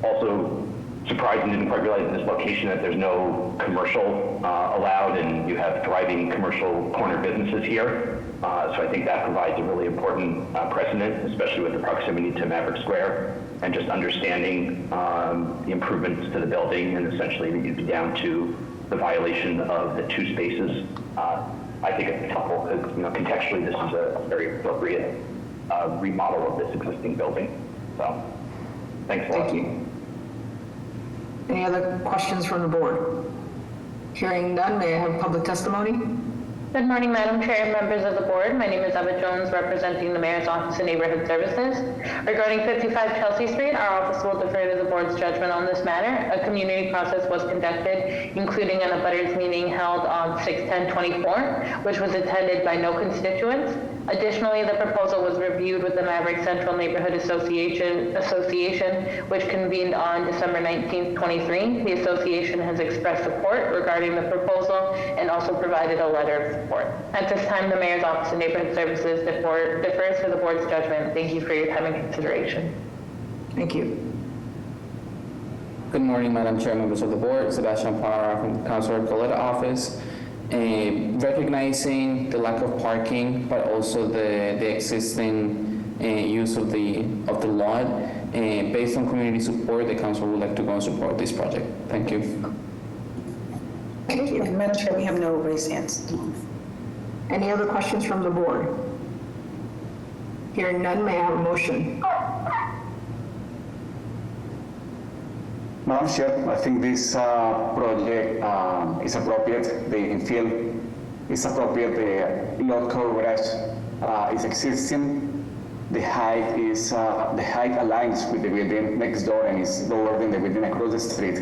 also surprising, didn't quite realize in this location that there's no commercial allowed, and you have thriving commercial corner businesses here. So I think that provides a really important precedent, especially with the proximity to Maverick Square, and just understanding the improvements to the building, and essentially that you'd be down to the violation of the 2 spaces. I think it's helpful because, contextually, this is a very appropriate remodel of this existing building. So, thanks a lot. Thank you. Any other questions from the board? Hearing none, may I have public testimony? Good morning, Madam Chair and members of the board. My name is Eva Jones, representing the Mayor's Office of Neighborhood Services. Regarding 55 Chelsea Street, our office will defer to the board's judgment on this matter. A community process was conducted, including an abutters meeting held on 6/10/24, which was attended by no constituents. Additionally, the proposal was reviewed with the Maverick Central Neighborhood Association, which convened on December 19th, 23. The association has expressed support regarding the proposal and also provided a letter of support. At this time, the Mayor's Office of Neighborhood Services defers to the board's judgment. Thank you for your time and consideration. Thank you. Good morning, Madam Chair, members of the board. Sebastian Parra from the Councilor Coletta office. Recognizing the lack of parking, but also the existing use of the lot, based on community support, the council would like to go and support this project. Thank you. Thank you. Madam Chair, we have no raised hands. Any other questions from the board? Hearing none, may I have a motion? Madam Chair, I think this project is appropriate. The infill is appropriate. The lot coverage is existing. The height aligns with the building next door and is lower than the building across the street.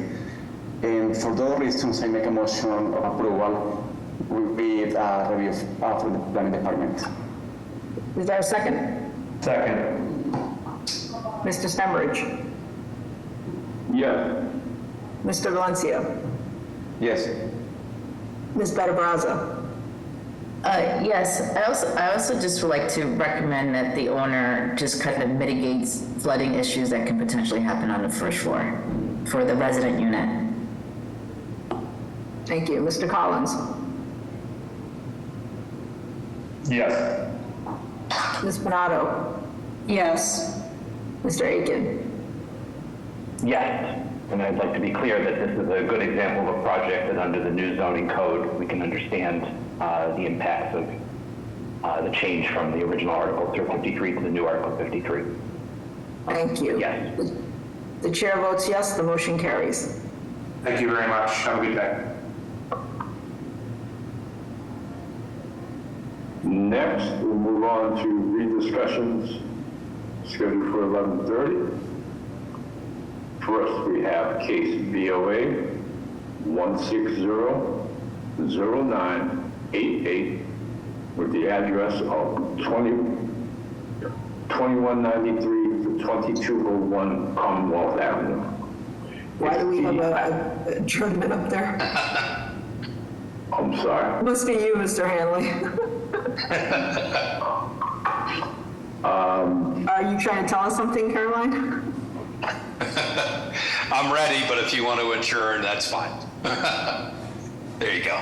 And for those reasons, I make a motion of approval with review from the planning department. Is there a second? Second. Mr. Stembridge? Yes. Mr. Valencia? Yes. Ms. Bettabraza? Yes, I also just would like to recommend that the owner just kind of mitigates flooding issues that can potentially happen on the first floor for the resident unit. Thank you. Mr. Collins? Yes. Ms. Donato? Yes. Mr. Aiken? Yes, and I'd like to be clear that this is a good example of a project that under the new zoning code, we can understand the impacts of the change from the original Article 53 to the new Article 53. Thank you. Yes. The chair votes yes, the motion carries. Thank you very much. Have a good day. Next, we'll move on to rediscussions scheduled for 11:30. First, we have case BOA 1600988 with the address of 2193 to 2201 Commonwealth Avenue. Why do we have a adjournment up there? I'm sorry. Must be you, Mr. Hanley. Are you trying to tell us something, Caroline? I'm ready, but if you want to adjourn, that's fine. There you go.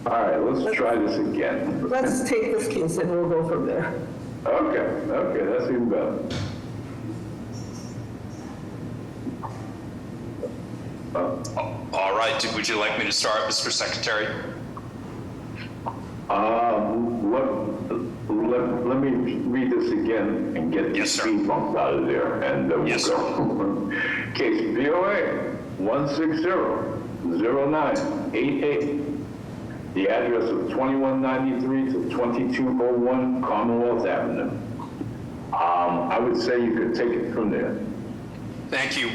All right, let's try this again. Let's take this case and we'll go from there. Okay, that's even better. All right, would you like me to start, Mr. Secretary? Let me read this again and get the speed bumps out of there, and we'll go. Case BOA 160-0988. The address of 2193 to 2201 Commonwealth Avenue. I would say you could take it from there. Thank you,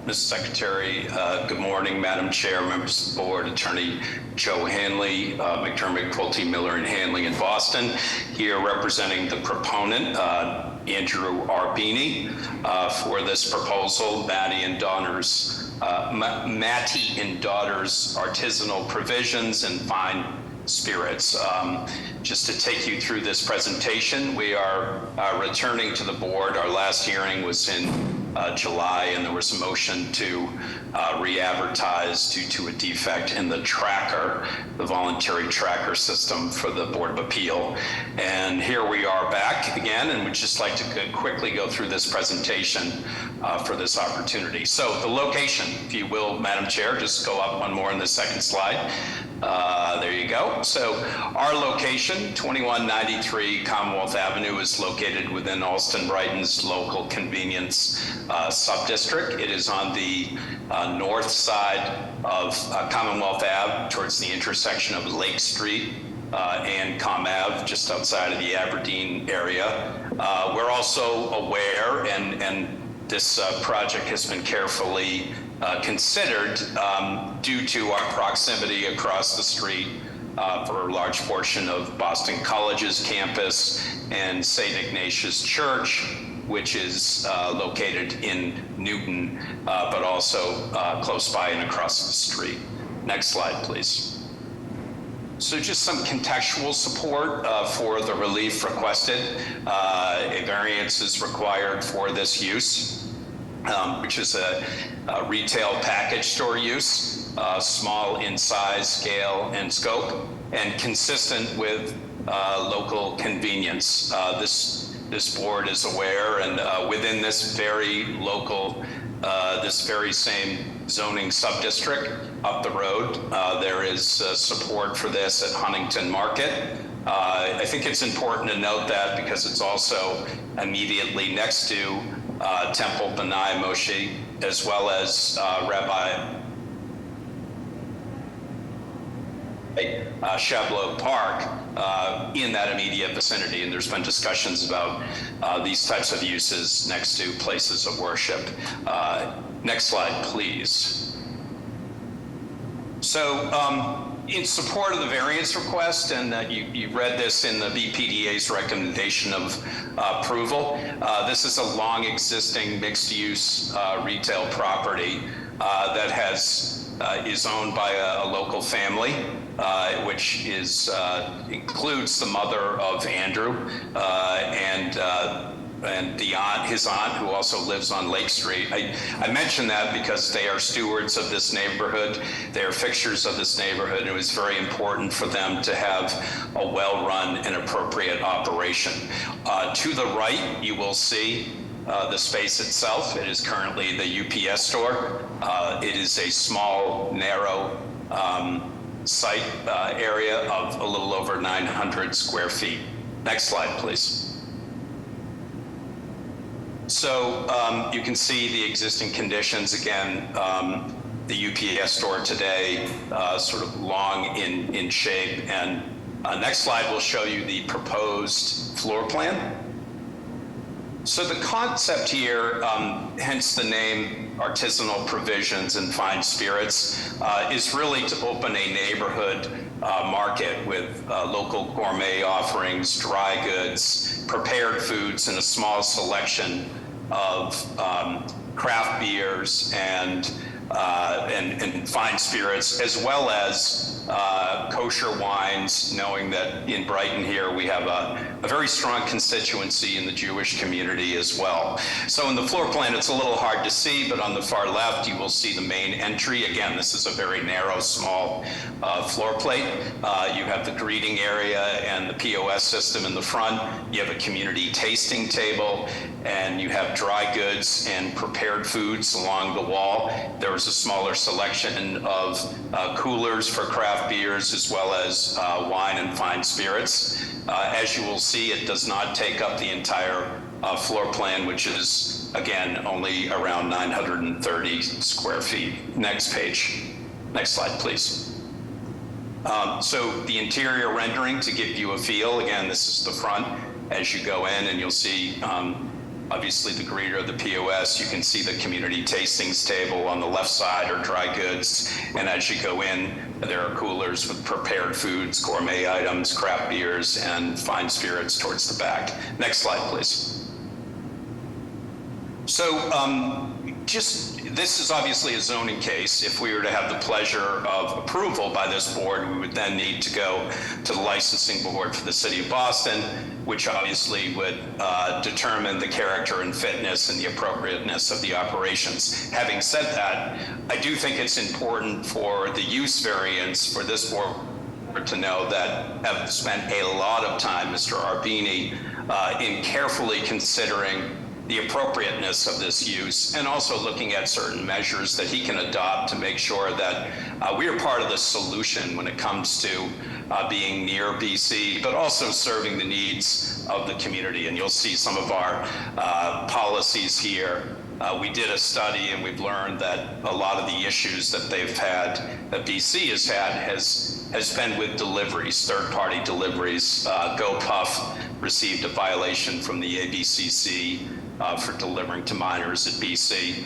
Mr. Secretary. Good morning, Madam Chair, members of the board, Attorney Joe Hanley, McDermott, Quilty, Miller, and Hanley in Boston, here representing the proponent, Andrew Arbini, for this proposal, Matty and Daughters Artisanal Provisions and Fine Spirits. Just to take you through this presentation, we are returning to the board. Our last hearing was in July, and there was a motion to re-advertise due to a defect in the tracker, the voluntary tracker system for the Board of Appeal. And here we are back again, and we'd just like to quickly go through this presentation for this opportunity. So the location, if you will, Madam Chair, just go up one more in the second slide. There you go. So our location, 2193 Commonwealth Avenue, is located within Alston-Brighton's local convenience sub-district. It is on the north side of Commonwealth Ave towards the intersection of Lake Street and Com Ave, just outside of the Aberdeen area. We're also aware, and this project has been carefully considered due to our proximity across the street for a large portion of Boston College's campus and St. Ignatius Church, which is located in Newton, but also close by and across the street. Next slide, please. So just some contextual support for the relief requested. A variance is required for this use, which is a retail package store use, small in size, scale, and scope, and consistent with local convenience. This board is aware, and within this very local, this very same zoning sub-district up the road, there is support for this at Huntington Market. I think it's important to note that because it's also immediately next to Temple B'nai Moshe, as well as Rabbi Shablo Park in that immediate vicinity, and there's been discussions about these types of uses next to places of worship. Next slide, please. So in support of the variance request, and you read this in the BPDA's recommendation of approval, this is a long existing mixed-use retail property that is owned by a local family, which includes the mother of Andrew and his aunt, who also lives on Lake Street. I mention that because they are stewards of this neighborhood. They are fixtures of this neighborhood. It was very important for them to have a well-run and appropriate operation. To the right, you will see the space itself. It is currently the UPS store. It is a small, narrow site area of a little over 900 square feet. Next slide, please. So you can see the existing conditions again. The UPS store today, sort of long in shape. And next slide will show you the proposed floor plan. So the concept here, hence the name Artisanal Provisions and Fine Spirits, is really to open a neighborhood market with local gourmet offerings, dry goods, prepared foods, and a small selection of craft beers and and fine spirits, as well as kosher wines, knowing that in Brighton here we have a very strong constituency in the Jewish community as well. So in the floor plan, it's a little hard to see, but on the far left, you will see the main entry. Again, this is a very narrow, small floor plate. You have the greeting area and the POS system in the front. You have a community tasting table, and you have dry goods and prepared foods along the wall. There is a smaller selection of coolers for craft beers, as well as wine and fine spirits. As you will see, it does not take up the entire floor plan, which is, again, only around 930 square feet. Next page. Next slide, please. So the interior rendering, to give you a feel, again, this is the front. As you go in, and you'll see obviously the greeter, the POS, you can see the community tastings table on the left side are dry goods. And as you go in, there are coolers with prepared foods, gourmet items, craft beers, and fine spirits towards the back. Next slide, please. So this is obviously a zoning case. If we were to have the pleasure of approval by this board, we would then need to go to the licensing board for the city of Boston, which obviously would determine the character and fitness and the appropriateness of the operations. Having said that, I do think it's important for the use variance for this board to know that I've spent a lot of time, Mr. Arbini, in carefully considering the appropriateness of this use, and also looking at certain measures that he can adopt to make sure that we are part of the solution when it comes to being near BC, but also serving the needs of the community. And you'll see some of our policies here. We did a study, and we've learned that a lot of the issues that they've had, that BC has had, has been with deliveries, third-party deliveries. GoPuff received a violation from the ABCC for delivering to minors at BC.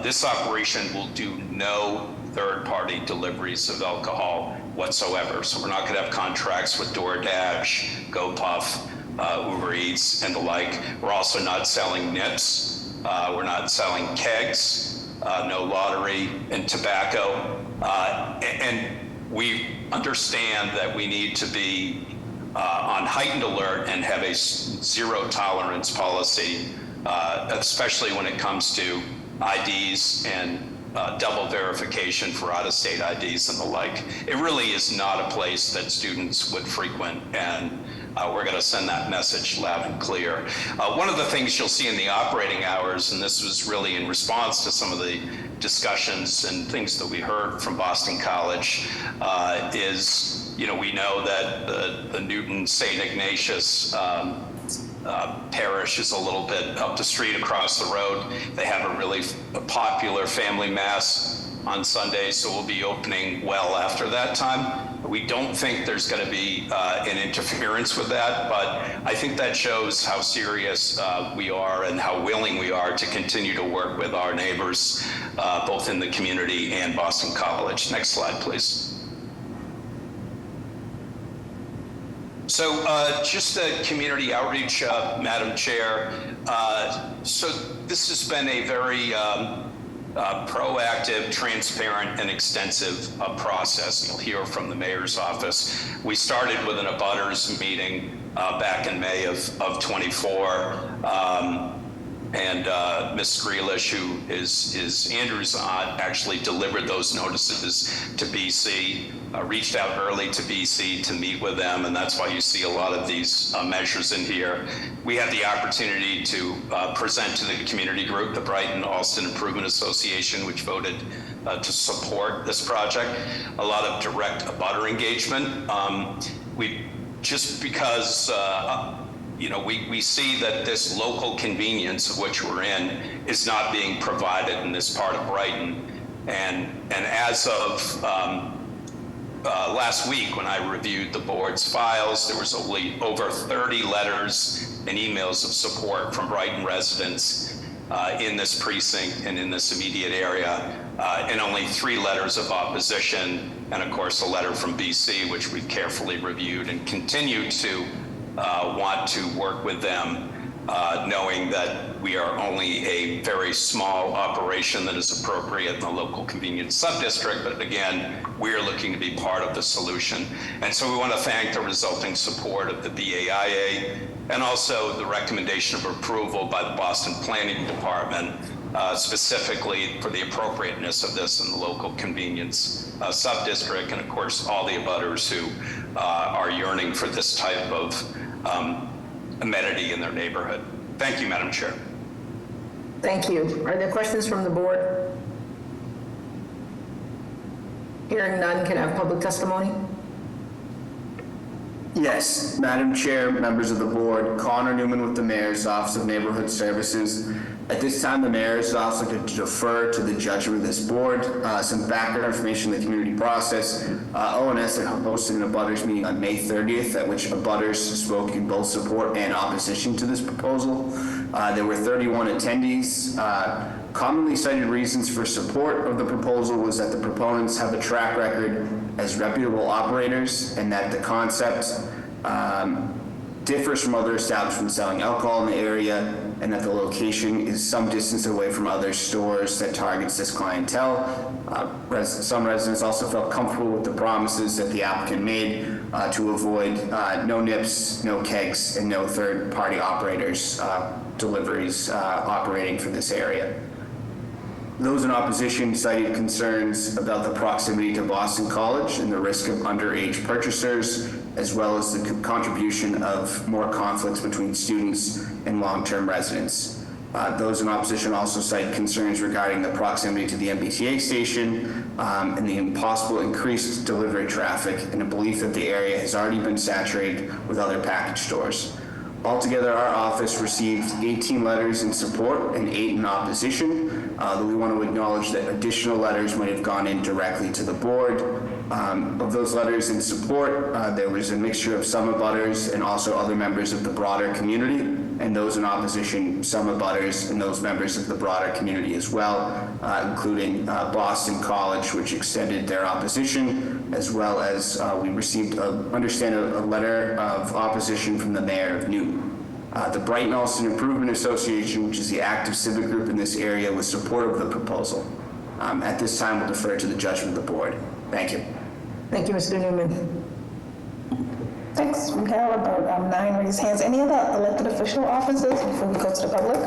This operation will do no third-party deliveries of alcohol whatsoever. So we're not going to have contracts with DoorDash, GoPuff, Uber Eats, and the like. We're also not selling nips. We're not selling kegs, no lottery, and tobacco. And we understand that we need to be on heightened alert and have a zero tolerance policy, especially when it comes to IDs and double verification for out-of-state IDs and the like. It really is not a place that students would frequent, and we're going to send that message loud and clear. One of the things you'll see in the operating hours, and this was really in response to some of the discussions and things that we heard from Boston College, is, we know that the Newton St. Ignatius parish is a little bit up the street across the road. They have a really popular family mass on Sundays, so we'll be opening well after that time. We don't think there's going to be an interference with that, but I think that shows how serious we are and how willing we are to continue to work with our neighbors, both in the community and Boston College. Next slide, please. So just a community outreach, Madam Chair. So this has been a very proactive, transparent, and extensive process. You'll hear from the mayor's office. We started with an abutters meeting back in May of 24. And Ms. Grealish, who is Andrew's aunt, actually delivered those notices to BC, reached out early to BC to meet with them, and that's why you see a lot of these measures in here. We had the opportunity to present to the community group, the Brighton Alston Improvement Association, which voted to support this project. A lot of direct abutter engagement. Just because we see that this local convenience of which we're in is not being provided in this part of Brighton. And as of last week, when I reviewed the board's files, there was only over 30 letters and emails of support from Brighton residents in this precinct and in this immediate area, and only 3 letters of opposition, and of course a letter from BC, which we've carefully reviewed and continue to want to work with them knowing that we are only a very small operation that is appropriate in the local convenience subdistrict, but again, we are looking to be part of the solution. And so we want to thank the resulting support of the BAIA and also the recommendation of approval by the Boston Planning Department, specifically for the appropriateness of this in the local convenience subdistrict, and of course, all the abutters who are yearning for this type of amenity in their neighborhood. Thank you, Madam Chair. Thank you. Are there questions from the board? Hearing none, can I have public testimony? Yes, Madam Chair, members of the board, Connor Newman with the Mayor's Office of Neighborhood Services. At this time, the Mayor is also going to defer to the judgment of this board. Some background information in the community process. ONS had hosted an abutters meeting on May 30th, at which abutters spoke in both support and opposition to this proposal. There were 31 attendees. Commonly cited reasons for support of the proposal was that the proponents have a track record as reputable operators and that the concept differs from other establishments selling alcohol in the area, and that the location is some distance away from other stores that targets this clientele. Some residents also felt comfortable with the promises that the applicant made to avoid no nips, no kegs, and no third-party operators deliveries operating for this area. Those in opposition cited concerns about the proximity to Boston College and the risk of underage purchasers, as well as the contribution of more conflicts between students and long-term residents. Those in opposition also cite concerns regarding the proximity to the MBTA station and the impossible increased delivery traffic, and a belief that the area has already been saturated with other package stores. Altogether, our office received 18 letters in support and 8 in opposition. Though we want to acknowledge that additional letters might have gone in directly to the board. Of those letters in support, there was a mixture of some abutters and also other members of the broader community, and those in opposition, some abutters and those members of the broader community as well, including Boston College, which extended their opposition, as well as we received, a letter of opposition from the mayor of Newton. The Brighton Allston Improvement Association, which is the active civic group in this area, was supportive of the proposal. At this time, we'll defer to the judgment of the board. Thank you. Thank you, Mr. Newman. Thanks. We have about 9 raised hands. Any other elected official offices before we go to the public?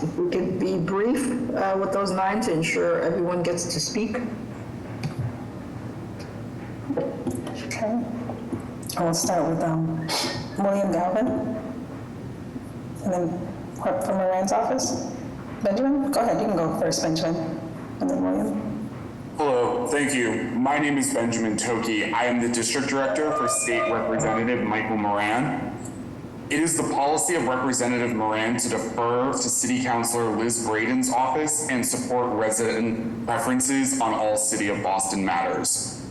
If we could be brief with those 9 to ensure everyone gets to speak. Okay. I'll start with William Galvin, and then Clerk from Moran's office. Benjamin, go ahead. You can go first, Benjamin, and then William. Hello, thank you. My name is Benjamin Toki. I am the District Director for State Representative Michael Moran. It is the policy of Representative Moran to defer to City Councilor Liz Braden's office and support resident preferences on all City of Boston matters.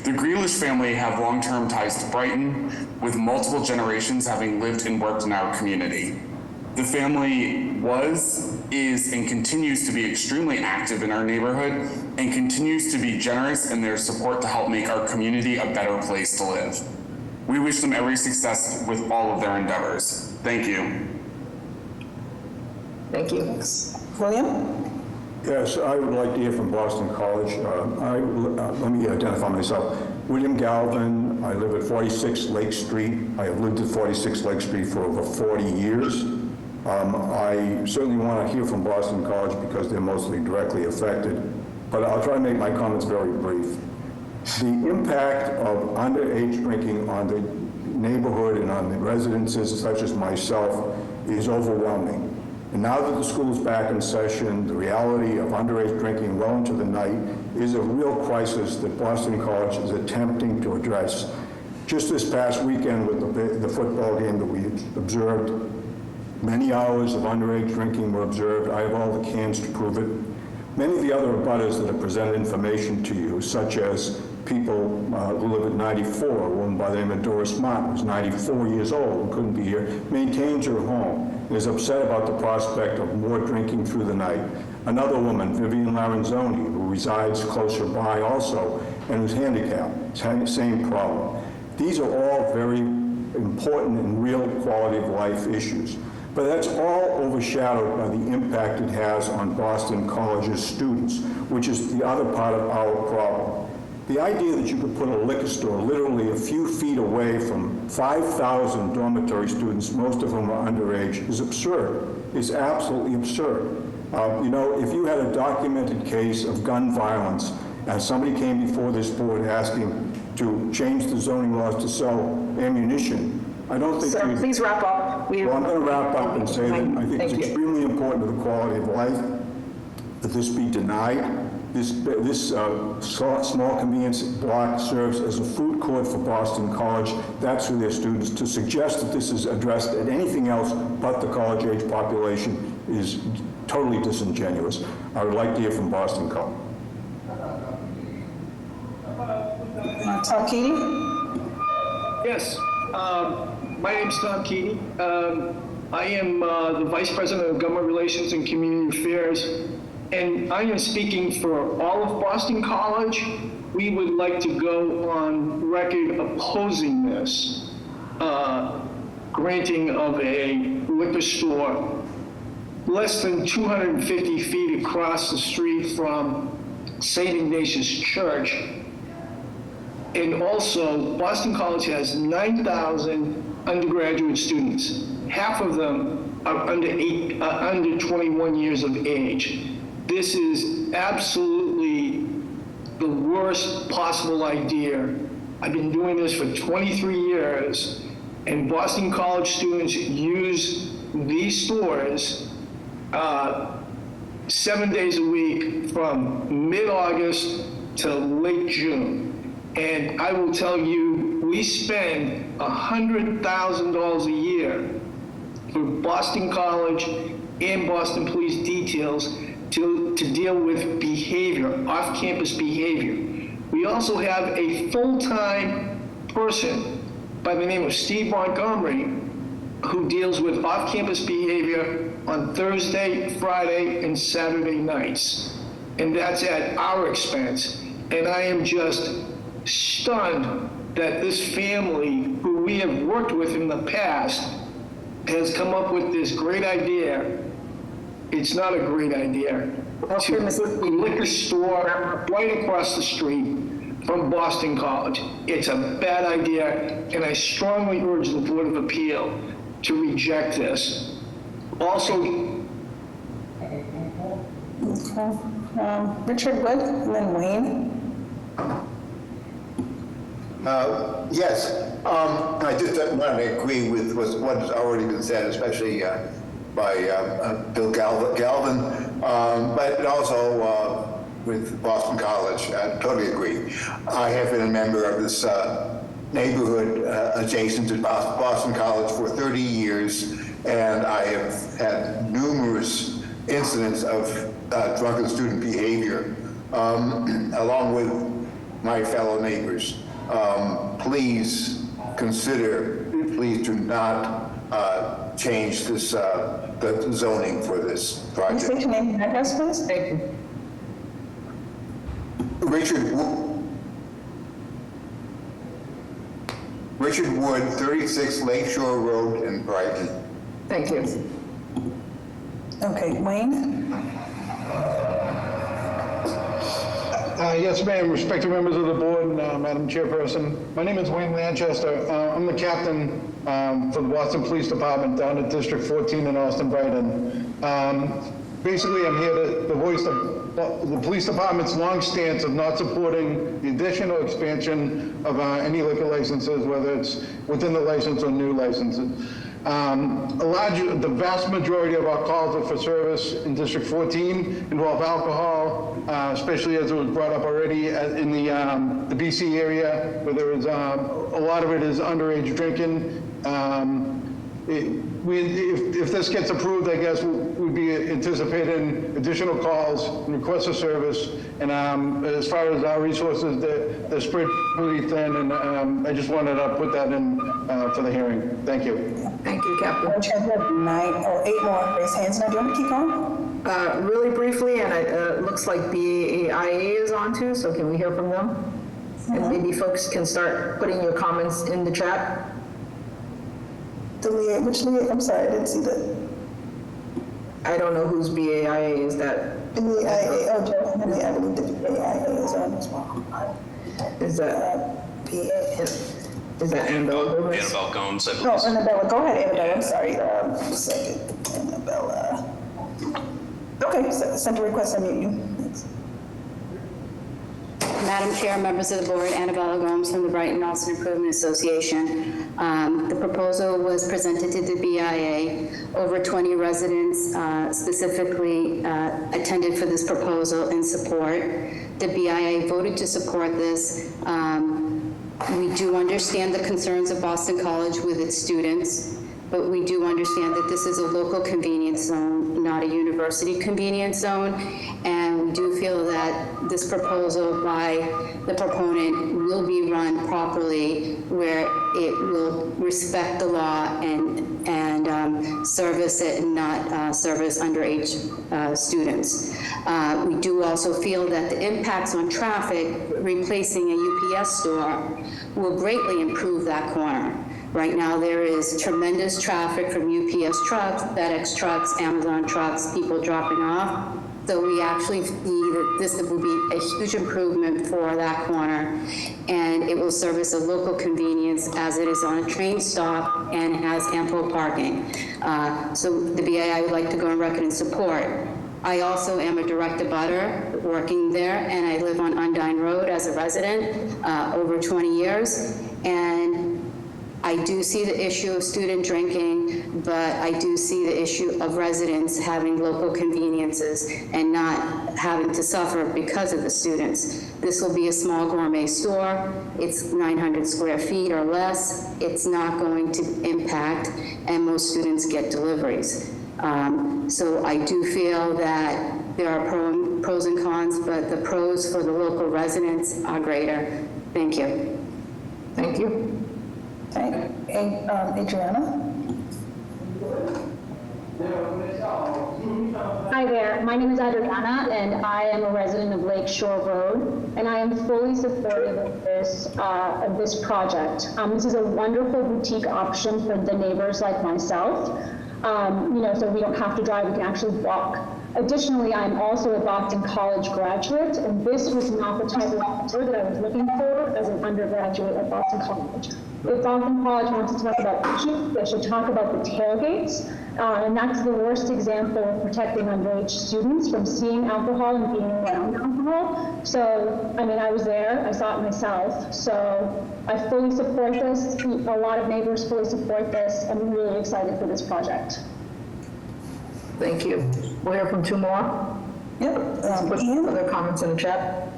The Grealish family have long-term ties to Brighton, with multiple generations having lived and worked in our community. The family was, is, and continues to be extremely active in our neighborhood and continues to be generous in their support to help make our community a better place to live. We wish them every success with all of their endeavors. Thank you. Thank you. William? Yes, I would like to hear from Boston College. Let me identify myself. William Galvin. I live at 46 Lake Street. I have lived at 46 Lake Street for over 40 years. I certainly want to hear from Boston College because they're mostly directly affected, but I'll try to make my comments very brief. The impact of underage drinking on the neighborhood and on the residences such as myself is overwhelming. And now that the school's back in session, the reality of underage drinking well into the night is a real crisis that Boston College is attempting to address. Just this past weekend with the football game that we observed, many hours of underage drinking were observed. I have all the cans to prove it. Many of the other abutters that have presented information to you, such as people who live at 94, a woman by the name of Doris Mott, who's 94 years old and couldn't be here, maintains her home, and is upset about the prospect of more drinking through the night. Another woman, Vivian Laranzoni, who resides closer by also, and who's handicapped, same problem. These are all very important and real quality of life issues. But that's all overshadowed by the impact it has on Boston College's students, which is the other part of our problem. The idea that you could put a liquor store literally a few feet away from 5,000 dormitory students, most of whom are underage, is absurd. It's absolutely absurd. You know, if you had a documented case of gun violence and somebody came before this board asking to change the zoning laws to sell ammunition, I don't think... Sir, please wrap up. Well, I'm going to wrap up and say that I think it's Thank you. extremely important to the quality of life that this be denied. This small convenience block serves as a food court for Boston College. That's for their students. To suggest that this is addressed at anything else but the college-age population is totally disingenuous. I would like to hear from Boston College. Tom Keating? Yes, my name's Tom Keating. I am the Vice President of Government Relations and Community Affairs, and I am speaking for all of Boston College. We would like to go on record opposing this granting of a liquor store less than 250 feet across the street from St. Ignatius Church. And also, Boston College has 9,000 undergraduate students. Half of them are under 21 years of age. This is absolutely the worst possible idea. I've been doing this for 23 years, and Boston College students use these stores 7 days a week from mid-August to late June. And I will tell you, we spend $100,000 a year for Boston College and Boston Police details to deal with behavior, off-campus behavior. We also have a full-time person by the name of Steve Montgomery who deals with off-campus behavior on Thursday, Friday, and Saturday nights. And that's at our expense. And I am just stunned that this family, who we have worked with in the past, has come up with this great idea. It's not a great idea to put a liquor store right across the street from Boston College. It's a bad idea, and I strongly urge the Board of Appeal to reject this. Also, Richard Wood, and then Wayne. Yes, I just want to agree with what's already been said, especially by Bill Galvin, but also with Boston College. I totally agree. I have been a member of this neighborhood adjacent to Boston College for 30 years, and I have had numerous incidents of drunken student behavior, along with my fellow neighbors. Please consider, please do not change this, the zoning for this project. Can you state your name and address, please? Thank you. Richard Wood, 36 Lakeshore Road in Brighton. Thank you. Okay, Wayne? Yes, ma'am. Respected members of the board, Madam Chairperson. My name is Wayne Lanchester. I'm the captain for the Boston Police Department down at District 14 in Austin, Brighton. Basically, I'm here to voice the police department's long stance of not supporting the addition or expansion of any liquor licenses, whether it's within the license or new licenses. The vast majority of our calls are for service in District 14 involve alcohol, especially as it was brought up already in the BC area, where there is a lot of it is underage drinking. If this gets approved, I guess we'd be anticipating additional calls and requests of service. And as far as our resources, they're spread pretty thin. And I just wanted to put that in for the hearing. Thank you. Thank you, Captain. We have 9 or 8 more raised hands. Now, do you want to keep going? Really briefly, and it looks like BAIA is on too, so can we hear from them? And maybe folks can start putting your comments in the chat. I'm sorry, I didn't see that. I don't know whose BAIA is that. BAIA, oh, Joe, I believe the BAIA is on as well. Is that BAIA. Is that Annabella Gomez? Annabelle Gomes, I believe. No, Annabella, go ahead, Annabella, I'm sorry, second, Annabella. Okay, send a request, unmute you. Thanks. Madam Chair, members of the board, Annabella Gomes from the Brighton Austin Improvement Association. The proposal was presented to the BIA. Over 20 residents specifically attended for this proposal in support. The BIA voted to support this. We do understand the concerns of Boston College with its students, but we do understand that this is a local convenience zone, not a university convenience zone, and we do feel that this proposal by the proponent will be run properly, where it will respect the law and service it and not service underage students. We do also feel that the impacts on traffic, replacing a UPS store, will greatly improve that corner. Right now, there is tremendous traffic from UPS trucks, FedEx trucks, Amazon trucks, people dropping off. So we actually see that this will be a huge improvement for that corner, and it will service a local convenience as it is on a train stop and has ample parking. So the BIA would like to go on record in support. I also am a direct abutter working there, and I live on Undine Road as a resident over 20 years. And I do see the issue of student drinking, but I do see the issue of residents having local conveniences and not having to suffer because of the students. This will be a small gourmet store. It's 900 square feet or less. It's not going to impact, and most students get deliveries. So I do feel that there are pros and cons, but the pros for the local residents are greater. Thank you. Thank you. Okay, Adriana? Hi there, my name is Adriana, and I am a resident of Lake Shore Road, and I am fully supportive of this project. This is a wonderful boutique option for the neighbors like myself. So we don't have to drive, we can actually walk. Additionally, I'm also a Boston College graduate, and this was not the type of offer that I was looking for as an undergraduate at Boston College. If Boston College wants to talk about issues, they should talk about the tailgates, and that's the worst example of protecting underage students from seeing alcohol and being around alcohol. So, I was there, I saw it myself, so I fully support this. A lot of neighbors fully support this. I'm really excited for this project. Thank you. We'll hear from two more. Yep. Put Ian? other comments in the chat.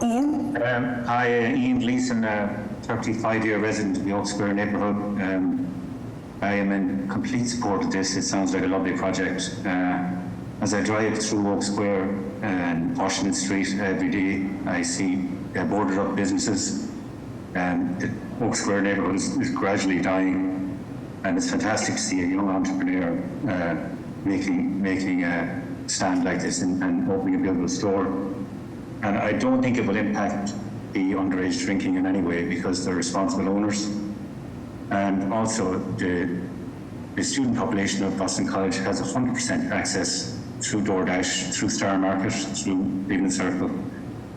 Ian? Hi, Ian Gleason, 35-year resident of the Oak Square neighbourhood. I am in complete support of this. It sounds like a lovely project. As I drive through Oak Square and Washington Street every day, I see boarded up businesses. The Oak Square neighbourhood is gradually dying. And it's fantastic to see a young entrepreneur making a stand like this and opening a beautiful store. And I don't think it will impact the underage drinking in any way because they're responsible owners. And also the student population of Boston College has 100% access through DoorDash, through Star Market, through Leaving Circle.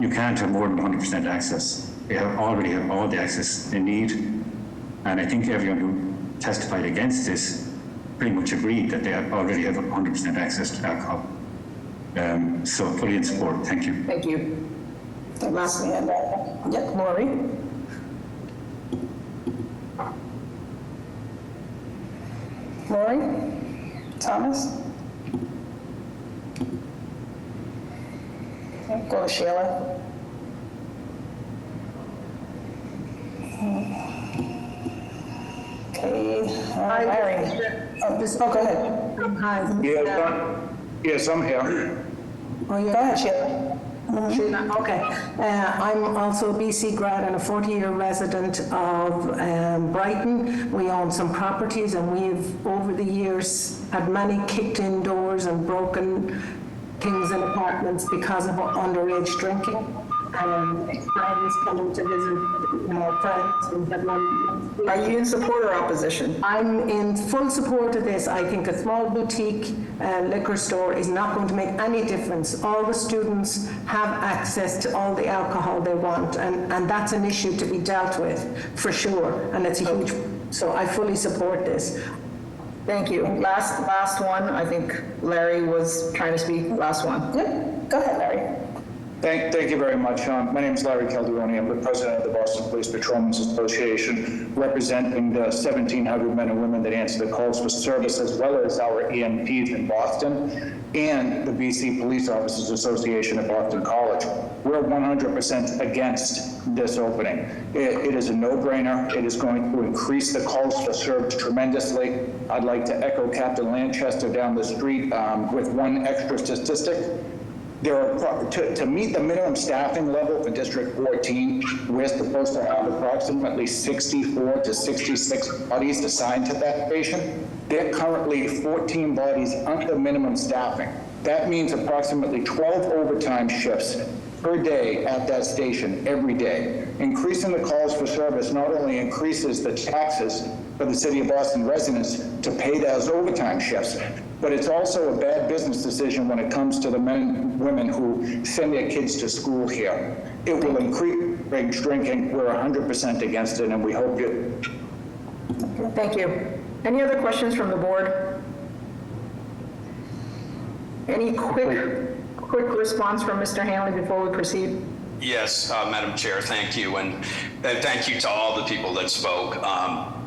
You can't have more than 100% access. They already have all the access they need. And I think everyone who testified against this pretty much agreed that they already have 100% access to alcohol. So fully in support. Thank you. Thank you. Lastly, yep, Lori? Lori? Thomas? Okay, go to Sheila. Okay, Irene. Oh, go ahead. Hi. Yes, I'm here. Go ahead, Sheila. Sheila, okay. I'm also a BC grad and a 40-year resident of Brighton. We own some properties, and we've, over the years, had many kicked-in doors and broken things in apartments because of underage drinking. Friends coming to visit, friends, we had one Are you in support or opposition? I'm in full support of this. I think a small boutique liquor store is not going to make any difference. All the students have access to all the alcohol they want, and that's an issue to be dealt with, for sure, and it's a huge, so I fully support this. Thank you. Last one, I think Larry was trying to speak, last one. Yeah, go ahead, Larry. Thank you very much. My name is Larry Calderoni. I'm the president of the Boston Police Patrolmen's Association, representing the 1,700 men and women that answer the calls for service, as well as our EMPs in Boston and the BC Police Officers Association at Boston College. We're 100% against this opening. It is a no-brainer. It is going to increase the calls for service tremendously. I'd like to echo Captain Lanchester down the street with one extra statistic. To meet the minimum staffing level for District 14, we're supposed to have approximately 64 to 66 bodies assigned to that station. There are currently 14 bodies under minimum staffing. That means approximately 12 overtime shifts per day at that station every day. Increasing the calls for service not only increases the taxes for the City of Boston residents to pay those overtime shifts, but it's also a bad business decision when it comes to the men and women who send their kids to school here. It will increase drinking. We're 100% against it, and we hope you. Thank you. Any other questions from the board? Any quick response from Mr. Hanley before we proceed? Yes, Madam Chair, thank you. And thank you to all the people that spoke.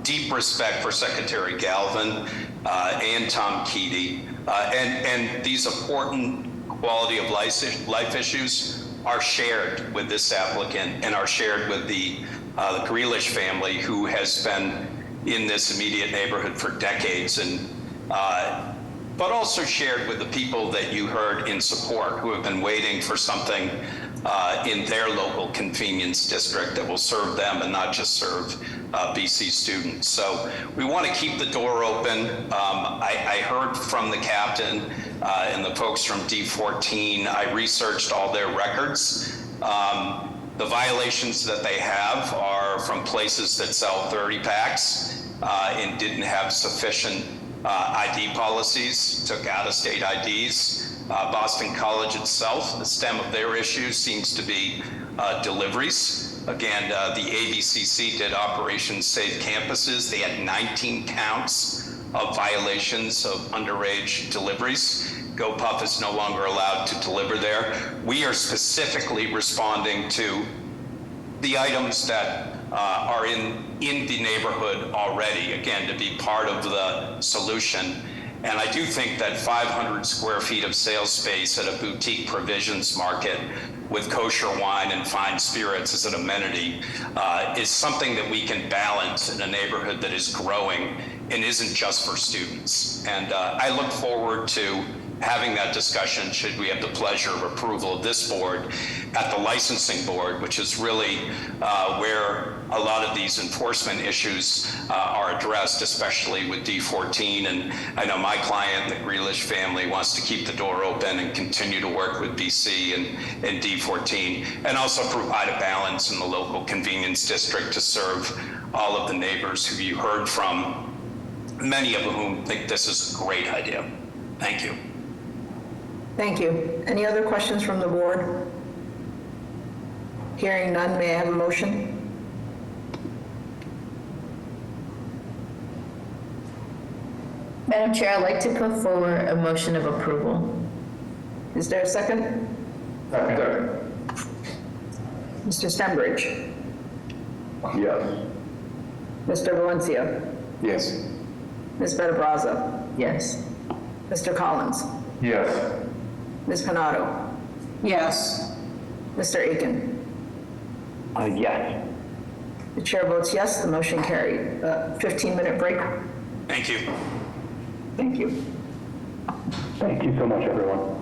Deep respect for Secretary Galvin and Tom Keaty. And these important quality of life issues are shared with this applicant and are shared with the Grealish family, who has been in this immediate neighborhood for decades, and but also shared with the people that you heard in support, who have been waiting for something in their local convenience district that will serve them and not just serve BC students. So we want to keep the door open. I heard from the captain and the folks from D14. I researched all their records. The violations that they have are from places that sell 30 packs and didn't have sufficient ID policies, took out-of-state IDs. Boston College itself, the stem of their issues seems to be deliveries. Again, the ABCC did Operation Safe Campuses. They had 19 counts of violations of underage deliveries. GoPuff is no longer allowed to deliver there. We are specifically responding to the items that are in the neighborhood already, again, to be part of the solution. And I do think that 500 square feet of sales space at a boutique provisions market with kosher wine and fine spirits as an amenity is something that we can balance in a neighborhood that is growing and isn't just for students. And I look forward to having that discussion, should we have the pleasure of approval of this board, at the licensing board, which is really where a lot of these enforcement issues are addressed, especially with D14. And I know my client, the Grealish family, wants to keep the door open and continue to work with BC and D14, and also provide a balance in the local convenience district to serve all of the neighbors who you heard from, many of whom think this is a great idea. Thank you. Thank you. Any other questions from the board? Hearing none, may I have a motion? Madam Chair, I'd like to put forward a motion of approval. Is there a second? Second. Mr. Stenbridge? Yes. Mr. Valencia? Yes. Ms. Benabraza? Yes. Mr. Collins? Yes. Ms. Panato? Yes. Mr. Aiken? Yes. The chair votes yes, the motion carried. 15-minute break. Thank you. Thank you. Thank you so much, everyone.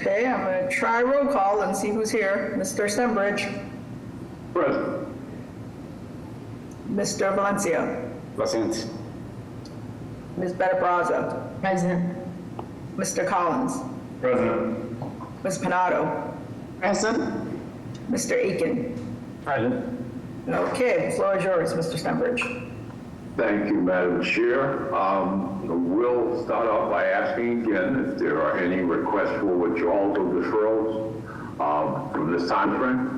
Okay, I'm going to try roll call and see who's here. Mr. Stenbridge. Present. Mr. Valencia. Present. Ms. Better-Brazza. Present. Mr. Collins. Present. Ms. Panado. Present? Mr. Aiken. Present. Okay, the floor is yours, Mr. Stenbridge. Thank you, Madam Chair. We'll start off by asking again if there are any requests for withdrawals or deferrals from this time frame.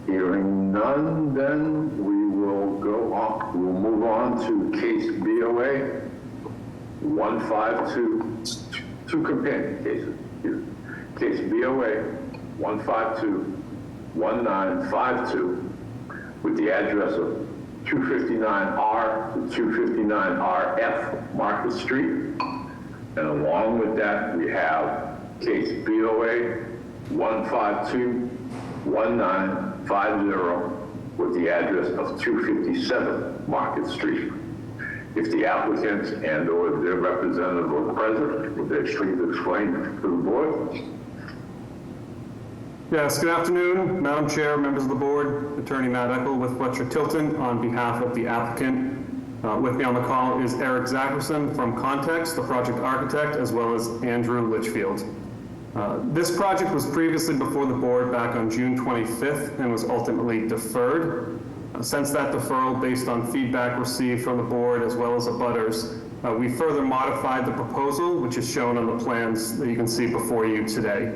Hearing none, then we will go on. We'll move on to case BOA 152, two companion cases here. Case BOA 152-1952 with the address of 259R to 259RF Market Street. And along with that, we have case BOA 152-1950 with the address of 257 Market Street. If the applicants and/or their representative are present, would they please explain to the board? Yes, good afternoon, Madam Chair, members of the board, Attorney Matt Eckel with Fletcher Tilton on behalf of the applicant. With me on the call is Eric Zackerson from Context, the project architect, as well as Andrew Litchfield. This project was previously before the board back on June 25th and was ultimately deferred. Since that deferral, based on feedback received from the board as well as abutters, we further modified the proposal, which is shown on the plans that you can see before you today.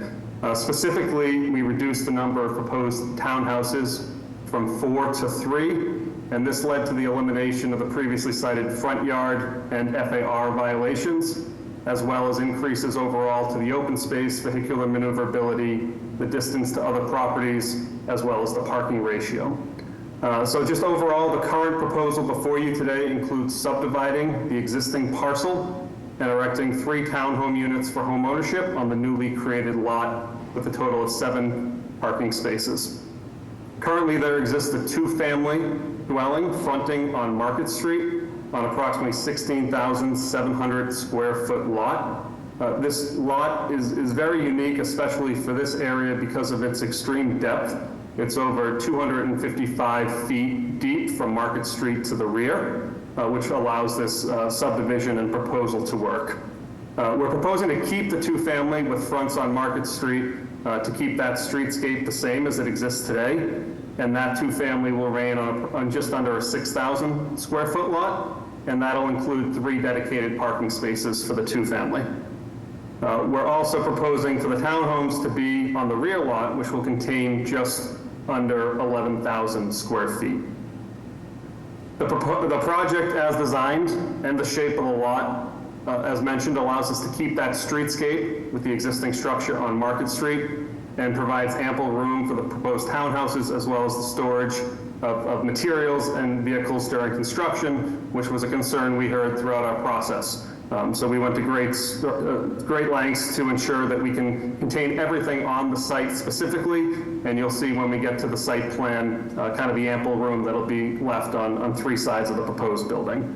Specifically, we reduced the number of proposed townhouses from 4 to 3, and this led to the elimination of the previously cited front yard and FAR violations, as well as increases overall to the open space, vehicular maneuverability, the distance to other properties, as well as the parking ratio. So just overall, the current proposal before you today includes subdividing the existing parcel and erecting 3 townhome units for home ownership on the newly created lot with a total of 7 parking spaces. Currently, there exists a 2-family dwelling fronting on Market Street on approximately 16,700 square foot lot. This lot is very unique, especially for this area because of its extreme depth. It's over 255 feet deep from Market Street to the rear, which allows this subdivision and proposal to work. We're proposing to keep the 2-family with fronts on Market Street to keep that streetscape the same as it exists today, and that 2-family will remain on just under a 6,000 square foot lot, and that'll include 3 dedicated parking spaces for the 2-family. We're also proposing for the townhomes to be on the rear lot, which will contain just under 11,000 square feet. The project as designed and the shape of the lot, as mentioned, allows us to keep that streetscape with the existing structure on Market Street and provides ample room for the proposed townhouses as well as the storage of materials and vehicles during construction, which was a concern we heard throughout our process. So we went to great lengths to ensure that we can contain everything on the site specifically, and you'll see when we get to the site plan kind of the ample room that'll be left on 3 sides of the proposed building.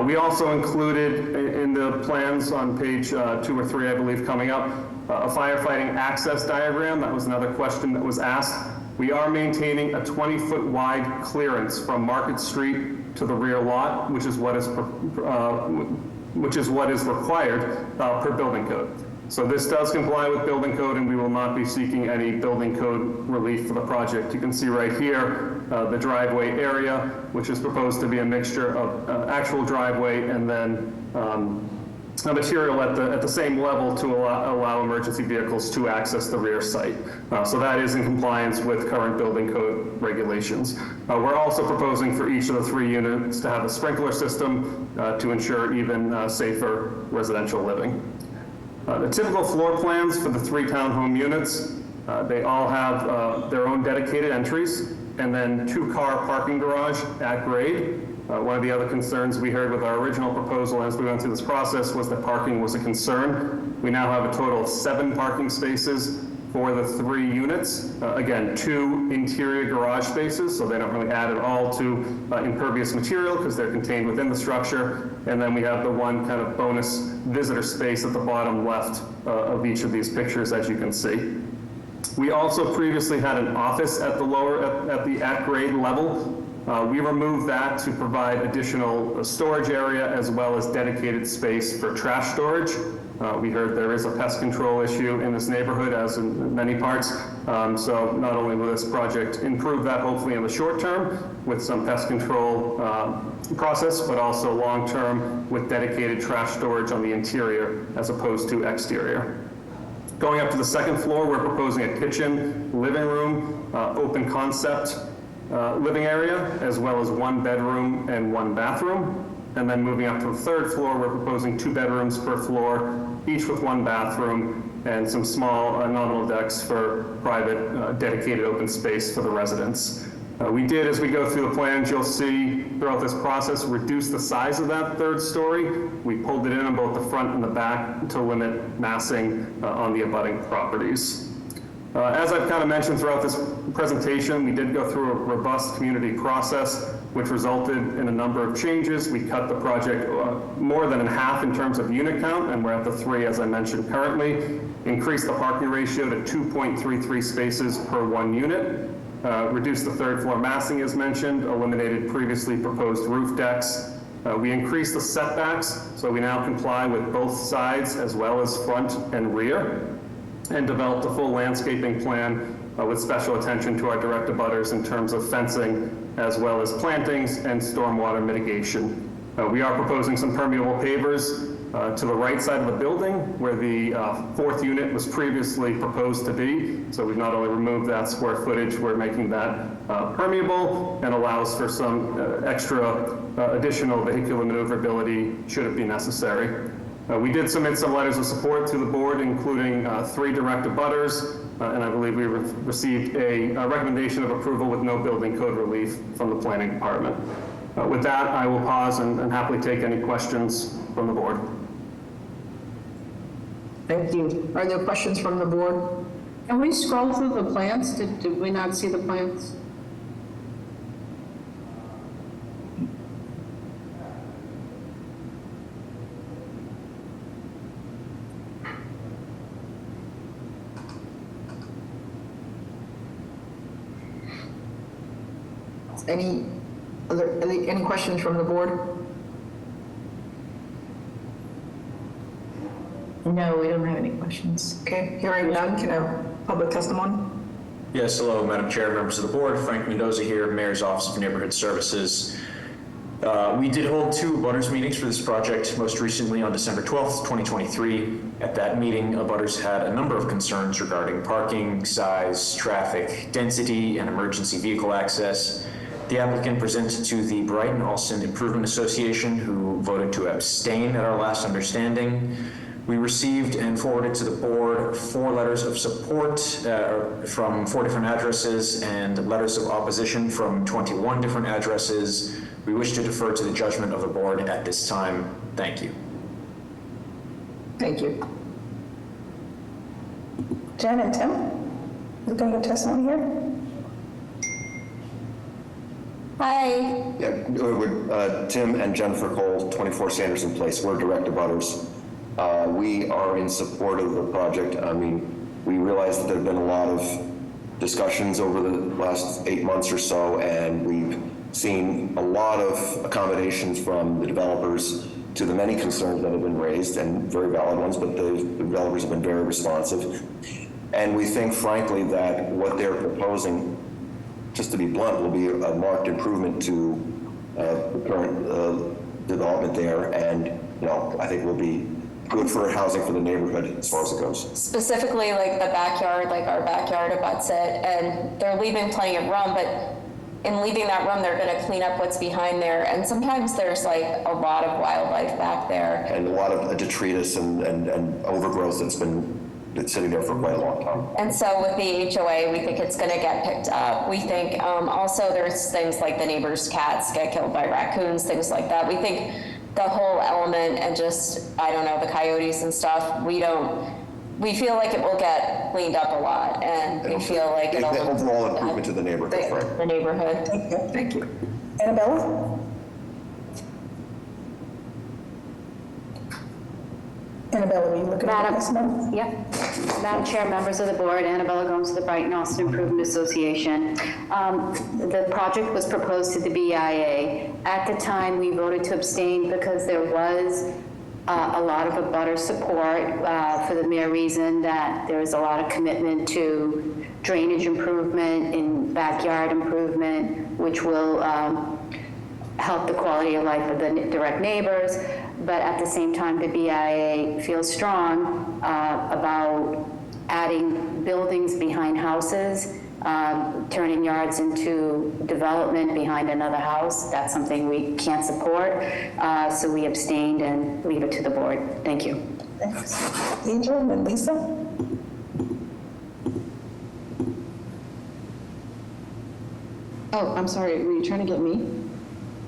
We also included in the plans on page 2 or 3, I believe, coming up, a firefighting access diagram. That was another question that was asked. We are maintaining a 20-foot wide clearance from Market Street to the rear lot, which is what is required per building code. So this does comply with building code, and we will not be seeking any building code relief for the project. You can see right here the driveway area, which is proposed to be a mixture of actual driveway and then a material at the same level to allow emergency vehicles to access the rear site. So that is in compliance with current building code regulations. We're also proposing for each of the 3 units to have a sprinkler system to ensure even safer residential living. The typical floor plans for the 3 townhome units, they all have their own dedicated entries and then 2-car parking garage at grade. One of the other concerns we heard with our original proposal as we went through this process was that parking was a concern. We now have a total of 7 parking spaces for the 3 units. Again, 2 interior garage spaces, so they don't really add at all to impervious material because they're contained within the structure. And then we have the 1 kind of bonus visitor space at the bottom left of each of these pictures, as you can see. We also previously had an office at the at-grade level. We removed that to provide additional storage area as well as dedicated space for trash storage. We heard there is a pest control issue in this neighborhood, as in many parts. So not only will this project improve that hopefully in the short term with some pest control process, but also long term with dedicated trash storage on the interior as opposed to exterior. Going up to the 2nd floor, we're proposing a kitchen, living room, open concept living area, as well as 1 bedroom and 1 bathroom. And then moving up to the 3rd floor, we're proposing 2 bedrooms per floor, each with 1 bathroom and some small nominal decks for private dedicated open space for the residents. We did, as we go through the plans, you'll see throughout this process, reduce the size of that 3rd story. We pulled it in on both the front and the back to limit massing on the abutting properties. As I've kind of mentioned throughout this presentation, we did go through a robust community process, which resulted in a number of changes. We cut the project more than in half in terms of unit count, and we're at the 3, as I mentioned currently. Increased the parking ratio to 2.33 spaces per 1 unit. Reduced the 3rd floor massing, as mentioned. Eliminated previously proposed roof decks. We increased the setbacks, so we now comply with both sides as well as front and rear, and developed a full landscaping plan with special attention to our direct abutters in terms of fencing, as well as plantings and stormwater mitigation. We are proposing some permeable pavers to the right side of the building where the 4th unit was previously proposed to be. So we've not only removed that square footage, we're making that permeable and allows for some extra additional vehicular maneuverability should it be necessary. We did submit some letters of support to the board, including 3 direct abutters, and I believe we received a recommendation of approval with no building code relief from the planning department. With that, I will pause and happily take any questions from the board. Thank you. Are there questions from the board? Can we scroll through the plans? Did we not see the plans? Any questions from the board? No, we don't have any questions. Okay, hearing none, can I have public testimony? Yes, hello, Madam Chair, members of the board. Frank Mendoza here, Mayor's Office of Neighborhood Services. We did hold 2 abutters meetings for this project, most recently on December 12th, 2023. At that meeting, abutters had a number of concerns regarding parking, size, traffic, density, and emergency vehicle access. The applicant presented to the Brighton-Allston Improvement Association, who voted to abstain at our last understanding. We received and forwarded to the board 4 letters of support from 4 different addresses and letters of opposition from 21 different addresses. We wish to defer to the judgment of the board at this time. Thank you. Thank you. Jen and Tim, is going to give testimony here? Hi. Yeah, Tim and Jennifer Cole, 24 Sanderson Place. We're direct abutters. We are in support of the project. I mean, we realize that there have been a lot of discussions over the last 8 months or so, and we've seen a lot of accommodations from the developers to the many concerns that have been raised, and very valid ones, but the developers have been very responsive. And we think, frankly, that what they're proposing, just to be blunt, will be a marked improvement to the current development there, and I think will be good for housing for the neighborhood as far as it goes. Specifically, like the backyard, like our backyard abuts it, and they're leaving plenty of room, but in leaving that room, they're going to clean up what's behind there, and sometimes there's like a lot of wildlife back there. And a lot of detritus and overgrowth that's been sitting there for quite a long time. And so with the HOA, we think it's going to get picked up. We think also there's things like the neighbors' cats get killed by raccoons, things like that. We think the whole element and just, I don't know, the coyotes and stuff, we feel like it will get get cleaned up a lot, and we feel like it'll. The overall improvement to the neighborhood, right? The neighborhood. Thank you. Annabella? Annabella, were you looking at this one? Yep. Madam Chair, members of the board, Annabella Gomes of the Brighton Austin Improvement Association. The project was proposed to the BIA. At the time, we voted to abstain because there was a lot of abutter support for the mere reason that there is a lot of commitment to drainage improvement and backyard improvement, which will help the quality of life of the direct neighbors. But at the same time, the BIA feels strong about adding buildings behind houses, turning yards into development behind another house. That's something we can't support. So we abstained and leave it to the board. Thank you. Thanks. Adrian and Lisa? Oh, I'm sorry, were you trying to get me?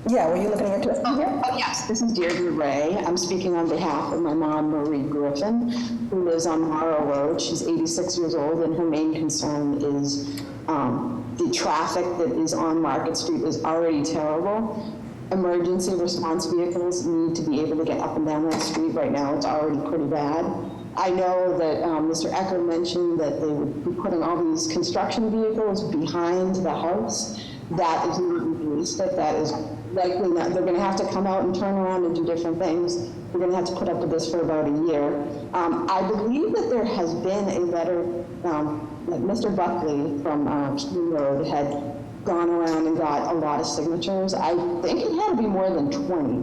Yeah, were you looking at it? Oh, yes, this is Deirdre Ray. I'm speaking on behalf of my mom, Marie Griffin, who lives on Morrow Road. She's 86 years old, and her main concern is the traffic that is on Market Street is already terrible. Emergency response vehicles need to be able to get up and down that street. Right now, it's already pretty bad. I know that Mr. Ecker mentioned that they would be putting all these construction vehicles behind the house. That is not realistic. That is likely not. They're going to have to come out and turn around and do different things. We're going to have to put up with this for about a year. I believe that there has been a letter, like Mr. Buckley from Keene Road had gone around and got a lot of signatures. I think it had to be more than 20.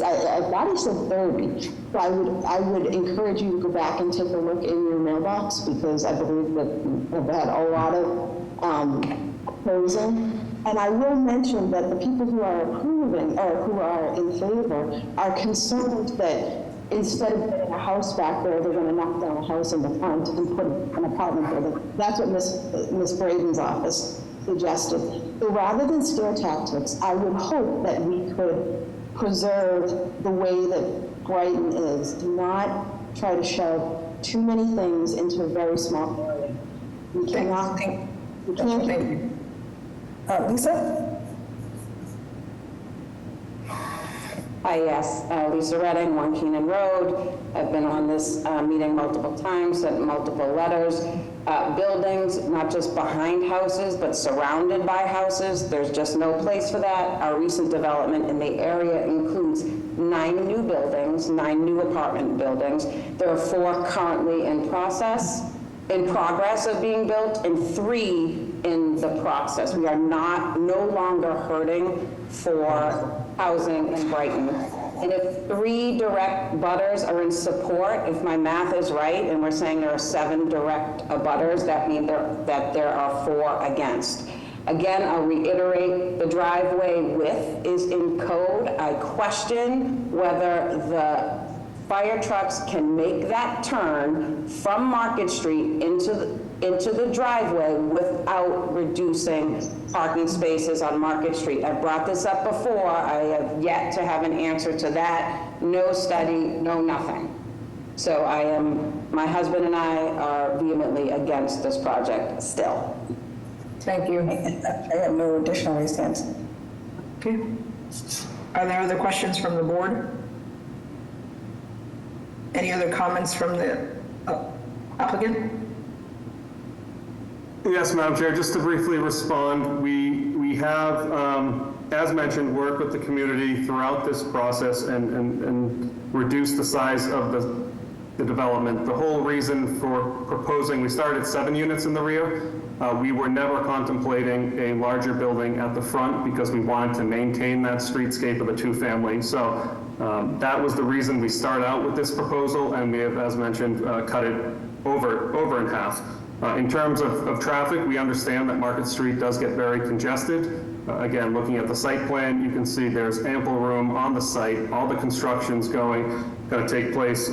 I thought he said 30. So I would encourage you to go back and take a look in your mailbox, because I believe that they've had a lot of opposing. And I will mention that the people who are approving or who are in favor are concerned that instead of putting a house back there, they're going to knock down a house in the front and put an apartment building. That's what Ms. Braden's office suggested. So rather than scare tactics, I would hope that we could preserve the way that Brighton is. Do not try to shove too many things into a very small area. We cannot. We can't. Lisa? Hi, yes, Lisa Redding, 1 Keenan Road. I've been on this meeting multiple times, sent multiple letters. Buildings, not just behind houses, but surrounded by houses. There's just no place for that. Our recent development in the area includes 9 new buildings, 9 new apartment buildings. There are 4 currently in progress of being built, and 3 in the process. We are no longer hurting for housing in Brighton. And if 3 direct butters are in support, if my math is right, and we're saying there are 7 direct abutters, that means that there are 4 against. Again, I'll reiterate, the driveway width is in code. I question whether the fire trucks can make that turn from Market Street into the driveway without reducing parking spaces on Market Street. I've brought this up before. I have yet to have an answer to that. No study, no nothing. So my husband and I are vehemently against this project still. Thank you. I have no additional raised hands. Okay. Are there other questions from the board? Any other comments from the applicant? Yes, Madam Chair, just to briefly respond, we have, as mentioned, worked with the community throughout this process and reduced the size of the development. The whole reason for proposing, we started at 7 units in the rear. We were never contemplating a larger building at the front because we wanted to maintain that streetscape of the 2-family. So that was the reason we start out with this proposal, and we have, as mentioned, cut it over in half. In terms of traffic, we understand that Market Street does get very congested. Again, looking at the site plan, you can see there's ample room on the site. All the construction's going to take place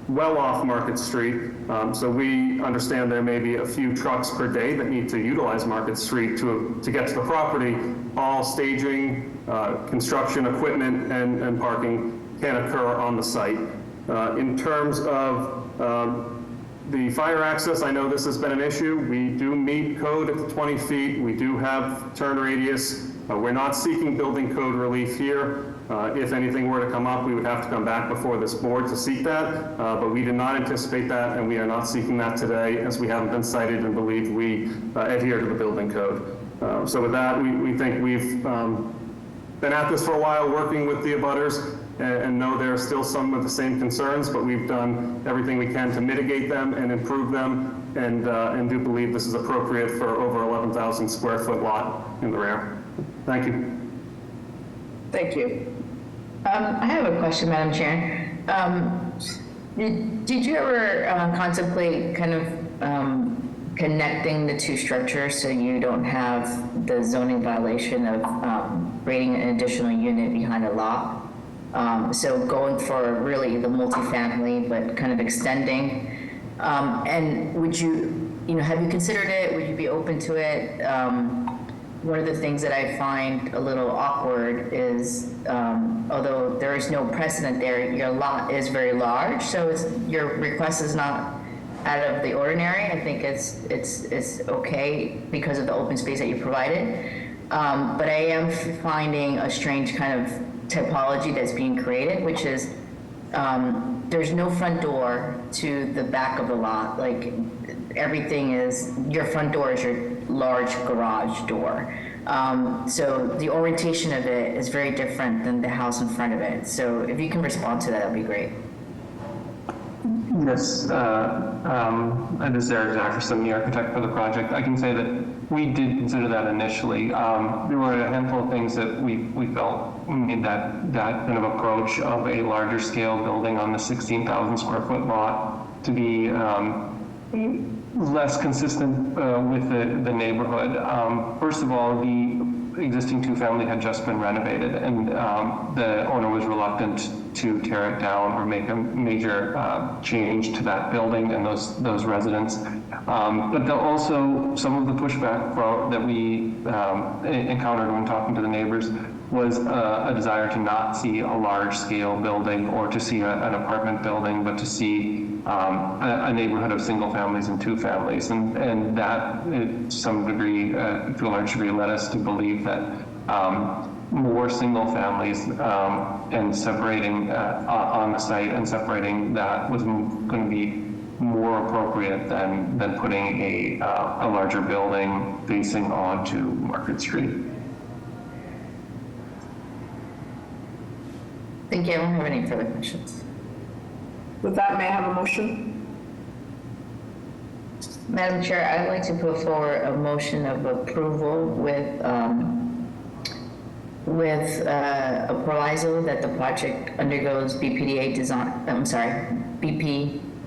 well off Market Street. So we understand there may be a few trucks per day that need to utilize Market Street to get to the property. All staging, construction equipment, and parking can occur on the site. In terms of The fire access, I know this has been an issue. We do meet code at the 20 feet. We do have turn radius. We're not seeking building code relief here. If anything were to come up, we would have to come back before this board to seek that, but we did not anticipate that, and we are not seeking that today, as we haven't been cited and believe we adhere to the building code. So with that, we think we've been at this for a while, working with the abutters, and know there are still some of the same concerns, but we've done everything we can to mitigate them and improve them, and do believe this is appropriate for over 11,000 square foot lot in the rear. Thank you. Thank you. I have a question, Madam Chair. Did you ever contemplate kind of connecting the two structures so you don't have the zoning violation of creating an additional unit behind a lot? So going for really the multifamily, but kind of extending. And would you, have you considered it? Would you be open to it? One of the things that I find a little awkward is, although there is no precedent there, your lot is very large, so your request is not out of the ordinary. I think it's okay because of the open space that you provided. But I am finding a strange kind of typology that's being created, which is there's no front door to the back of the lot. Like everything is, your front door is your large garage door. So the orientation of it is very different than the house in front of it. So if you can respond to that, that'd be great. Yes, this is Eric Zackerson, the architect for the project. I can say that we did consider that initially. There were a handful of things that we felt made that kind of approach of a larger scale building on the 16,000 square foot lot to be less consistent with the neighborhood. First of all, the existing two-family had just been renovated, and the owner was reluctant to tear it down or make a major change to that building and those residents. But also some of the pushback that we encountered when talking to the neighbors was a desire to not see a large-scale building or to see an apartment building, but to see a neighborhood of single families and two families. And that, to some degree, to a large degree, led us to believe that more single families and separating on the site and separating that was going to be more appropriate than putting a larger building facing onto Market Street. Thank you. I don't have any further questions. With that, may I have a motion? Madam Chair, I'd like to put forward a motion of approval with a proviso that the project undergoes BP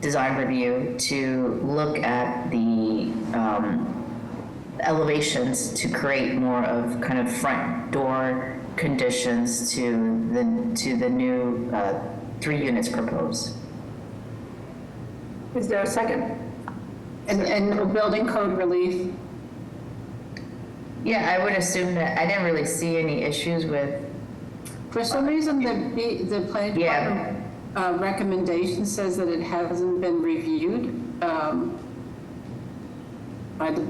design review to look at the elevations to create more of kind of front door conditions to the new 3 units proposed. Is there a second? And building code relief? Yeah, I would assume that. I didn't really see any issues with. For some reason, the planning department recommendation says that it hasn't been reviewed by the.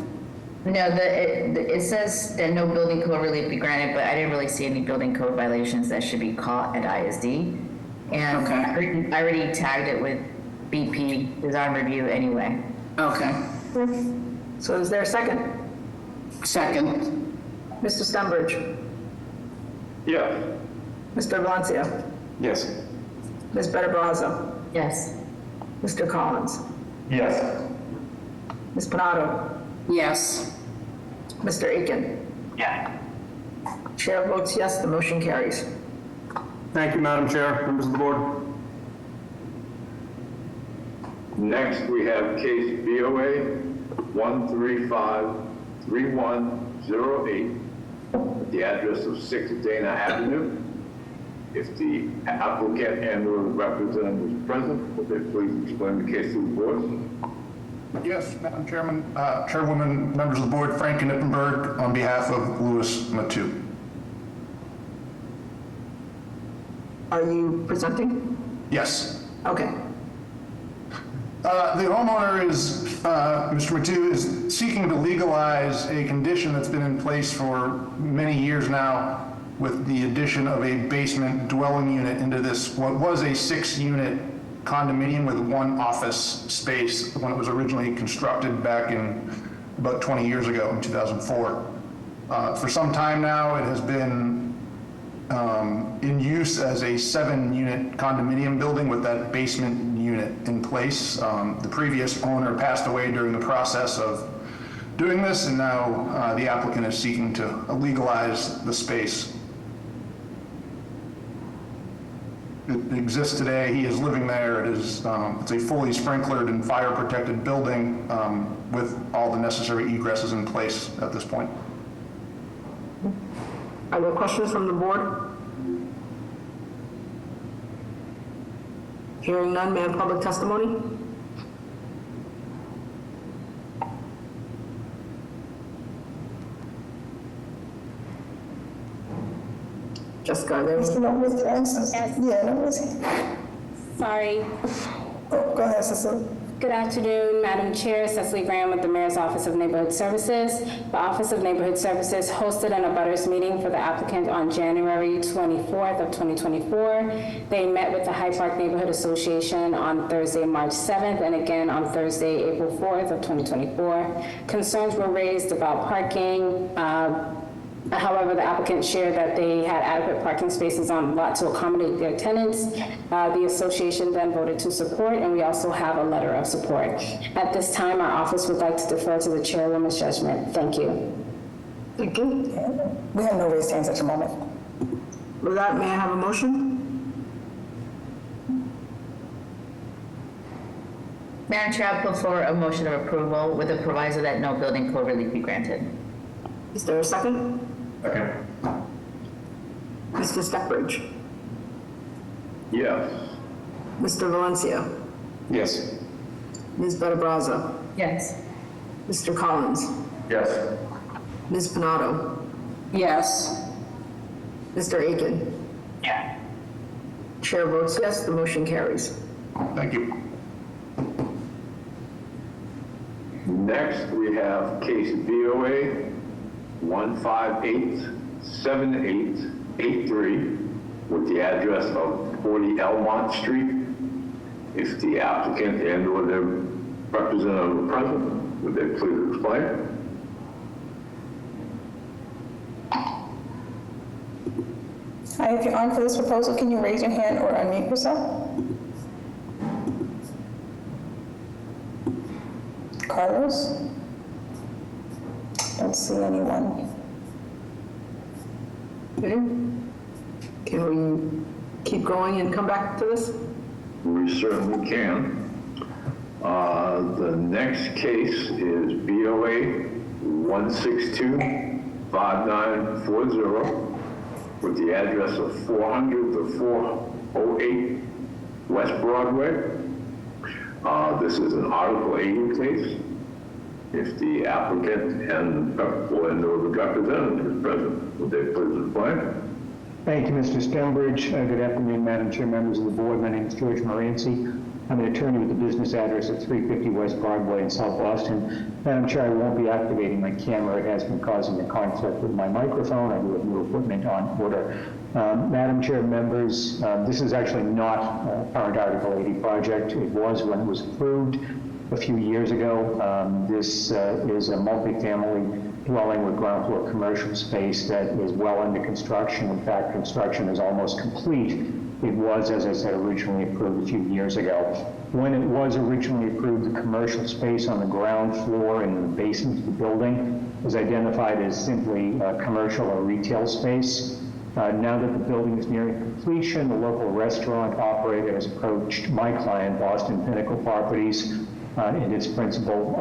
No, it says that no building code relief be granted, but I didn't really see any building code violations that should be caught at ISD. And okay. I already tagged it with BP design review anyway. Okay. So is there a second? Second. Mr. Stenbridge? Yes. Mr. Valencia? Yes. Ms. Better-Brazza? Yes. Mr. Collins? Yes. Ms. Panado? Yes. Mr. Aiken? Yeah. Chair votes yes, the motion carries. Thank you, Madam Chair, members of the board. Next, we have case BOA 1353108 at the address of 6 Dana Avenue. If the applicant and/or representative is present, would they please explain the case to the board? Yes, Madam Chairman, Chairwoman, members of the board, Frank Knippenberg on behalf of Louis Matu. Are you presenting? Yes. Okay. The homeowner is, Mr. Matu, is seeking to legalize a condition that's been in place for many years now with the addition of a basement dwelling unit into this, what was a 6-unit condominium with 1 office space when it was originally constructed back in about 20 years ago in 2004. For some time now, it has been in use as a 7-unit condominium building with that basement unit in place. The previous owner passed away during the process of doing this, and now the applicant is seeking to legalize the space. It exists today. He is living there. It is it's a fully sprinklered and fire protected building with all the necessary egresses in place at this point. Are there questions from the board? Hearing none, may I have public testimony? Jessica, are there any? Yeah, no one's here. Sorry. Oh, go ahead, Cecily. Good afternoon, Madam Chair. Cecily Graham with the Mayor's Office of Neighborhood Services. The Office of Neighborhood Services hosted an abutters meeting for the applicant on January 24th of 2024. They met with the Hyde Park Neighborhood Association on Thursday, March 7th, and again on Thursday, April 4th of 2024. Concerns were raised about parking. However, the applicant shared that they had adequate parking spaces on lot to accommodate their tenants. The association then voted to support, and we also have a letter of support. At this time, our office would like to defer to the chairwoman's judgment. Thank you. Thank you. We have no raised hands at the moment. With that, may I have a motion? Madam Chair, I'll put forward a motion of approval with the proviso that no building code relief be granted. Is there a second? Okay. Mr. Steckbridge? Yes. Mr. Valencia? Yes. Ms. Bettabraza? Yes. Mr. Collins? Yes. Ms. Pinato? Yes. Mr. Aiken? Yeah. Chair votes yes, the motion carries. Thank you. Next, we have case BOA 1587883 with the address of 40 Elmont Street. If the applicant and/or their representative are present, would they please explain? Hi, if you're on for this proposal, can you raise your hand or unmute yourself? Carlos? Don't see anyone. Okay. Can we keep going and come back to this? We certainly can. The next case is BOA 1625940 with the address of 400 to 408 West Broadway. This is an Article 80 case. If the applicant and or the representative is present, would they please explain? Thank you, Mr. Stonebridge. Good afternoon, Madam Chair, members of the board. My name is George Moranci. I'm an attorney with the business address at 350 West Broadway in South Boston. Madam Chair, I won't be activating my camera. It has been causing a conflict with my microphone. I do have new equipment on order. Madam Chair, members, this is actually not a current Article 80 project. It was when it was approved a few years ago. This is a multifamily dwelling with ground floor commercial space that is well under construction. In fact, construction is almost complete. It was, as I said, originally approved a few years ago. When it was originally approved, the commercial space on the ground floor and the basement of the building was identified as simply commercial or retail space. Now that the building is nearing completion, the local restaurant operator has approached my client, Boston Pinnacle Properties, and its principal,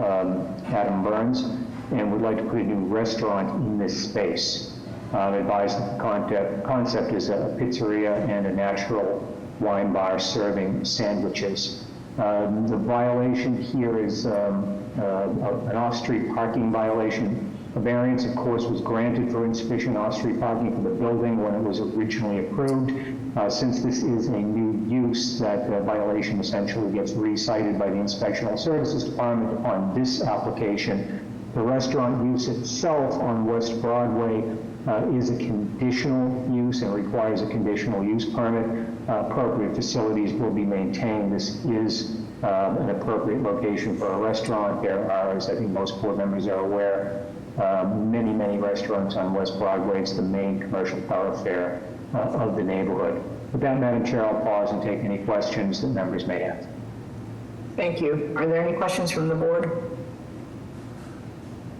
Adam Burns, and would like to put a new restaurant in this space. Advised that the concept is a pizzeria and a natural wine bar serving sandwiches. The violation here is an off-street parking violation A variance, of course, was granted for insufficient off-street parking for the building when it was originally approved. Since this is a new use, that violation essentially gets recited by the Inspectional Services Department on this application. The restaurant use itself on West Broadway is a conditional use and requires a conditional use permit. Appropriate facilities will be maintained. This is an appropriate location for a restaurant. There are, as I think most board members are aware, many restaurants on West Broadway. It's the main commercial thoroughfare of the neighborhood. With that, Madam Chair, I'll pause and take any questions that members may have. Thank you. Are there any questions from the board?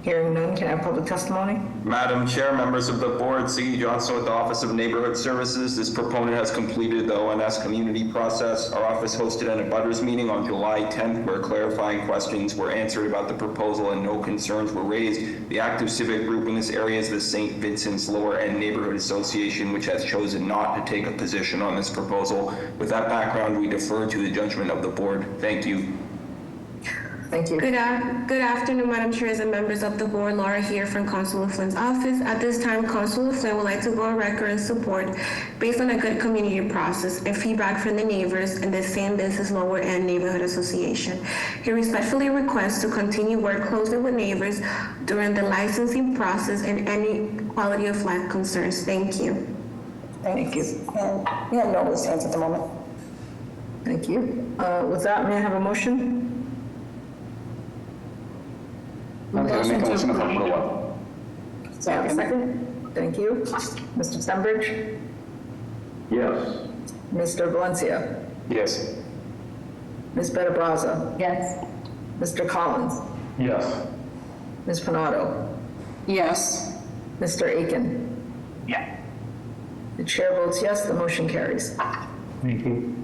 Hearing none, can I have public testimony? Madam Chair, members of the board, C. Johnson with the Office of Neighborhood Services. This proponent has completed the ONS community process. Our office hosted an abutters meeting on July 10th where clarifying questions were answered about the proposal and no concerns were raised. The active civic group in this area is the St. Vincent's Lower End Neighborhood Association, which has chosen not to take a position on this proposal. With that background, we defer to the judgment of the board. Thank you. Thank you. Good afternoon, Madam Chair and members of the board. Laura here from Consular Flynn's office. At this time, Consular Flynn would like to go on record and support, based on a good community process and feedback from the neighbors in the St. Vincent's Lower End Neighborhood Association. He respectfully requests to continue work closely with neighbors during the licensing process and any quality of life concerns. Thank you. Thank you. And we have no loose hands at the moment. Thank you. With that, may I have a motion? Second. Thank you. Mr. Stenbridge? Yes. Mr. Valencia? Yes. Ms. Bettabraza? Yes. Mr. Collins? Yes. Ms. Pinato? Yes. Mr. Aiken? Yeah. The chair votes yes, the motion carries. Thank you.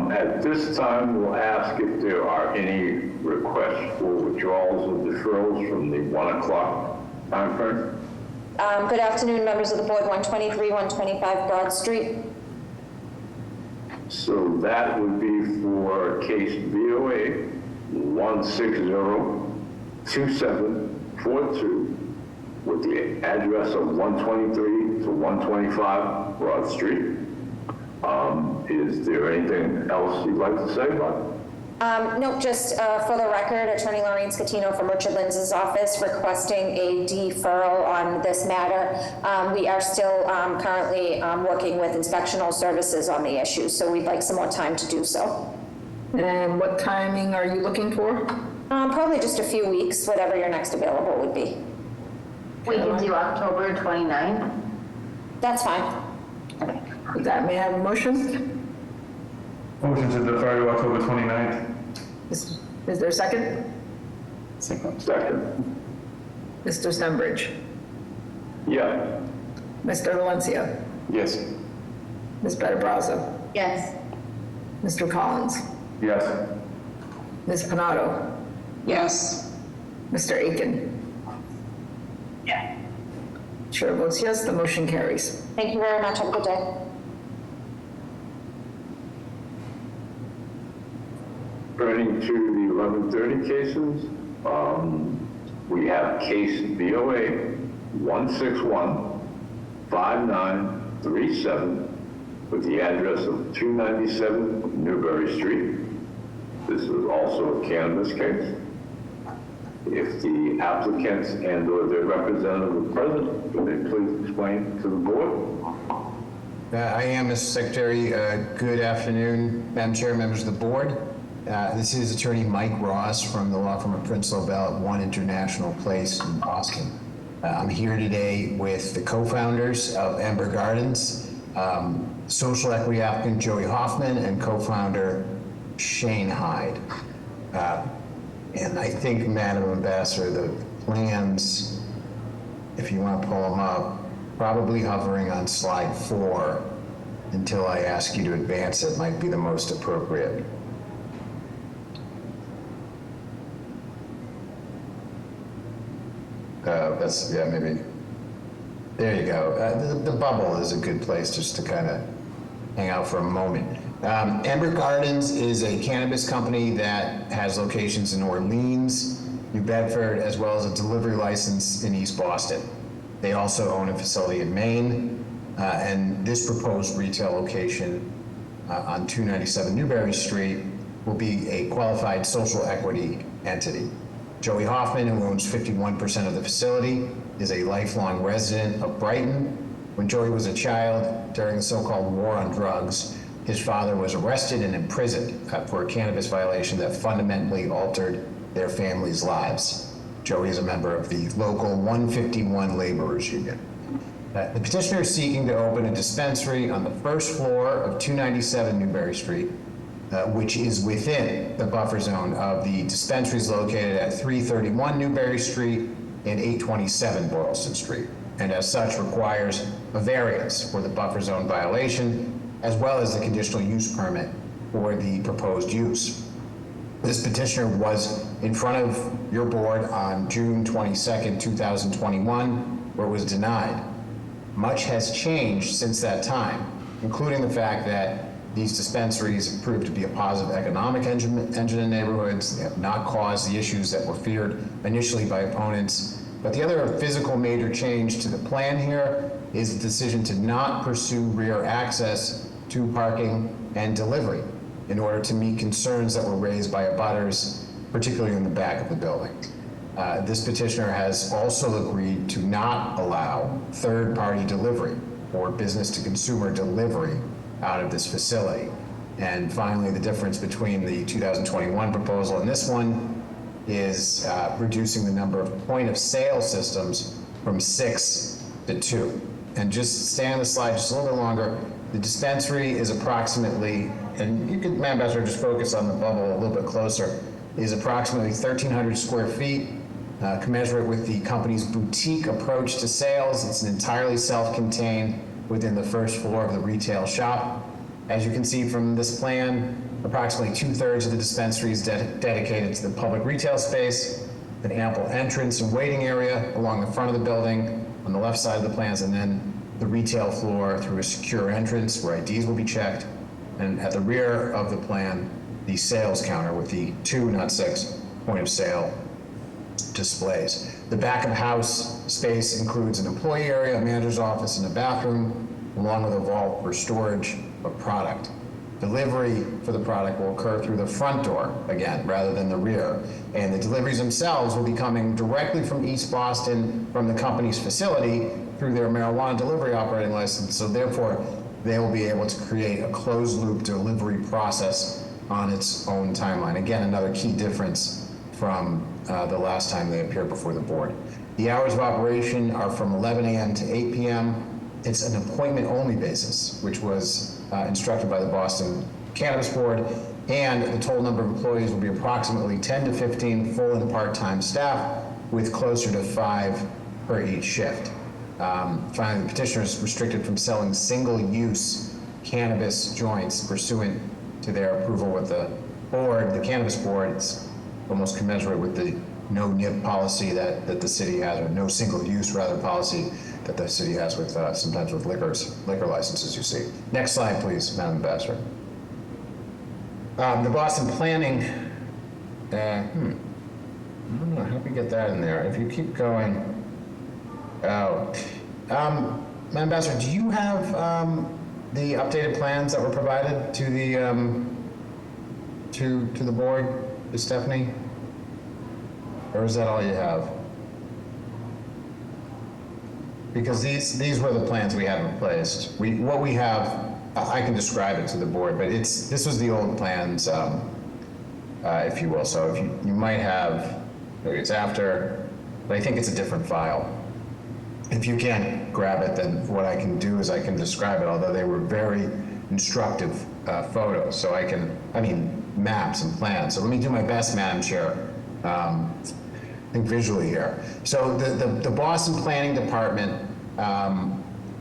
At this time, we'll ask if there are any requests for withdrawals or deferrals from the 1 o'clock time frame. Good afternoon, members of the board. 123, 125 Broad Street. So that would be for case VOA 1602742 with the address of 123 to 125 Broad Street. Is there anything else you'd like to say about it? No, just for the record, Attorney Lorraine Scatino from Richard Linz's office requesting a deferral on this matter. We are still currently working with inspectional services on the issue, so we'd like some more time to do so. And what timing are you looking for? Probably just a few weeks, whatever your next available would be. We can do October 29th. That's fine. Okay. With that, may I have a motion? Motion to defer to October 29th. Is there a second? Second. Mr. Stenbridge? Yeah. Mr. Valencia? Yes. Ms. Bettabraza? Yes. Mr. Collins? Yes. Ms. Pinato? Yes. Mr. Aiken? Yeah. Chair votes yes, the motion carries. Thank you very much. Have a good day. Turning to the 1130 cases, we have case VOA 1615937 with the address of 297 Newbury Street. This is also a cannabis case. If the applicants and or their representative are present, would they please explain to the board? I am, Mr. Secretary. Good afternoon, Madam Chair, members of the board. This is Attorney Mike Ross from the law firm of Prince Lobel at 1 International Place in Boston. I'm here today with the co-founders of Ember Gardens, social equity applicant Joey Hoffman and co-founder Shane Hyde. And I think, Madam Ambassador, the plans, if you want to pull them up, probably hovering on slide 4 until I ask you to advance it might be the most appropriate. That's, yeah, maybe. There you go. The bubble is a good place just to kind of hang out for a moment. Ember Gardens is a cannabis company that has locations in Orleans, New Bedford, as well as a delivery license in East Boston. They also own a facility in Maine, and this proposed retail location on 297 Newberry Street will be a qualified social equity entity. Joey Hoffman, who owns 51% of the facility, is a lifelong resident of Brighton. When Joey was a child, during the so-called war on drugs, his father was arrested and imprisoned for a cannabis violation that fundamentally altered their family's lives. Joey is a member of the local 151 Laborers Union. The petitioner is seeking to open a dispensary on the first floor of 297 Newberry Street, which is within the buffer zone of the dispensaries located at 331 Newberry Street and 827 Boylston Street, and as such requires a variance for the buffer zone violation, as well as the conditional use permit for the proposed use. This petitioner was in front of your board on June 22nd, 2021, where it was denied. Much has changed since that time, including the fact that these dispensaries have proved to be a positive economic engine in neighborhoods. They have not caused the issues that were feared initially by opponents. But the other physical major change to the plan here is the decision to not pursue rear access to parking and delivery in order to meet concerns that were raised by abutters, particularly in the back of the building. This petitioner has also agreed to not allow third-party delivery or business-to-consumer delivery out of this facility. And finally, the difference between the 2021 proposal and this one is reducing the number of point-of-sale systems from 6 to 2. And just stay on the slide just a little bit longer. The dispensary is approximately, and you can, Madam Ambassador, just focus on the bubble a little bit closer, is approximately 1,300 square feet, commensurate with the company's boutique approach to sales. It's entirely self-contained within the first floor of the retail shop. As you can see from this plan, approximately 2/3 of the dispensary is dedicated to the public retail space, an ample entrance and waiting area along the front of the building on the left side of the plans, and then the retail floor through a secure entrance where IDs will be checked, and at the rear of the plan, the sales counter with the 2, not 6, point of sale displays. The back of house space includes an employee area, a manager's office, and a bathroom, along with a vault for storage of product. Delivery for the product will occur through the front door, again, rather than the rear. And the deliveries themselves will be coming directly from East Boston, from the company's facility, through their marijuana delivery operating license. So therefore, they will be able to create a closed-loop delivery process on its own timeline. Again, another key difference from the last time they appeared before the board. The hours of operation are from 11 a.m. to 8 p.m. It's an appointment-only basis, which was instructed by the Boston Cannabis Board, and the total number of employees will be approximately 10 to 15 full and part-time staff, with closer to 5 per each shift. Finally, the petitioner is restricted from selling single-use cannabis joints pursuant to their approval with the board, the Cannabis Board. It's almost commensurate with the no nib policy that the city has, or no single-use rather policy that the city has with sometimes with liquor licenses, you see. Next slide, please, Madam Ambassador. The Boston Planning, I don't know, how do we get that in there? If you keep going, Madam Ambassador, do you have the updated plans that were provided to the to the board, to Stephanie? Or is that all you have? Because these were the plans we had in place. What we have, I can describe it to the board, but this was the old plans, if you will. So if you might have, maybe it's after, but I think it's a different file. If you can't grab it, then what I can do is I can describe it, although they were very instructive photos. So maps and plans. So let me do my best, Madam Chair. Think visually here. So the Boston Planning Department,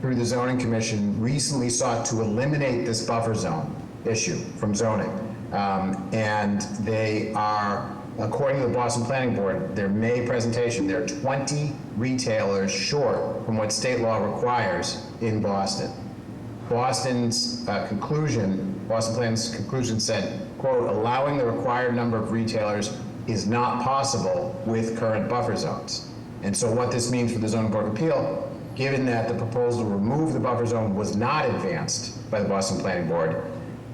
through the Zoning Commission, recently sought to eliminate this buffer zone issue from zoning. And they are, according to the Boston Planning Board, their May presentation, they're 20 retailers short from what state law requires in Boston. Boston Plan's conclusion said, quote, allowing the required number of retailers is not possible with current buffer zones. And so what this means for the Zoning Board of Appeal, given that the proposal to remove the buffer zone was not advanced by the Boston Planning Board,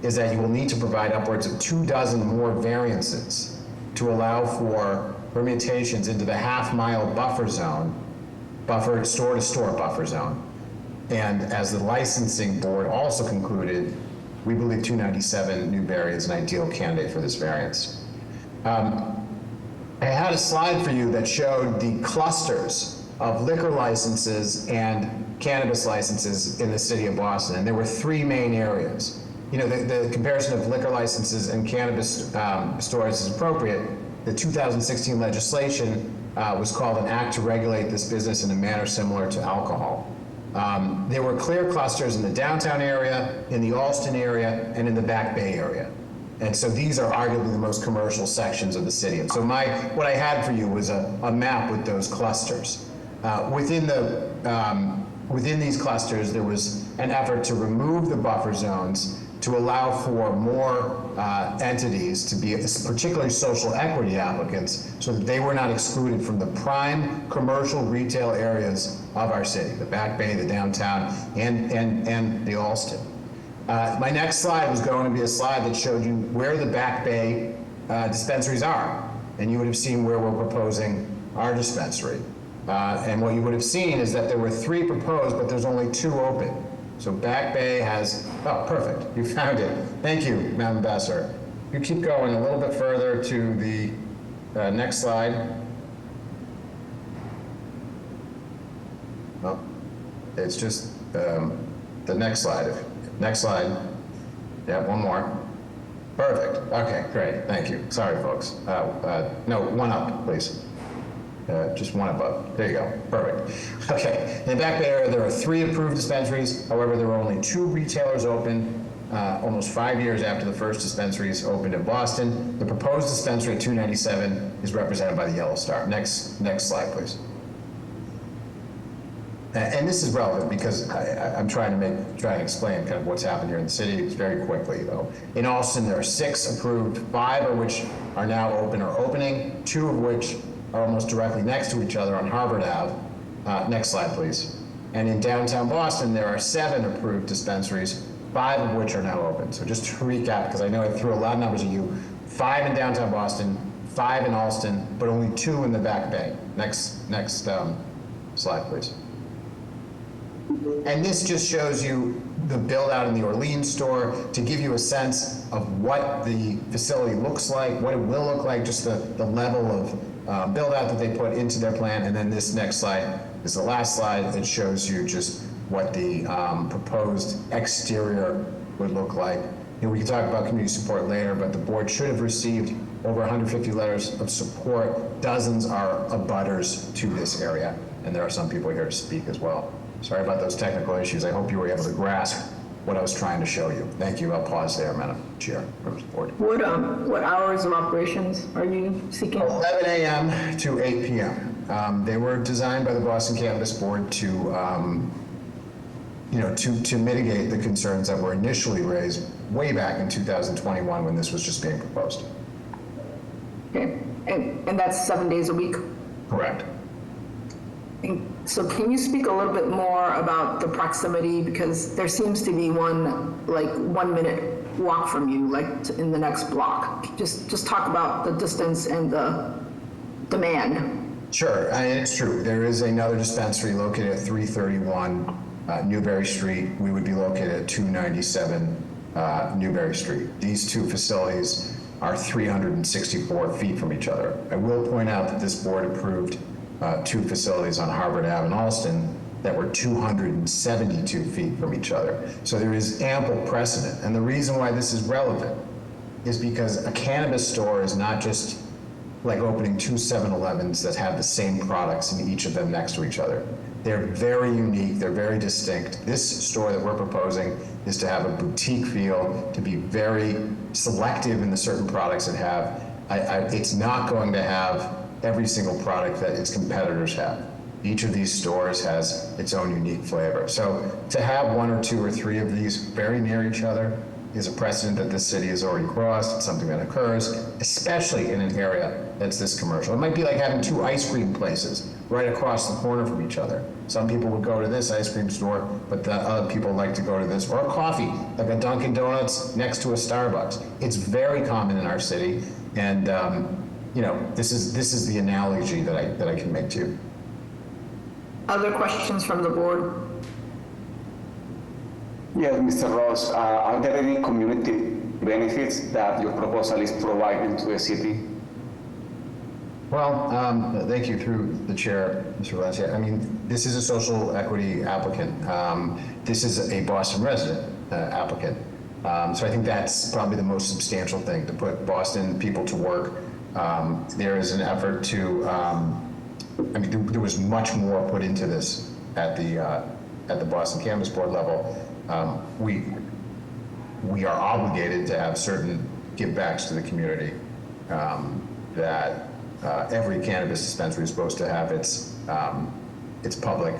is that you will need to provide upwards of 24 more variances to allow for permutations into the half-mile buffer zone, store-to-store buffer zone. And as the licensing board also concluded, we believe 297 Newberry is an ideal candidate for this variance. I had a slide for you that showed the clusters of liquor licenses and cannabis licenses in the city of Boston, and there were three main areas. You know, the comparison of liquor licenses and cannabis stores is appropriate. The 2016 legislation was called an act to regulate this business in a manner similar to alcohol. There were clear clusters in the downtown area, in the Alston area, and in the Back Bay area. And so these are arguably the most commercial sections of the city. And so what I had for you was a map with those clusters. Within these clusters, there was an effort to remove the buffer zones to allow for more entities to be particularly social equity applicants so that they were not excluded from the prime commercial retail areas of our city, the Back Bay, the downtown, and the Alston. My next slide was going to be a slide that showed you where the Back Bay dispensaries are, and you would have seen where we're proposing our dispensary. And what you would have seen is that there were 3 proposed, but there's only 2 open. So Back Bay has, oh, perfect, you found it. Thank you, Madam Ambassador. You keep going a little bit further to the next slide. Well, it's just the next slide. Next slide. Yeah, one more. Perfect. Okay, great. Thank you. Sorry, folks. No, one up, please. Just one above. There you go. Perfect. Okay. In the Back Bay area, there are 3 approved dispensaries. However, there were only 2 retailers open almost 5 years after the first dispensaries opened in Boston. The proposed dispensary at 297 is represented by the yellow star. Next slide, please. And this is relevant because I'm trying to explain kind of what's happened here in the city very quickly, though. In Alston, there are 6 approved, 5 of which are now open or opening, 2 of which are almost directly next to each other on Harvard Ave. Next slide, please. And in downtown Boston, there are 7 approved dispensaries, 5 of which are now open. So just to recap, because I know I threw a lot of numbers at you, 5 in downtown Boston, 5 in Alston, but only 2 in the Back Bay. Next slide, please. And this just shows you the build out in the Orleans store to give you a sense of what the facility looks like, what it will look like, just the level of build out that they put into their plan. And then this next slide is the last slide. It shows you just what the proposed exterior would look like. You know, we can talk about community support later, but the board should have received over 150 letters of support. Dozens are abutters to this area, and there are some people here to speak as well. Sorry about those technical issues. I hope you were able to grasp what I was trying to show you. Thank you. I'll pause there, Madam Chair, members of the board. What hours of operations are you seeking? 11 a.m. to 8 p.m. They were designed by the Boston Cannabis Board to mitigate the concerns that were initially raised way back in 2021 when this was just being proposed. Okay, and that's 7 days a week? Correct. So can you speak a little bit more about the proximity, because there seems to be one 1 minute walk from you, like in the next block. Just talk about the distance and the demand. Sure, and it's true. There is another dispensary located at 331 Newberry Street. We would be located at 297 Newberry Street. These 2 facilities are 364 feet from each other. I will point out that this board approved 2 facilities on Harvard Ave in Alston that were 272 feet from each other. So there is ample precedent. And the reason why this is relevant is because a cannabis store is not just like opening 2 7-Elevens that have the same products in each of them next to each other. They're very unique, they're very distinct. This store that we're proposing is to have a boutique feel, to be very selective in the certain products it have. It's not going to have every single product that its competitors have. Each of these stores has its own unique flavor. So to have 1 or 2 or 3 of these very near each other is a precedent that this city has already crossed. It's something that occurs, especially in an area that's this commercial. It might be like having 2 ice cream places right across the corner from each other. Some people would go to this ice cream store, but the other people like to go to this, or a coffee, like a Dunkin' Donuts next to a Starbucks. It's very common in our city, and this is the analogy that I can make to you. Other questions from the board? Yes, Mr. Ross, are there any community benefits that your proposal is providing to the city? Well, thank you through the chair, Mr. Valencia. I mean, this is a social equity applicant. This is a Boston resident applicant. So I think that's probably the most substantial thing, to put Boston people to work. There is an effort to, there was much more put into this at the Boston Canvas Board level. We are obligated to have certain givebacks to the community that every cannabis dispensary is supposed to have its public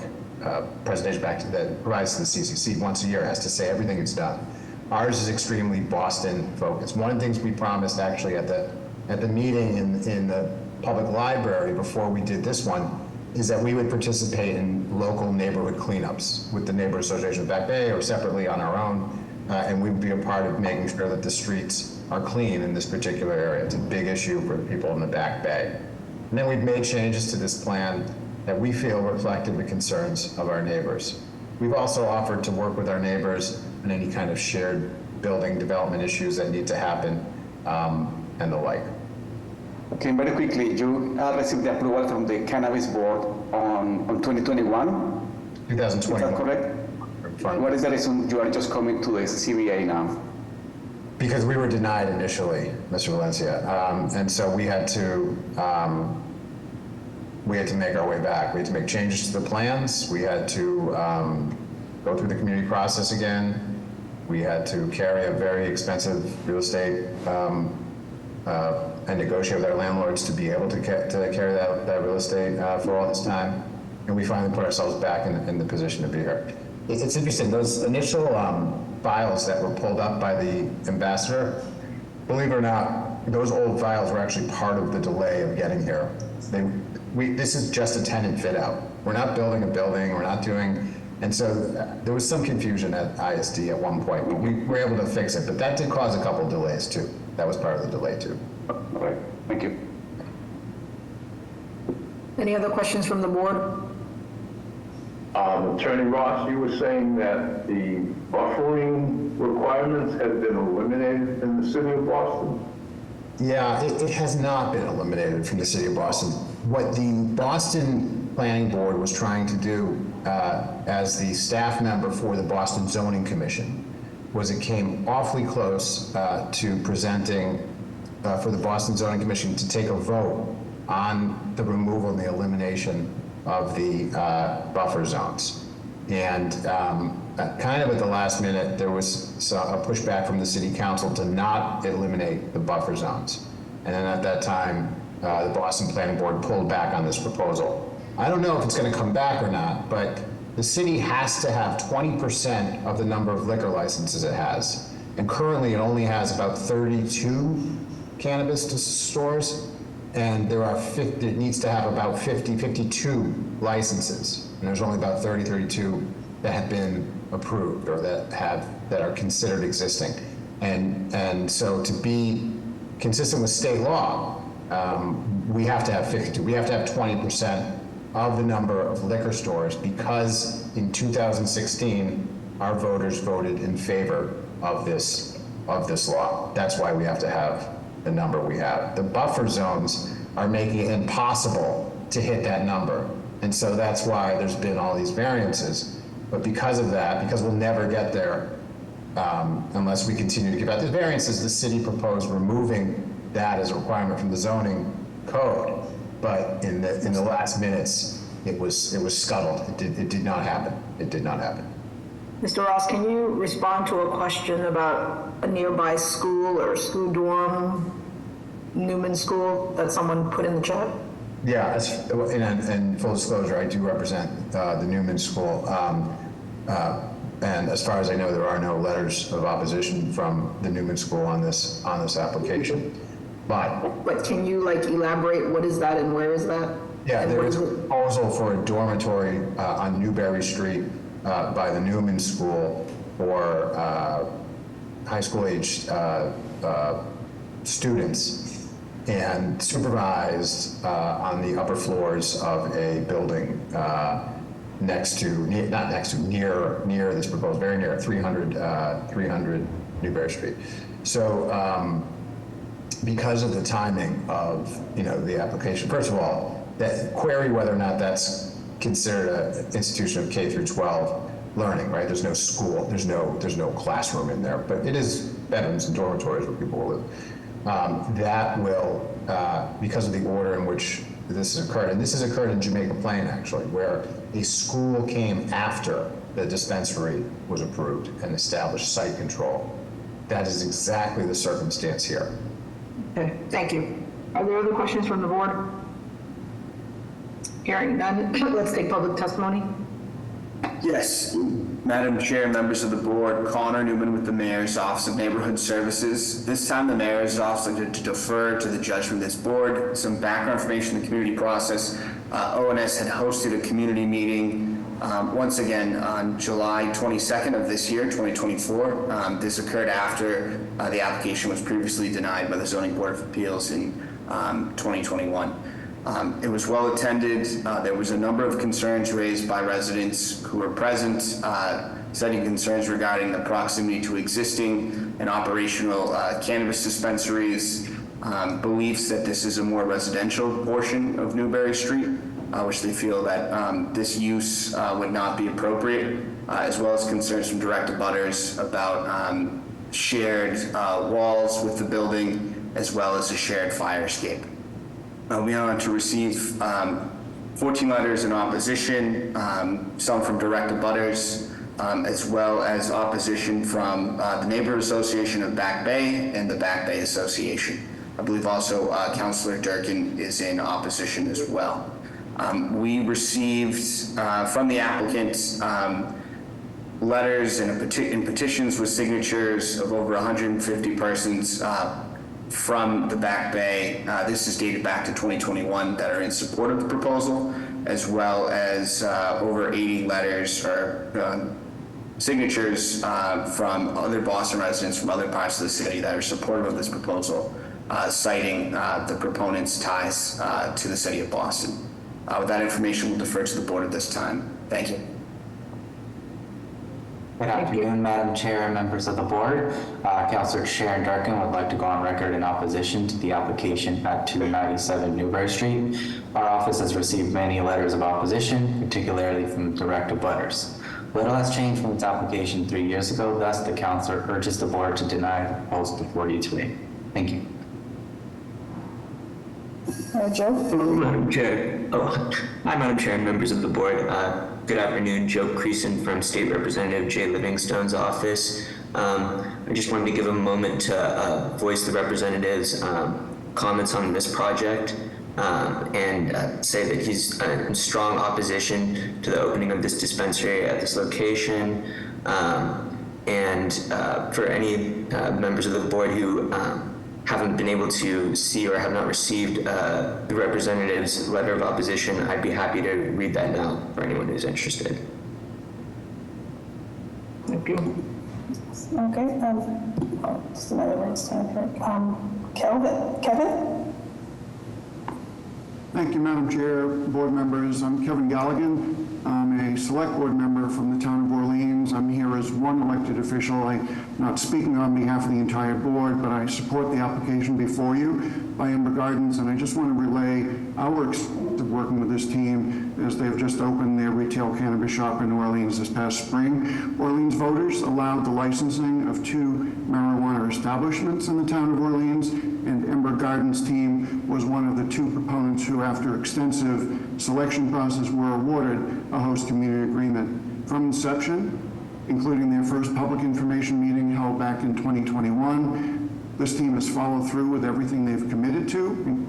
presentation back that provides to the CCC once a year. It has to say everything it's done. Ours is extremely Boston focused. One of the things we promised actually at the meeting in the public library before we did this one is that we would participate in local neighborhood cleanups with the Neighborhood Association of Back Bay or separately on our own, and we'd be a part of making sure that the streets are clean in this particular area. It's a big issue for the people in the Back Bay. And then we've made changes to this plan that we feel reflected the concerns of our neighbors. We've also offered to work with our neighbors on any kind of shared building development issues that need to happen and the like. Okay, very quickly, you received the approval from the Cannabis Board on 2021? 2021. Is that correct? What is the reason you are just coming to the CBA now? Because we were denied initially, Mr. Valencia, and so we had to make our way back. We had to make changes to the plans. We had to go through the community process again. We had to carry a very expensive real estate and negotiate with our landlords to be able to carry that real estate for all this time. And we finally put ourselves back in the position to be here. It's interesting, those initial files that were pulled up by the ambassador, believe it or not, those old files were actually part of the delay of getting here. This is just a tenant fit out. We're not building a building, we're not doing, and so there was some confusion at ISD at one point, but we were able to fix it. But that did cause a couple delays too. That was part of the delay too. All right, thank you. Any other questions from the board? Attorney Ross, you were saying that the buffering requirements have been eliminated in the city of Boston? Yeah, it has not been eliminated from the city of Boston. What the Boston Planning Board was trying to do as the staff member for the Boston Zoning Commission was it came awfully close to presenting for the Boston Zoning Commission to take a vote on the removal and the elimination of the buffer zones. And kind of at the last minute, there was a pushback from the city council to not eliminate the buffer zones. And then at that time, the Boston Planning Board pulled back on this proposal. I don't know if it's going to come back or not, but the city has to have 20% of the number of liquor licenses it has. And currently it only has about 32 cannabis stores. And it needs to have about 52 licenses. And there's only about 32 that have been approved or that are considered existing. And so to be consistent with state law, we have to have 52. We have to have 20% of the number of liquor stores because in 2016, our voters voted in favor of this law. That's why we have to have the number we have. The buffer zones are making it impossible to hit that number. And so that's why there's been all these variances. But because of that, because we'll never get there unless we continue to give out these variances, the city proposed removing that as a requirement from the zoning code. But in the last minutes, it was scuttled. It did not happen. It did not happen. Mr. Ross, can you respond to a question about a nearby school or school dorm, Newman School, that someone put in the chat? Yeah, in full disclosure, I do represent the Newman School. And as far as I know, there are no letters of opposition from the Newman School on this application. But can you like elaborate, what is that and where is that? Yeah, And there what is a is it? proposal for a dormitory on Newberry Street by the Newman School for high school age students and supervised on the upper floors of a building near this proposal, very near 300 Newberry Street. So because of the timing of the application, first of all, that query whether or not that's considered an institution of K through 12 learning, right? There's no school, there's no classroom in there, but it is bedrooms and dormitories where people will live. That will, because of the order in which this has occurred, and this has occurred in Jamaica Plain actually, where a school came after the dispensary was approved and established site control. That is exactly the circumstance here. Okay, thank you. Are there other questions from the board? Hearing none, let's take public testimony. Yes, Madam Chair, members of the board, Connor Newman with the Mayor's Office of Neighborhood Services. This time the Mayor's Office would like to defer to the judgment of this board. Some background information on the community process. ONS had hosted a community meeting once again on July 22nd of this year, 2024. This occurred after the application was previously denied by the Zoning Board of Appeals in 2021. It was well attended. There was a number of concerns raised by residents who were present, citing concerns regarding the proximity to existing and operational cannabis dispensaries, beliefs that this is a more residential portion of Newberry Street, which they feel that this use would not be appropriate, as well as concerns from direct abutters about shared walls with the building, as well as a shared fire escape. We went on to receive 14 letters in opposition, some from direct abutters, as well as opposition from the Neighborhood Association of Back Bay and the Back Bay Association. I believe also Councilor Durkin is in opposition as well. We received from the applicants letters and petitions with signatures of over 150 persons from the Back Bay. This is dated back to 2021 that are in support of the proposal, as well as over 80 letters or signatures from other Boston residents from other parts of the city that are supportive of this proposal, citing the proponents' ties to the city of Boston. With that information, we'll defer to the board at this time. Thank you. Good afternoon, Madam Chair and members of the board. Councilor Sharon Durkin would like to go on record in opposition to the application at 297 Newberry Street. Our office has received many letters of opposition, particularly from direct abutters. Little has changed from its application 3 years ago, thus the councilor urges the board to deny the proposal before you today. Thank you. Joe? Hello, Madam Chair. Hi, Madam Chair and members of the board. Good afternoon, Joe Creason from State Representative Jay Livingstone's office. I just wanted to give a moment to voice the representative's comments on this project and say that he's in strong opposition to the opening of this dispensary at this location. And for any members of the board who haven't been able to see or have not received the representative's letter of opposition, I'd be happy to read that now for anyone who's interested. Thank you. Okay, just another words time here. Kevin? Thank you, Madam Chair, board members. I'm Kevin Galligan. I'm a select board member from the town of Orleans. I'm here as one elected official. I'm not speaking on behalf of the entire board, but I support the application before you by Ember Gardens, and I just want to relay our experience of working with this team as they've just opened their retail cannabis shop in New Orleans this past spring. Orleans voters allowed the licensing of 2 marijuana establishments in the town of Orleans, and Ember Gardens team was one of the 2 proponents who, after extensive selection process, were awarded a host community agreement. From inception, including their first public information meeting held back in 2021, this team has followed through with everything they've committed to,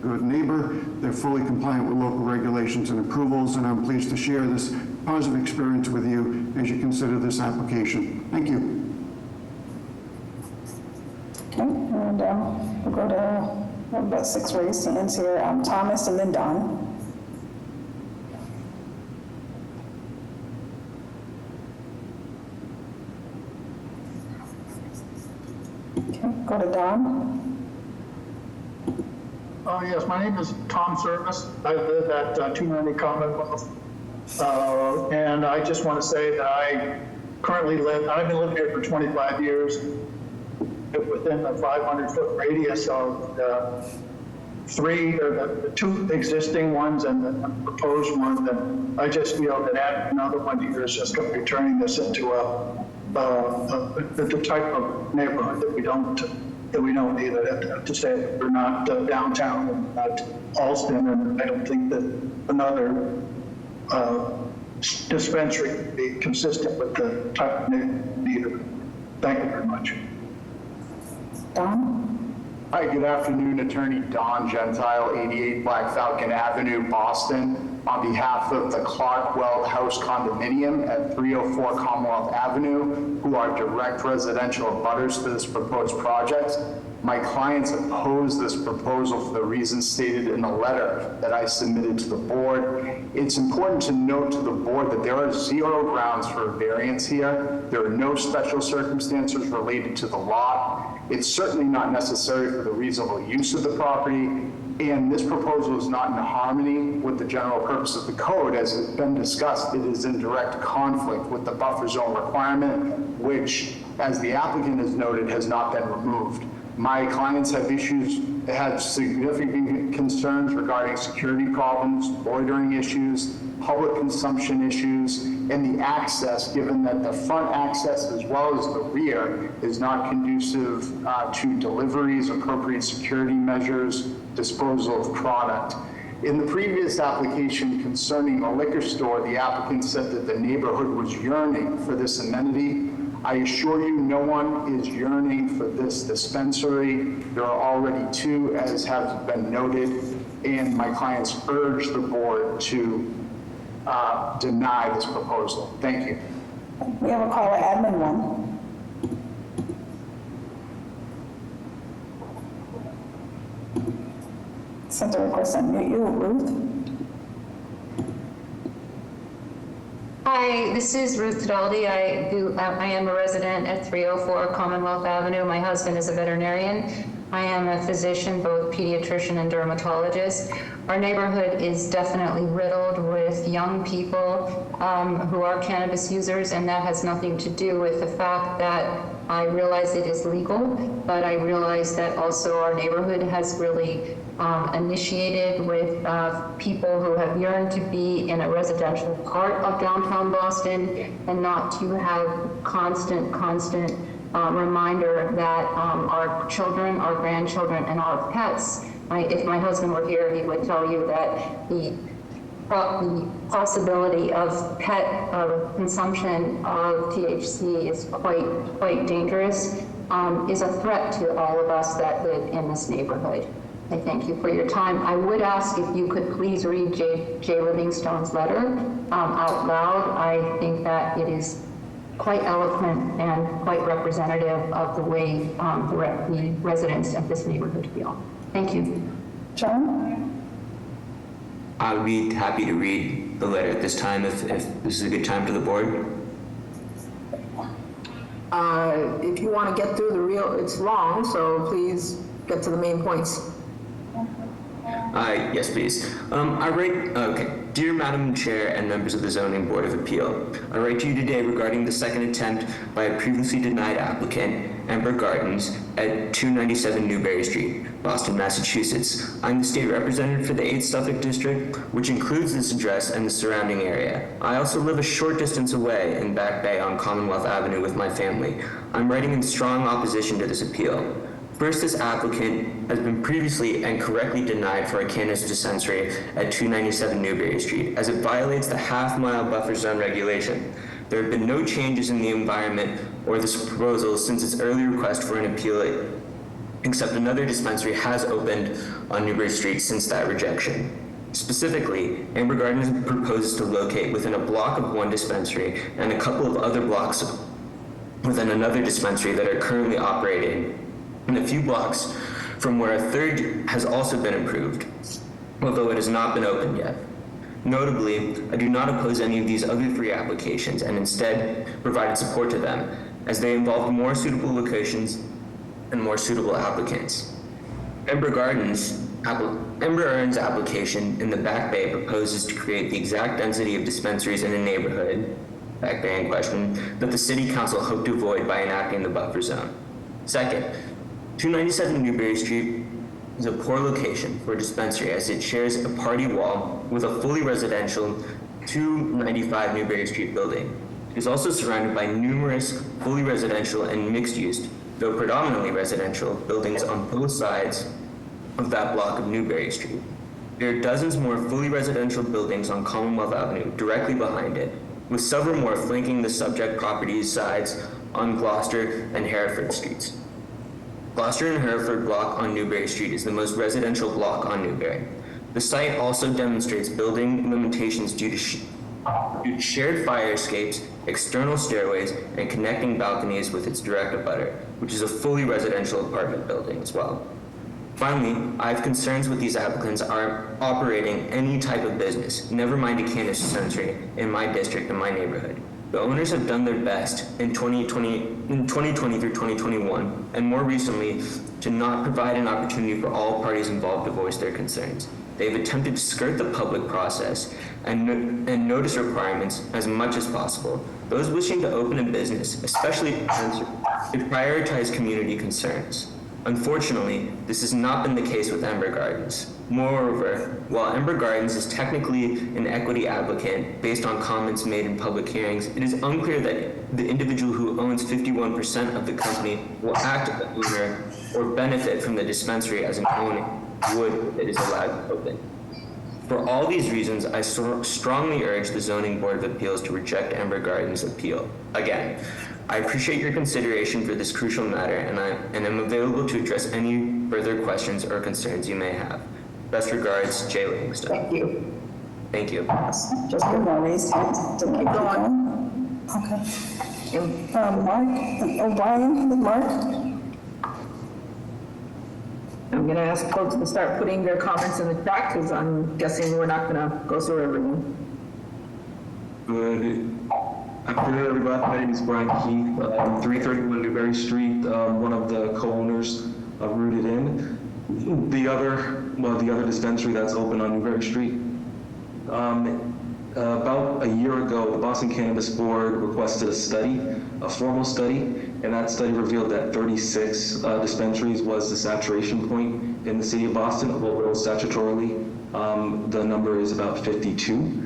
good neighbor. They're fully compliant with local regulations and approvals, and I'm pleased to share this positive experience with you as you consider this application. Thank you. Okay, and we'll go to, we have about 6 raised hands here. Thomas and then Don. Okay, go to Don. Yes, my name is Tom Service. I live at 290 Commonwealth. And I just want to say that I currently I've been living here for 25 years within the 500-foot radius of the 2 existing ones and the proposed one. And I just feel that adding another one here is just going to be turning this into the type of neighborhood that we don't need. I have to say that we're not downtown and not Alston, and I don't think that another dispensary would be consistent with the type of neighborhood either. Thank you very much. Don? Hi, good afternoon, Attorney Don Gentile, 88 Black Falcon Avenue, Boston, on behalf of the Clarkwell House Condominium at 304 Commonwealth Avenue, who are direct residential abutters to this proposed project. My clients oppose this proposal for the reasons stated in the letter that I submitted to the board. It's important to note to the board that there are 0 grounds for a variance here. There are no special circumstances related to the lot. It's certainly not necessary for the reasonable use of the property, and this proposal is not in harmony with the general purpose of the code. As has been discussed, it is in direct conflict with the buffer zone requirement, which, as the applicant has noted, has not been removed. My clients have significant concerns regarding security problems, loitering issues, public consumption issues, and the access, given that the front access as well as the rear is not conducive to deliveries, appropriate security measures, disposal of product. In the previous application concerning a liquor store, the applicant said that the neighborhood was yearning for this amenity. I assure you, no one is yearning for this dispensary. There are already 2, as has been noted, and my clients urge the board to deny this proposal. Thank you. We have a caller, admin 1. Sent a request on mute you, Ruth. Hi, this is Ruth Tadaldi. I am a resident at 304 Commonwealth Avenue. My husband is a veterinarian. I am a physician, both pediatrician and dermatologist. Our neighborhood is definitely riddled with young people who are cannabis users, and that has nothing to do with the fact that I realize it is legal, but I realize that also our neighborhood has really initiated with people who have yearned to be in a residential part of downtown Boston and not to have constant reminder that our children, our grandchildren, and our pets, if my husband were here, he would tell you that the possibility of pet consumption of THC is quite dangerous, is a threat to all of us that live in this neighborhood. I thank you for your time. I would ask if you could please read Jay Livingstone's letter out loud. I think that it is quite eloquent and quite representative of the way the residents of this neighborhood feel. Thank you. John? I would be happy to read the letter at this time if this is a good time to the board. If you want to get through it's long, so please get to the main points. Yes, please. I write, okay. Dear Madam Chair and members of the Zoning Board of Appeal, I write to you today regarding the second attempt by a previously denied applicant, Amber Gardens, at 297 Newberry Street, Boston, Massachusetts. I'm the state representative for the 8th Suffolk District, which includes this address and the surrounding area. I also live a short distance away in Back Bay on Commonwealth Avenue with my family. I'm writing in strong opposition to this appeal. First, this applicant has been previously and correctly denied for a cannabis dispensary at 297 Newberry Street, as it violates the half-mile buffer zone regulation. There have been no changes in the environment or this proposal since its early request for an appeal except another dispensary has opened on Newbury Street since that rejection. Specifically, Amber Gardens proposes to locate within a block of one dispensary and a couple of other blocks within another dispensary that are currently operating, and a few blocks from where a third has also been approved, although it has not been opened yet. Notably, I do not oppose any of these other three applications and instead provided support to them, as they involve more suitable locations and more suitable applicants. Amber Gardens' application in the Back Bay proposes to create the exact density of dispensaries in a neighborhood, Back Bay in question, that the City Council hoped to avoid by enacting the buffer zone. Second, 297 Newbury Street is a poor location for a dispensary as it shares a party wall with a fully residential 295 Newbury Street building. It is also surrounded by numerous fully residential and mixed-use, though predominantly residential, buildings on both sides of that block of Newbury Street. There are dozens more fully residential buildings on Commonwealth Avenue directly behind it, with several more flanking the subject property's sides on Gloucester and Hereford Streets. Gloucester and Hereford block on Newbury Street is the most residential block on Newbury. The site also demonstrates building limitations due to shared fire escapes, external stairways, and connecting balconies with its direct abutter, which is a fully residential apartment building as well. Finally, I have concerns with these applicants are operating any type of business, never mind a cannabis dispensary, in my district and my neighborhood. The owners have done their best in 2020 through 2021, and more recently, to not provide an opportunity for all parties involved to voice their concerns. They've attempted to skirt the public process and notice requirements as much as possible. Those wishing to open a business, especially should prioritize community concerns. Unfortunately, this has not been the case with Amber Gardens. Moreover, while Amber Gardens is technically an equity applicant based on comments made in public hearings, it is unclear that the individual who owns 51% of the company will act as the owner or benefit from the dispensary as an owner would if it is allowed to open. For all these reasons, I strongly urge the Zoning Board of Appeals to reject Amber Gardens' appeal. Again, I appreciate your consideration for this crucial matter, and am available to address any further questions or concerns you may have. Best regards, Jay Livingstone. Thank you. Thank you. Just one more raised hand. Keep going. Okay. Mark O'Brien, Mark? I'm going to ask folks to start putting their comments in the chat because I'm guessing we're not going to go through everyone. Good afternoon, everybody. My name is Brian Keith. 331 Newbury Street, one of the co-owners of Rooted In. The other dispensary that's open on Newbury Street. About a year ago, the Boston Cannabis Board requested a formal study, and that study revealed that 36 dispensaries was the saturation point in the city of Boston, although statutorily the number is about 52.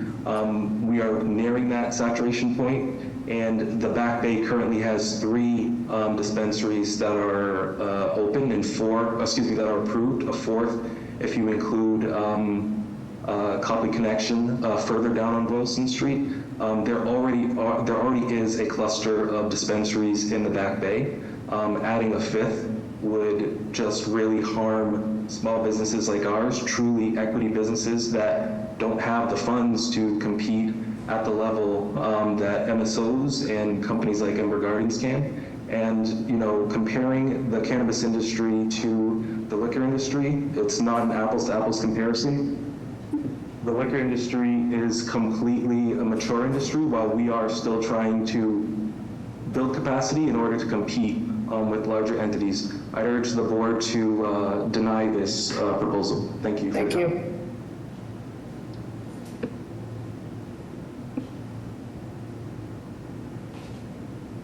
We are nearing that saturation point, and the Back Bay currently has 3 dispensaries that are open and that are approved, a 4th if you include Copley Connection further down on Boylston Street. There already is a cluster of dispensaries in the Back Bay. Adding a 5th would just really harm small businesses like ours, truly equity businesses that don't have the funds to compete at the level that MSOs and companies like Amber Gardens can. And, comparing the cannabis industry to the liquor industry, it's not an apples to apples comparison. The liquor industry is completely a mature industry, while we are still trying to build capacity in order to compete with larger entities. I urge the board to deny this proposal. Thank you. Thank you.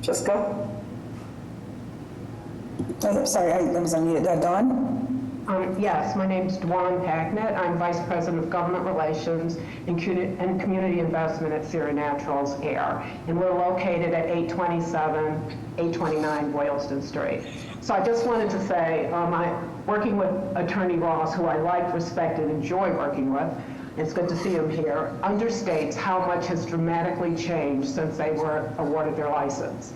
Just go. Sorry, I was unmuted. Dawn? Yes, my name is Dwan Packnett. I'm Vice President of Government Relations and Community Investment at Sierra Naturals Air. And we're located at 829 Boylston Street. So I just wanted to say, I'm working with Attorney Ross, who I like, respect, and enjoy working with. It's good to see him here, understates how much has dramatically changed since they were awarded their license.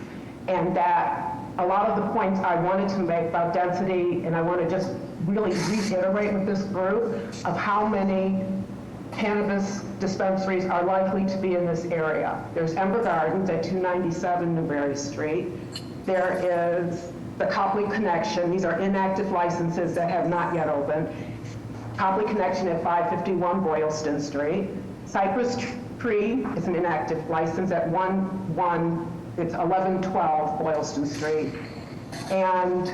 And that a lot of the points I wanted to make about density, and I want to just really reiterate with this group of how many cannabis dispensaries are likely to be in this area. There's Ember Gardens at 297 Newberry Street. There is the Copley Connection. These are inactive licenses that have not yet opened. Copley Connection at 551 Boylston Street. Cypress Tree is an inactive license at 1112 Boylston Street. And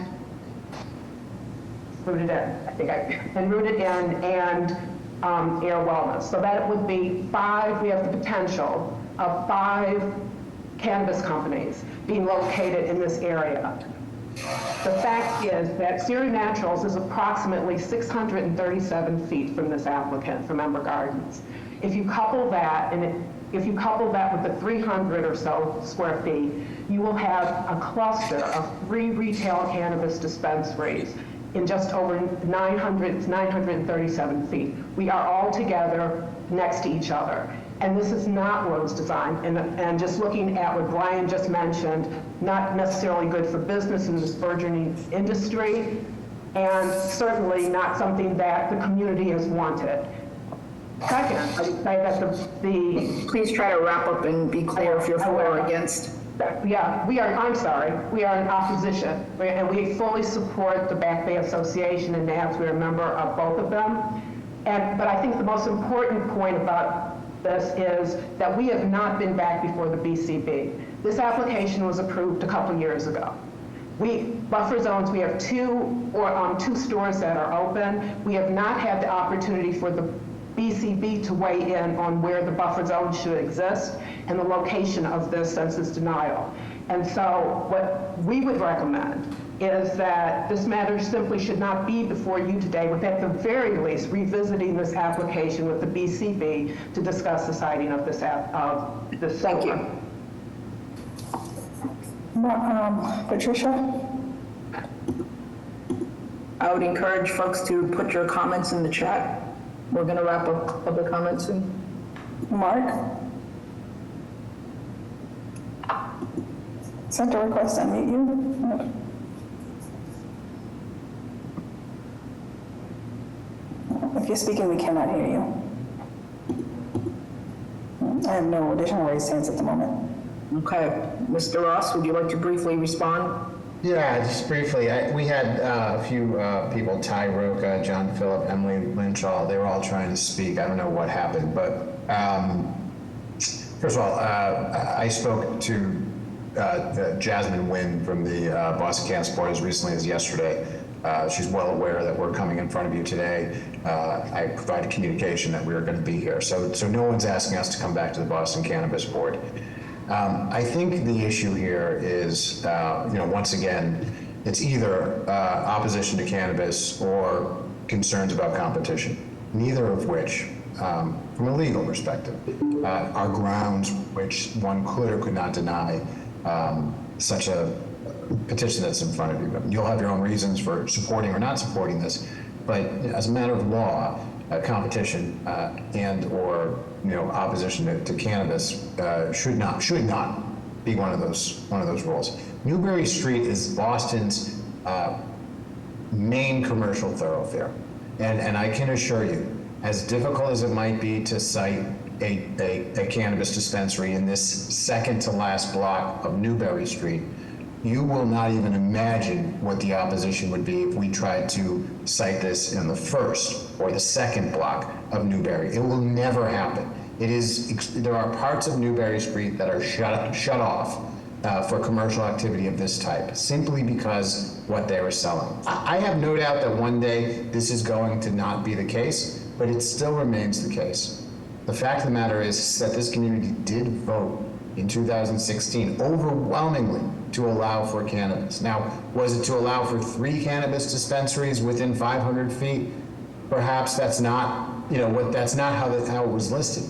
Rooted In, and Air Wellness. So that would be 5, we have the potential of 5 cannabis companies being located in this area. The fact is that Sierra Naturals is approximately 637 feet from this applicant, from Ember Gardens. If you couple that, if you couple that with the 300 or so square feet, you will have a cluster of 3 retail cannabis dispensaries in just over 937 feet. We are all together next to each other. And this is not what was designed. And just looking at what Brian just mentioned, not necessarily good for business in this burgeoning industry, and certainly not something that the community has wanted. Second, I would say that the Please try to wrap up and be clear if you're for or against. Yeah, we are in opposition, and we fully support the Back Bay Association and NABS. We're a member of both of them. But I think the most important point about this is that we have not been back before the BCB. This application was approved a couple years ago. Buffer zones, we have 2 stores that are open. We have not had the opportunity for the BCB to weigh in on where the buffer zone should exist and the location of this census denial. And so what we would recommend is that this matter simply should not be before you today, with at the very least revisiting this application with the BCB to discuss the siting of this Thank store. you. Patricia? I would encourage folks to put your comments in the chat. We're going to wrap up public comments soon. Mark? Sent a request to unmute you. If you're speaking, we cannot hear you. I have no additional raised hands at the moment. Okay. Mr. Ross, would you like to briefly respond? Yeah, just briefly, we had a few people, Ty Roca, John Phillip, Emily Lynchall, they were all trying to speak. I don't know what happened, but first of all, I spoke to Jasmine Wynn from the Boston Cannabis Board as recently as yesterday. She's well aware that we're coming in front of you today. I provided communication that we were going to be here. So no one's asking us to come back to the Boston Cannabis Board. I think the issue here is, once again, it's either opposition to cannabis or concerns about competition, neither of which, from a legal perspective, are grounds which one could or could not deny such a petition that's in front of you. You'll have your own reasons for supporting or not supporting this, but as a matter of law, competition and or opposition to cannabis should not be one of those rules. Newberry Street is Boston's main commercial thoroughfare, and I can assure you, as difficult as it might be to cite a cannabis dispensary in this second to last block of Newberry Street, you will not even imagine what the opposition would be if we tried to cite this in the first or the second block of Newberry. It will never happen. There are parts of Newberry Street that are shut off for commercial activity of this type, simply because what they were selling. I have no doubt that one day this is going to not be the case, but it still remains the case. The fact of the matter is that this community did vote in 2016 overwhelmingly to allow for cannabis. Now, was it to allow for 3 cannabis dispensaries within 500 feet? Perhaps that's not, that's not how it was listed.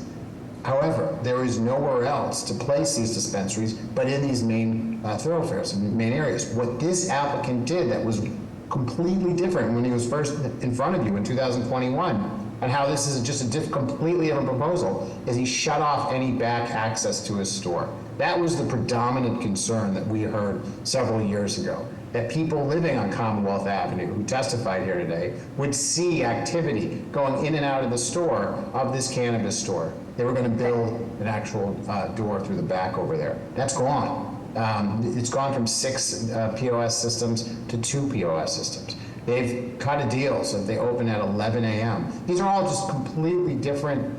However, there is nowhere else to place these dispensaries but in these main thoroughfares, main areas. What this applicant did that was completely different when he was first in front of you in 2021 on how this is just a completely different proposal, is he shut off any back access to his store. That was the predominant concern that we heard several years ago, that people living on Commonwealth Avenue who testified here today would see activity going in and out of the store of this cannabis store. They were going to build an actual door through the back over there. That's gone. It's gone from 6 POS systems to 2 POS systems. They've cut a deal so that they open at 11 a.m. These are all just completely different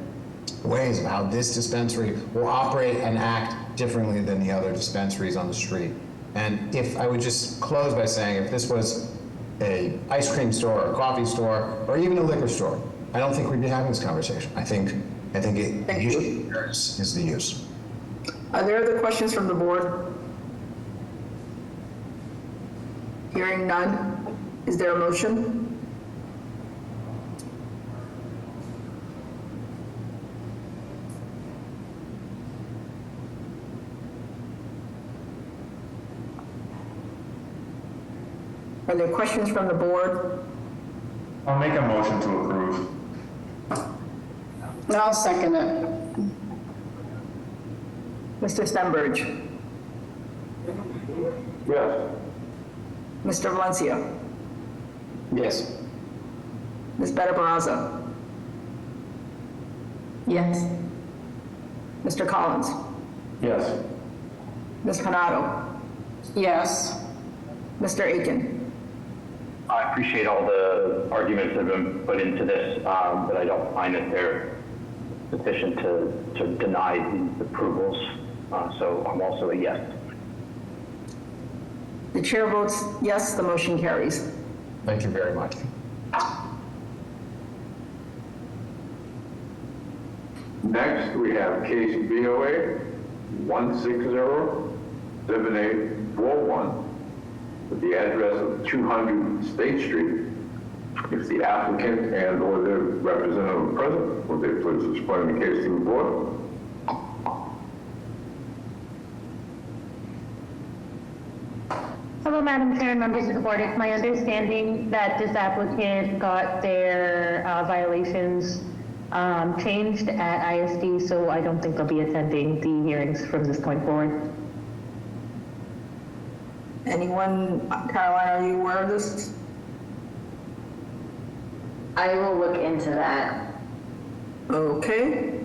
ways of how this dispensary will operate and act differently than the other dispensaries on the street. And if I would just close by saying, if this was a ice cream store, or a coffee store, or even a liquor store, I don't think we'd be having this conversation. I think is the use. Are there other questions from the board? Hearing none, is there a motion? Are there questions from the board? I'll make a motion to approve. I'll second it. Mr. Stenbridge? Yes. Mr. Valencia? Yes. Ms. Better Baraza? Yes. Mr. Collins? Yes. Ms. Panado? Yes. Mr. Aiken? I appreciate all the arguments that have been put into this, but I don't find that they're sufficient to deny these approvals. So I'm also a yes. The chair votes yes, the motion carries. Thank you very much. Next, we have case BOA 1607841 with the address of 200 State Street. If the applicant and or their representative are present, will they please explain the case to the board? Hello, Madam Chair and members of the board. It's my understanding that this applicant got their violations changed at ISD, so I don't think they'll be attending the hearings from this point forward. Anyone, Caroline, are you aware of this? I will look into that. Okay.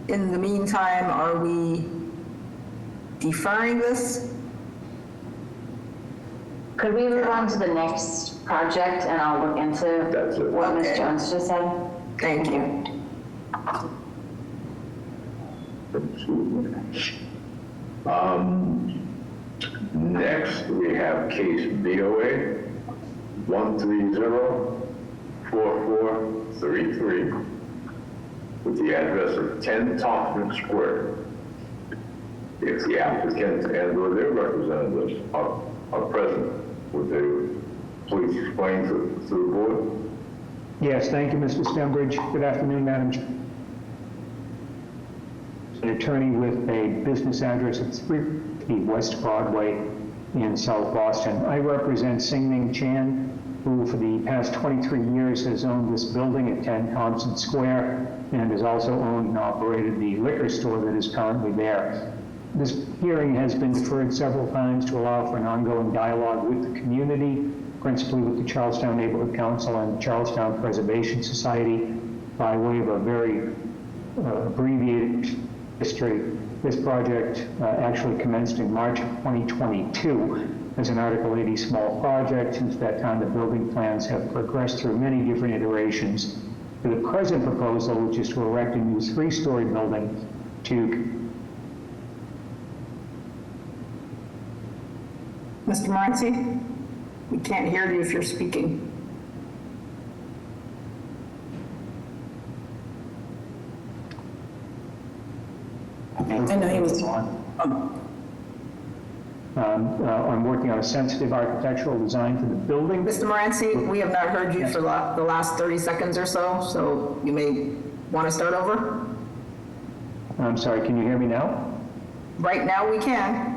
In the meantime, are we deferring this? Could we move on to the next project and I'll look into what Ms. Jones just said? Thank you. Next, we have case BOA 1304433 with the address of 10 Tompkins Square. If the applicant and or their representatives are present, would they please explain to the board? Yes, thank you, Mr. Stenbridge. Good afternoon, Madam Chair. An attorney with a business address at 350 West Broadway in South Boston. I represent Sing-Ming Chan, who for the past 23 years has owned this building at 10 Thompson Square and has also owned and operated the liquor store that is currently there. This hearing has been deferred several times to allow for an ongoing dialogue with the community, principally with the Charlestown Neighborhood Council and the Charlestown Preservation Society, by way of a very abbreviated history. This project actually commenced in March of 2022 as an Article 80 small project. Since that time, the building plans have progressed through many different iterations. For the present proposal, which is to erect a new 3-story building to Mr. Morency, we can't hear you if you're speaking. I know he was on. I'm working on a sensitive architectural design for the building. Mr. Morency, we have not heard you for the last 30 seconds or so you may want to start over. I'm sorry, can you hear me now? Right now we can.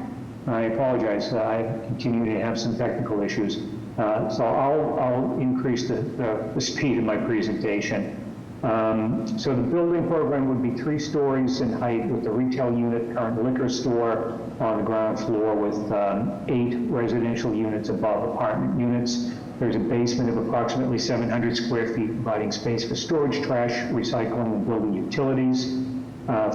I apologize. I continue to have some technical issues. So I'll increase the speed of my presentation. So the building program would be 3 stories in height with the retail unit, current liquor store on the ground floor with 8 residential units above apartment units. There's a basement of approximately 700 square feet providing space for storage, trash, recycling, and building utilities.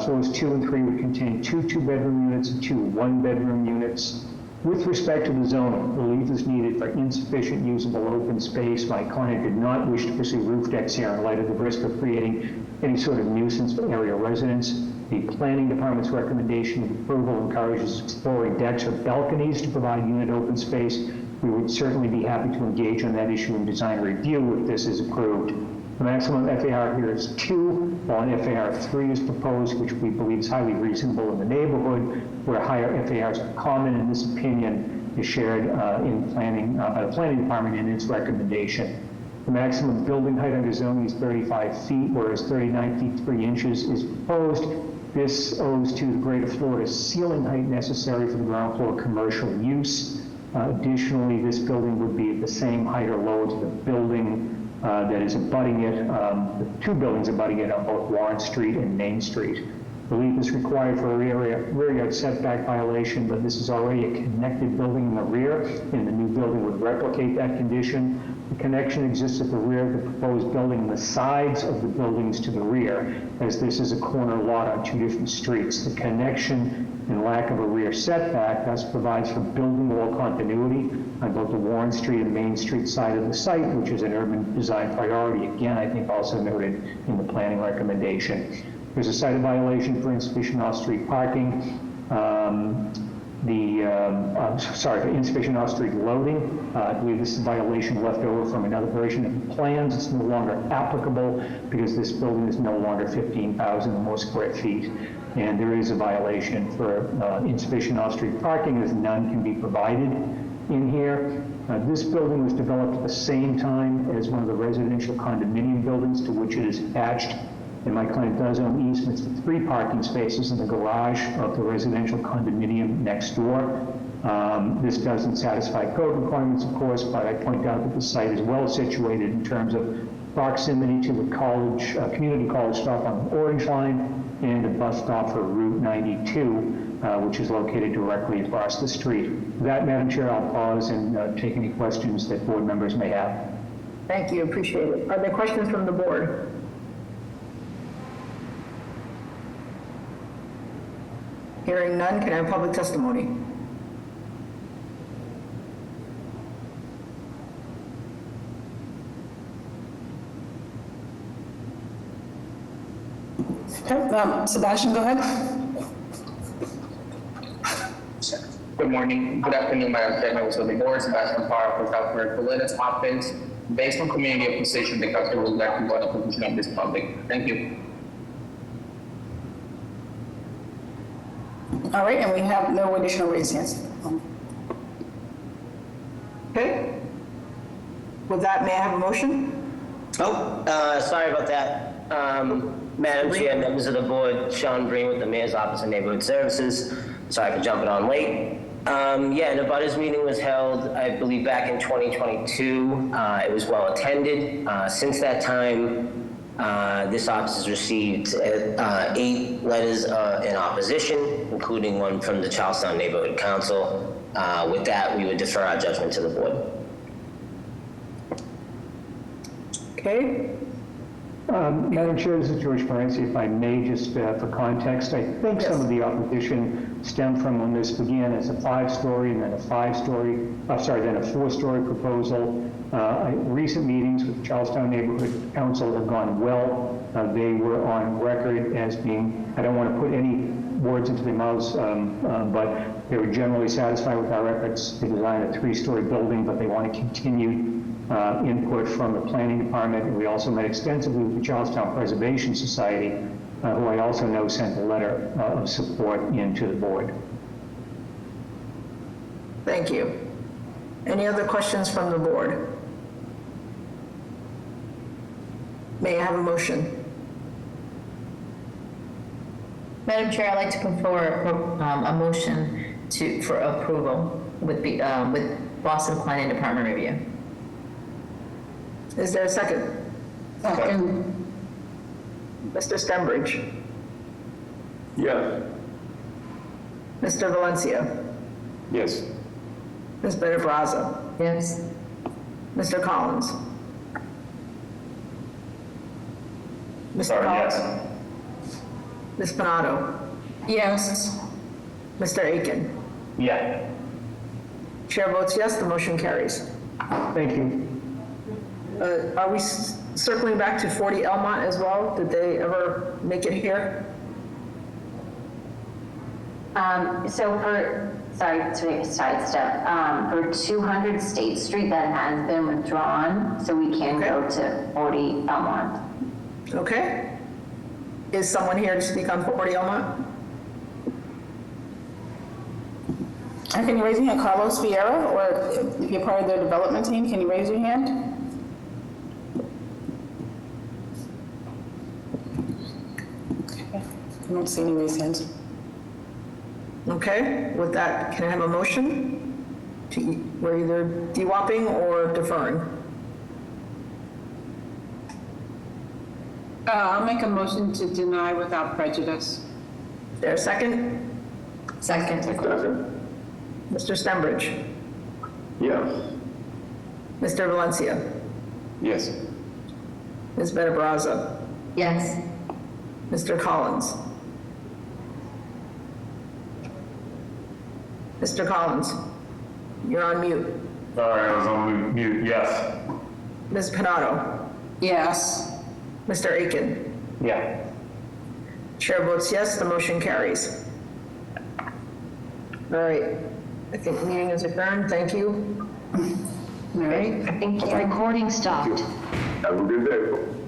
Floors 2 and 3 would contain 2 2-bedroom units and 2 1-bedroom units. With respect to the zoning, relief is needed for insufficient usable open space. My client did not wish to pursue roof decks here in light of the risk of creating any sort of nuisance for area residents. The planning department's recommendation of approval encourages exploring decks or balconies to provide unit open space. We would certainly be happy to engage on that issue in design review if this is approved. The maximum FAR here is 2, while an FAR 3 is proposed, which we believe is highly reasonable in the neighborhood, where higher FARs are common, and this opinion is shared in planning by the planning department in its recommendation. The maximum building height under zoning is 35 feet, whereas 39 feet 3 inches is proposed. This owes to the greater floor to ceiling height necessary for the ground floor commercial use. Additionally, this building would be at the same height or lower to the building that is abutting it, the 2 buildings abutting it on both Warren Street and Main Street. Relief is required for a rear yard setback violation, but this is already a connected building in the rear, and the new building would replicate that condition. The connection exists at the rear of the proposed building and the sides of the buildings to the rear, as this is a corner lot on 2 different streets. The connection and lack of a rear setback thus provides for building wall continuity on both the Warren Street and Main Street side of the site, which is an urban design priority, again, I think also noted in the planning recommendation. There's a cited violation for insufficient off-street parking. For insufficient off-street loading. I believe this is a violation left over from another version of the plans. It's no longer applicable because this building is no longer 15,000 or more square feet. And there is a violation for insufficient off-street parking, as none can be provided in here. This building was developed at the same time as one of the residential condominium buildings to which it is attached. And my client does own easements for 3 parking spaces in the garage of the residential condominium next door. This doesn't satisfy code requirements, of course, but I point out that the site is well situated in terms of proximity to the college, community college stop on the Orange Line and a bus stop for Route 92, which is located directly across the street. With that, Madam Chair, I'll pause and take any questions that board members may have. Thank you, appreciate it. Are there questions from the board? Hearing none, can I have public testimony? Okay, Sebastian, go ahead. Good morning, good afternoon, Madam Chair, members of the board. Sebastian Parra for South Politis Hopkins. Based on community opposition, the council would like to vote on position of this public. Thank you. All right, and we have no additional raised hands. Okay. With that, may I have a motion? Sorry about that. Madam Chair, members of the board, Sean Breen with the Mayor's Office of Neighborhood Services. Sorry for jumping on late. The Butters meeting was held, I believe, back in 2022. It was well attended. Since that time, this office has received 8 letters in opposition, including one from the Charlestown Neighborhood Council. With that, we would defer our judgment to the board. Okay. Madam Chair, this is George Morency. If I may, just for context, I think some of the opposition stemmed from when this began as a 5-story and then a 4-story proposal. Recent meetings with the Charlestown Neighborhood Council have gone well. They were on record as being, I don't want to put any words into their mouths, but they were generally satisfied with our efforts to design a 3-story building, but they want to continue input from the planning department. And we also met extensively with the Charlestown Preservation Society, who I also know sent a letter of support into the board. Thank you. Any other questions from the board? May I have a motion? Madam Chair, I'd like to put forward a motion for approval with Boston Planning Department review. Is there a second? Second. Mr. Stenbridge, Yes. Mr. Valencia, Yes. Ms. Better Brazza, Yes. Mr. Collins. Mr. Sorry, Collins? yes. Ms. Panado? Yes. Mr. Aiken? Yes. Chair votes yes, the motion carries. Thank you. Are we circling back to 40 Elmont as well? Did they ever make it here? So for, sorry to sidestep, for 200 State Street, that has been withdrawn, so we can go to 40 Elmont. Okay. Is someone here to speak on 40 Elmont? Can you raise your hand, Carlos Vieira, or if you're part of their development team, can you raise your hand? Okay, I don't see any raised hands. Okay, with that, can I have a motion? We're either de-whopping or deferring. I'll make a motion to deny without prejudice. Is there a second? Second. Mr. Stenbridge, Yes. Mr. Valencia, Yes. Ms. Better Brazza, Yes. Mr. Collins. Mr. Collins, you're on mute. Sorry, I was on mute, yes. Ms. Panado, Yes. Mr. Aiken. Yes. Chair votes yes, the motion carries. All right, I think the meeting is adjourned, thank you. All right. Thank you. Recording stopped. Have a good day.